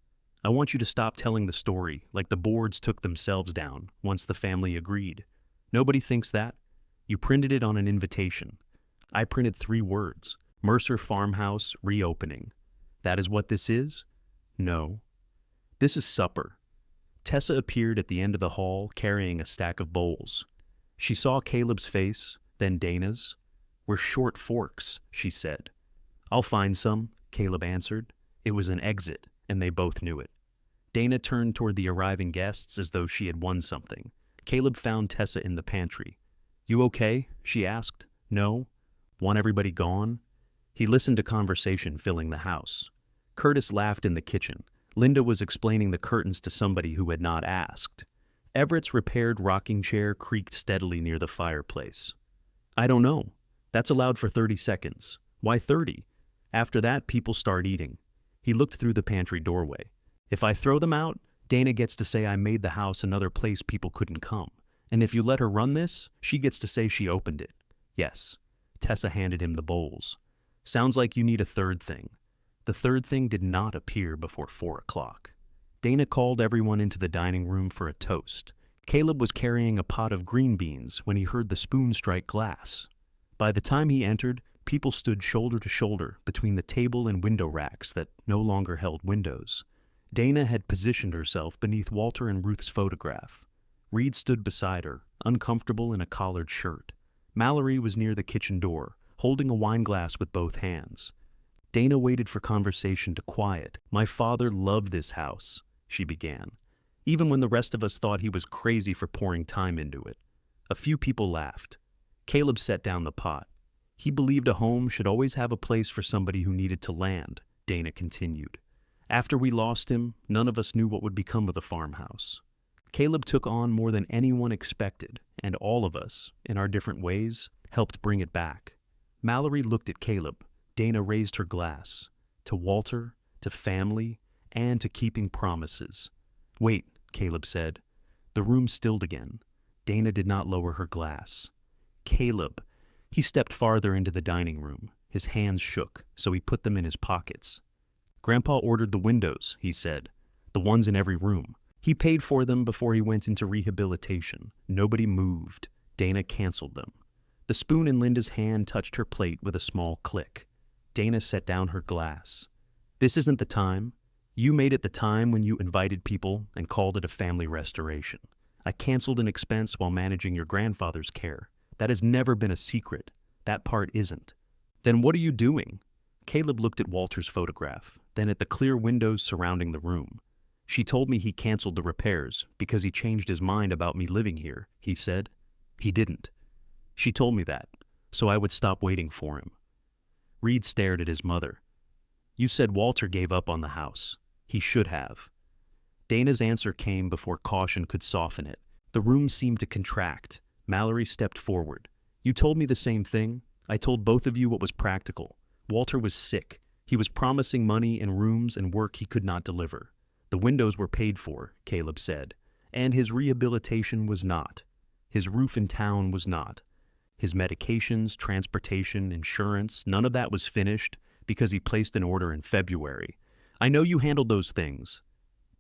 I want you to stop telling the story like the boards took themselves down once the family agreed. Nobody thinks that. You printed it on an invitation. I printed 3 words. Mercer Farmhouse reopening. That is what this is? No. This is supper. Tessa appeared at the end of the hall carrying a stack of bowls. She saw Caleb's face, then Dana's. We're short forks, she said. I'll find some, Caleb answered. It was an exit, and they both knew it. Dana turned toward the arriving guests as though she had won something. Caleb found Tessa in the pantry. You okay? She asked. No. Want everybody gone? He listened to conversation filling the house. Curtis laughed in the kitchen. Linda was explaining the curtains to somebody who had not asked. Everett's repaired rocking chair creaked steadily near the fireplace. I don't know. That's allowed for 30 seconds. Why 30? After that, people start eating. He looked through the pantry doorway. If I throw them out, Dana gets to say I made the house another place people couldn't come. And if you let her run this, she gets to say she opened it. Yes. Tessa handed him the bowls. Sounds like you need a third thing. The third thing did not appear before 4 o'clock. Dana called everyone into the dining room for a toast. Caleb was carrying a pot of green beans when he heard the spoon strike glass. By the time he entered, People stood shoulder to shoulder between the table and window racks that no longer held windows. Dana had positioned herself beneath Walter and Ruth's photograph. Reed stood beside her, uncomfortable in a collared shirt. Mallory was near the kitchen door, holding a wine glass with both hands. Dana waited for conversation to quiet. "My father loved this house," she began, "even when the rest of us thought he was crazy for pouring time into it." A few people laughed. Caleb set down the pot. "He believed a home should always have a place for somebody who needed to land," Dana continued. "After we lost him, none of us knew what would become of the farmhouse. Caleb took on more than anyone expected, and all of us, in our different ways, helped bring it back." Mallory looked at Caleb. Dana raised her glass. "To Walter, to family, and to keeping promises." "Wait," Caleb said. The room stilled again. Dana did not lower her glass. "Caleb." He stepped farther into the dining room. His hands shook, so he put them in his pockets. "Grandpa ordered the windows," he said. "The ones in every room. He paid for them before he went into rehabilitation. Nobody moved. Dana canceled them." The spoon in Linda's hand touched her plate with a small click. Dana set down her glass. "This isn't the time. You made it the time when you invited people and called it a family restoration. I canceled an expense while managing your grandfather's care. That has never been a secret. That part isn't." "Then what are you doing?" Caleb looked at Walter's photograph, then at the clear windows surrounding the room. "She told me he canceled the repairs because he changed his mind about me living here," he said. "He didn't. She told me that, so I would stop waiting for him." Reed stared at his mother. "You said Walter gave up on the house. He should have." Dana's answer came before caution could soften it. The room seemed to contract. Mallory stepped forward. "You told me the same thing. I told both of you what was practical. Walter was sick. He was promising money and rooms and work he could not deliver. The windows were paid for," Caleb said, "and his rehabilitation was not. His roof in town was not. His medications, transportation, insurance, none of that was finished because he placed an order in February. I know you handled those things."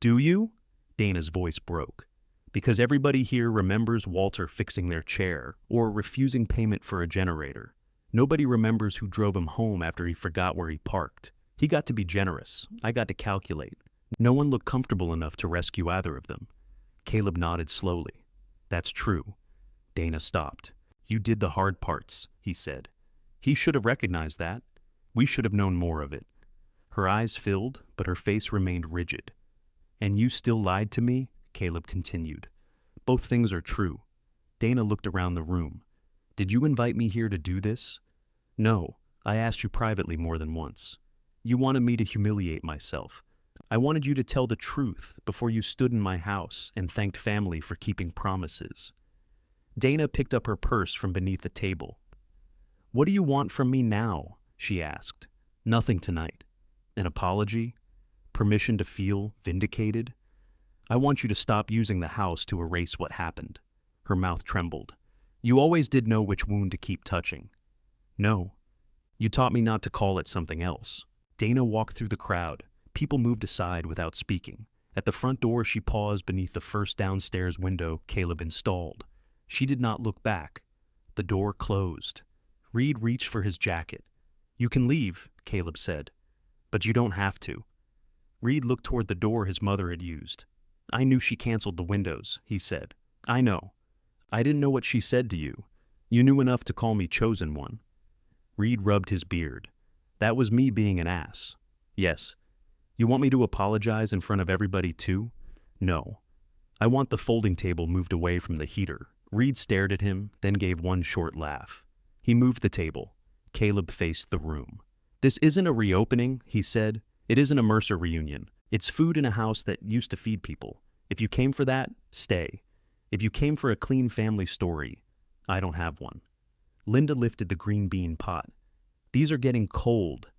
"Do you?" Dana's voice broke. "Because everybody here remembers Walter fixing their chair or refusing payment for a generator. Nobody remembers who drove him home after he forgot where he parked. He got to be generous. I got to calculate. No one looked comfortable enough to rescue either of them." Caleb nodded slowly. "That's true." Dana stopped. "You did the hard parts," he said. "He should have recognized that. We should have known more of it." Her eyes filled, but her face remained rigid. "And you still lied to me?" Caleb continued. "Both things are true." Dana looked around the room. "Did you invite me here to do this?" "No, I asked you privately more than once. You wanted me to humiliate myself. I wanted you to tell the truth before you stood in my house and thanked family for keeping promises." Dana picked up her purse from beneath the table. "What do you want from me now?" she asked. "Nothing tonight. An apology? Permission to feel vindicated? I want you to stop using the house to erase what happened." Her mouth trembled. "You always did know which wound to keep touching." "No. You taught me not to call it something else." Dana walked through the crowd. People moved aside without speaking. At the front door, she paused beneath the first downstairs window Caleb installed. She did not look back. The door closed. Reed reached for his jacket. "You can leave," Caleb said, "but you don't have to." Reed looked toward the door his mother had used. "I knew she canceled the windows," he said. "I know. I didn't know what she said to you. You knew enough to call me chosen one." Reed rubbed his beard. "That was me being an ass. Yes. You want me to apologize in front of everybody too? No. I want the folding table moved away from the heater." Reed stared at him, then gave one short laugh. He moved the table. Caleb faced the room. "This isn't a reopening," he said. "It isn't a Mercer reunion. It's food in a house that used to feed people. If you came for that, stay. If you came for a clean family story, I don't have one." Linda lifted the green bean pot. "These are getting cold."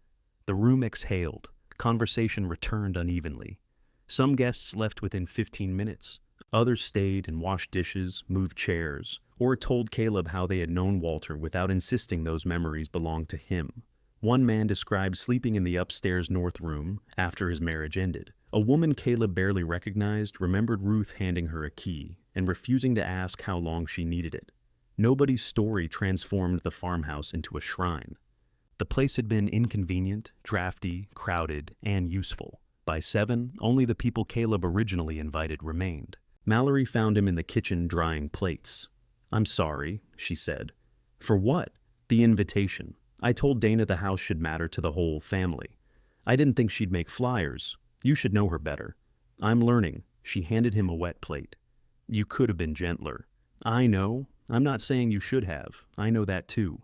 The room exhaled. Conversation returned unevenly. Some guests left within 15 minutes. Others stayed and washed dishes, moved chairs, or told Caleb how they had known Walter without insisting those memories belonged to him. One man described sleeping in the upstairs north room after his marriage ended. A woman Caleb barely recognized remembered Ruth handing her a key and refusing to ask how long she needed it. Nobody's story transformed the farmhouse into a shrine. The place had been inconvenient, drafty, crowded, and useful. By 7, only the people Caleb originally invited remained. Mallory found him in the kitchen drying plates. "I'm sorry," she said. "For what?" "The invitation. I told Dana the house should matter to the whole family. I didn't think she'd make flyers. You should know her better." "I'm learning." She handed him a wet plate. "You could have been gentler." "I know. I'm not saying you should have. I know that too."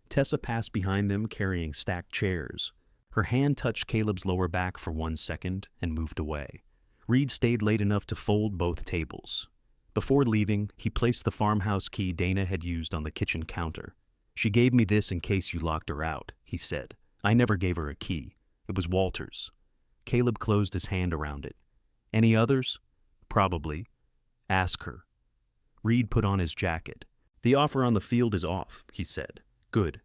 Tessa passed behind them carrying stacked chairs. Her hand touched Caleb's lower back for 1 second and moved away. Reed stayed late enough to fold both tables. Before leaving, he placed the farmhouse key Dana had used on the kitchen counter. "She gave me this in case you locked her out," he said. "I never gave her a key. It was Walter's." Caleb closed his hand around it. "Any others?" "Probably." "Ask her." Reed put on his jacket. "The offer on the field is off," he said. "Good.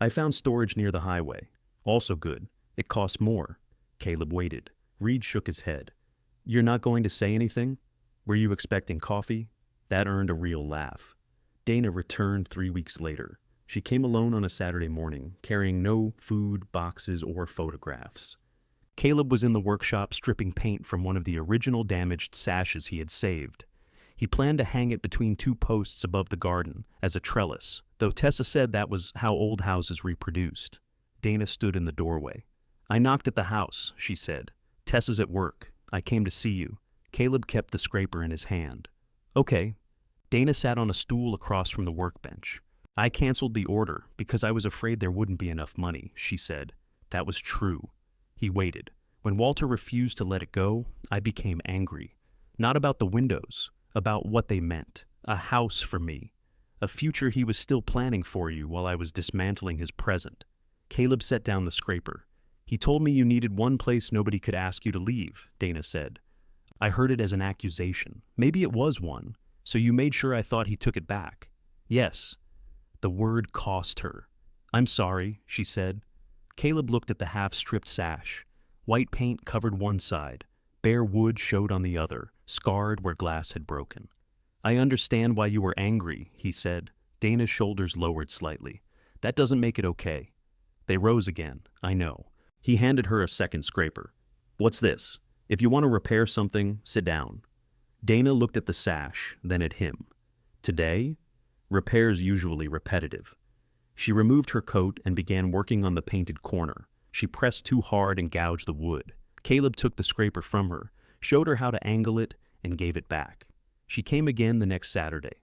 I found storage near the highway. Also good. It costs more." Caleb waited. Reed shook his head. "You're not going to say anything? Were you expecting coffee?" That earned a real laugh. Dana returned 3 weeks later. She came alone on a Saturday morning, carrying no food, boxes, or photographs. Caleb was in the workshop stripping paint from one of the original damaged sashes he had saved. He planned to hang it between 2 posts above the garden, as a trellis, though Tessa said that was how old houses reproduced. Dana stood in the doorway. "I knocked at the house," she said. "Tessa's at work. I came to see you." Caleb kept the scraper in his hand. "Okay." Dana sat on a stool across from the workbench. "I canceled the order because I was afraid there wouldn't be enough money," she said. That was true. He waited. When Walter refused to let it go, I became angry. Not about the windows, about what they meant. A house for me. A future he was still planning for you while I was dismantling his present. Caleb set down the scraper. "He told me you needed one place nobody could ask you to leave," Dana said. I heard it as an accusation. Maybe it was one. So you made sure I thought he took it back. "Yes." The word cost her. "I'm sorry," she said. Caleb looked at the half-stripped sash. White paint covered one side. Bare wood showed on the other, scarred where glass had broken. "I understand why you were angry," he said. Dana's shoulders lowered slightly. "That doesn't make it okay." They rose again. "I know." He handed her a second scraper. "What's this? If you want to repair something, sit down." Dana looked at the sash, then at him. "Today?" Repair's usually repetitive. She removed her coat and began working on the painted corner. She pressed too hard and gouged the wood. Caleb took the scraper from her, showed her how to angle it, and gave it back. She came again the next Saturday.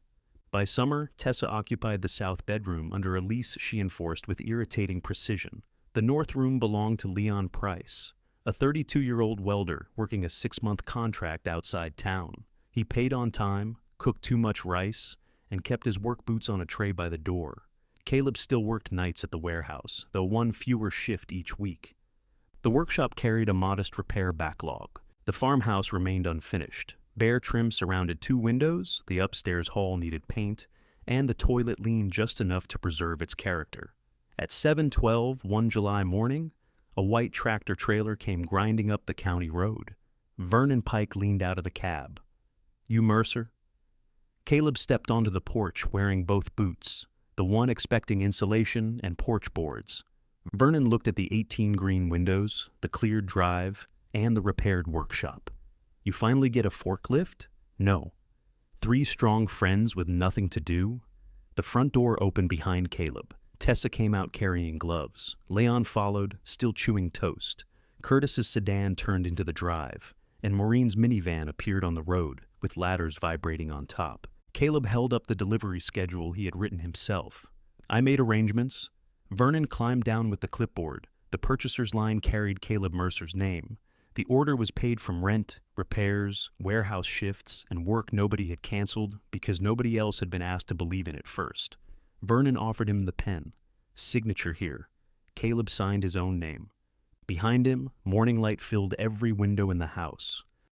By summer, Tessa occupied the south bedroom under a lease she enforced with irritating precision. The north room belonged to Leon Price, a 32-year-old welder working a 6-month contract outside town. He paid on time, cooked too much rice, and kept his work boots on a tray by the door. Caleb still worked nights at the warehouse, though one fewer shift each week. The workshop carried a modest repair backlog. The farmhouse remained unfinished. Bare trim surrounded 2 windows, the upstairs hall needed paint, and the toilet leaned just enough to preserve its character. At 7:12 one July morning, a white tractor trailer came grinding up the county road. Vernon Pike leaned out of the cab. "You Mercer?" Caleb stepped onto the porch wearing both boots, the one expecting insulation and porch boards. Vernon looked at the 18 green windows, the cleared drive, and the repaired workshop. "You finally get a forklift?" "No." 3 strong friends with nothing to do? The front door opened behind Caleb. Tessa came out carrying gloves. Leon followed, still chewing toast. Curtis's sedan turned into the drive, and Maureen's minivan appeared on the road, with ladders vibrating on top. Caleb held up the delivery schedule he had written himself. "I made arrangements." Vernon climbed down with the clipboard. The purchaser's line carried Caleb Mercer's name. The order was paid from rent, repairs, warehouse shifts, and work nobody had canceled because nobody else had been asked to believe in it first. Vernon offered him the pen. "Signature here." Caleb signed his own name. Behind him, morning light filled every window in the house.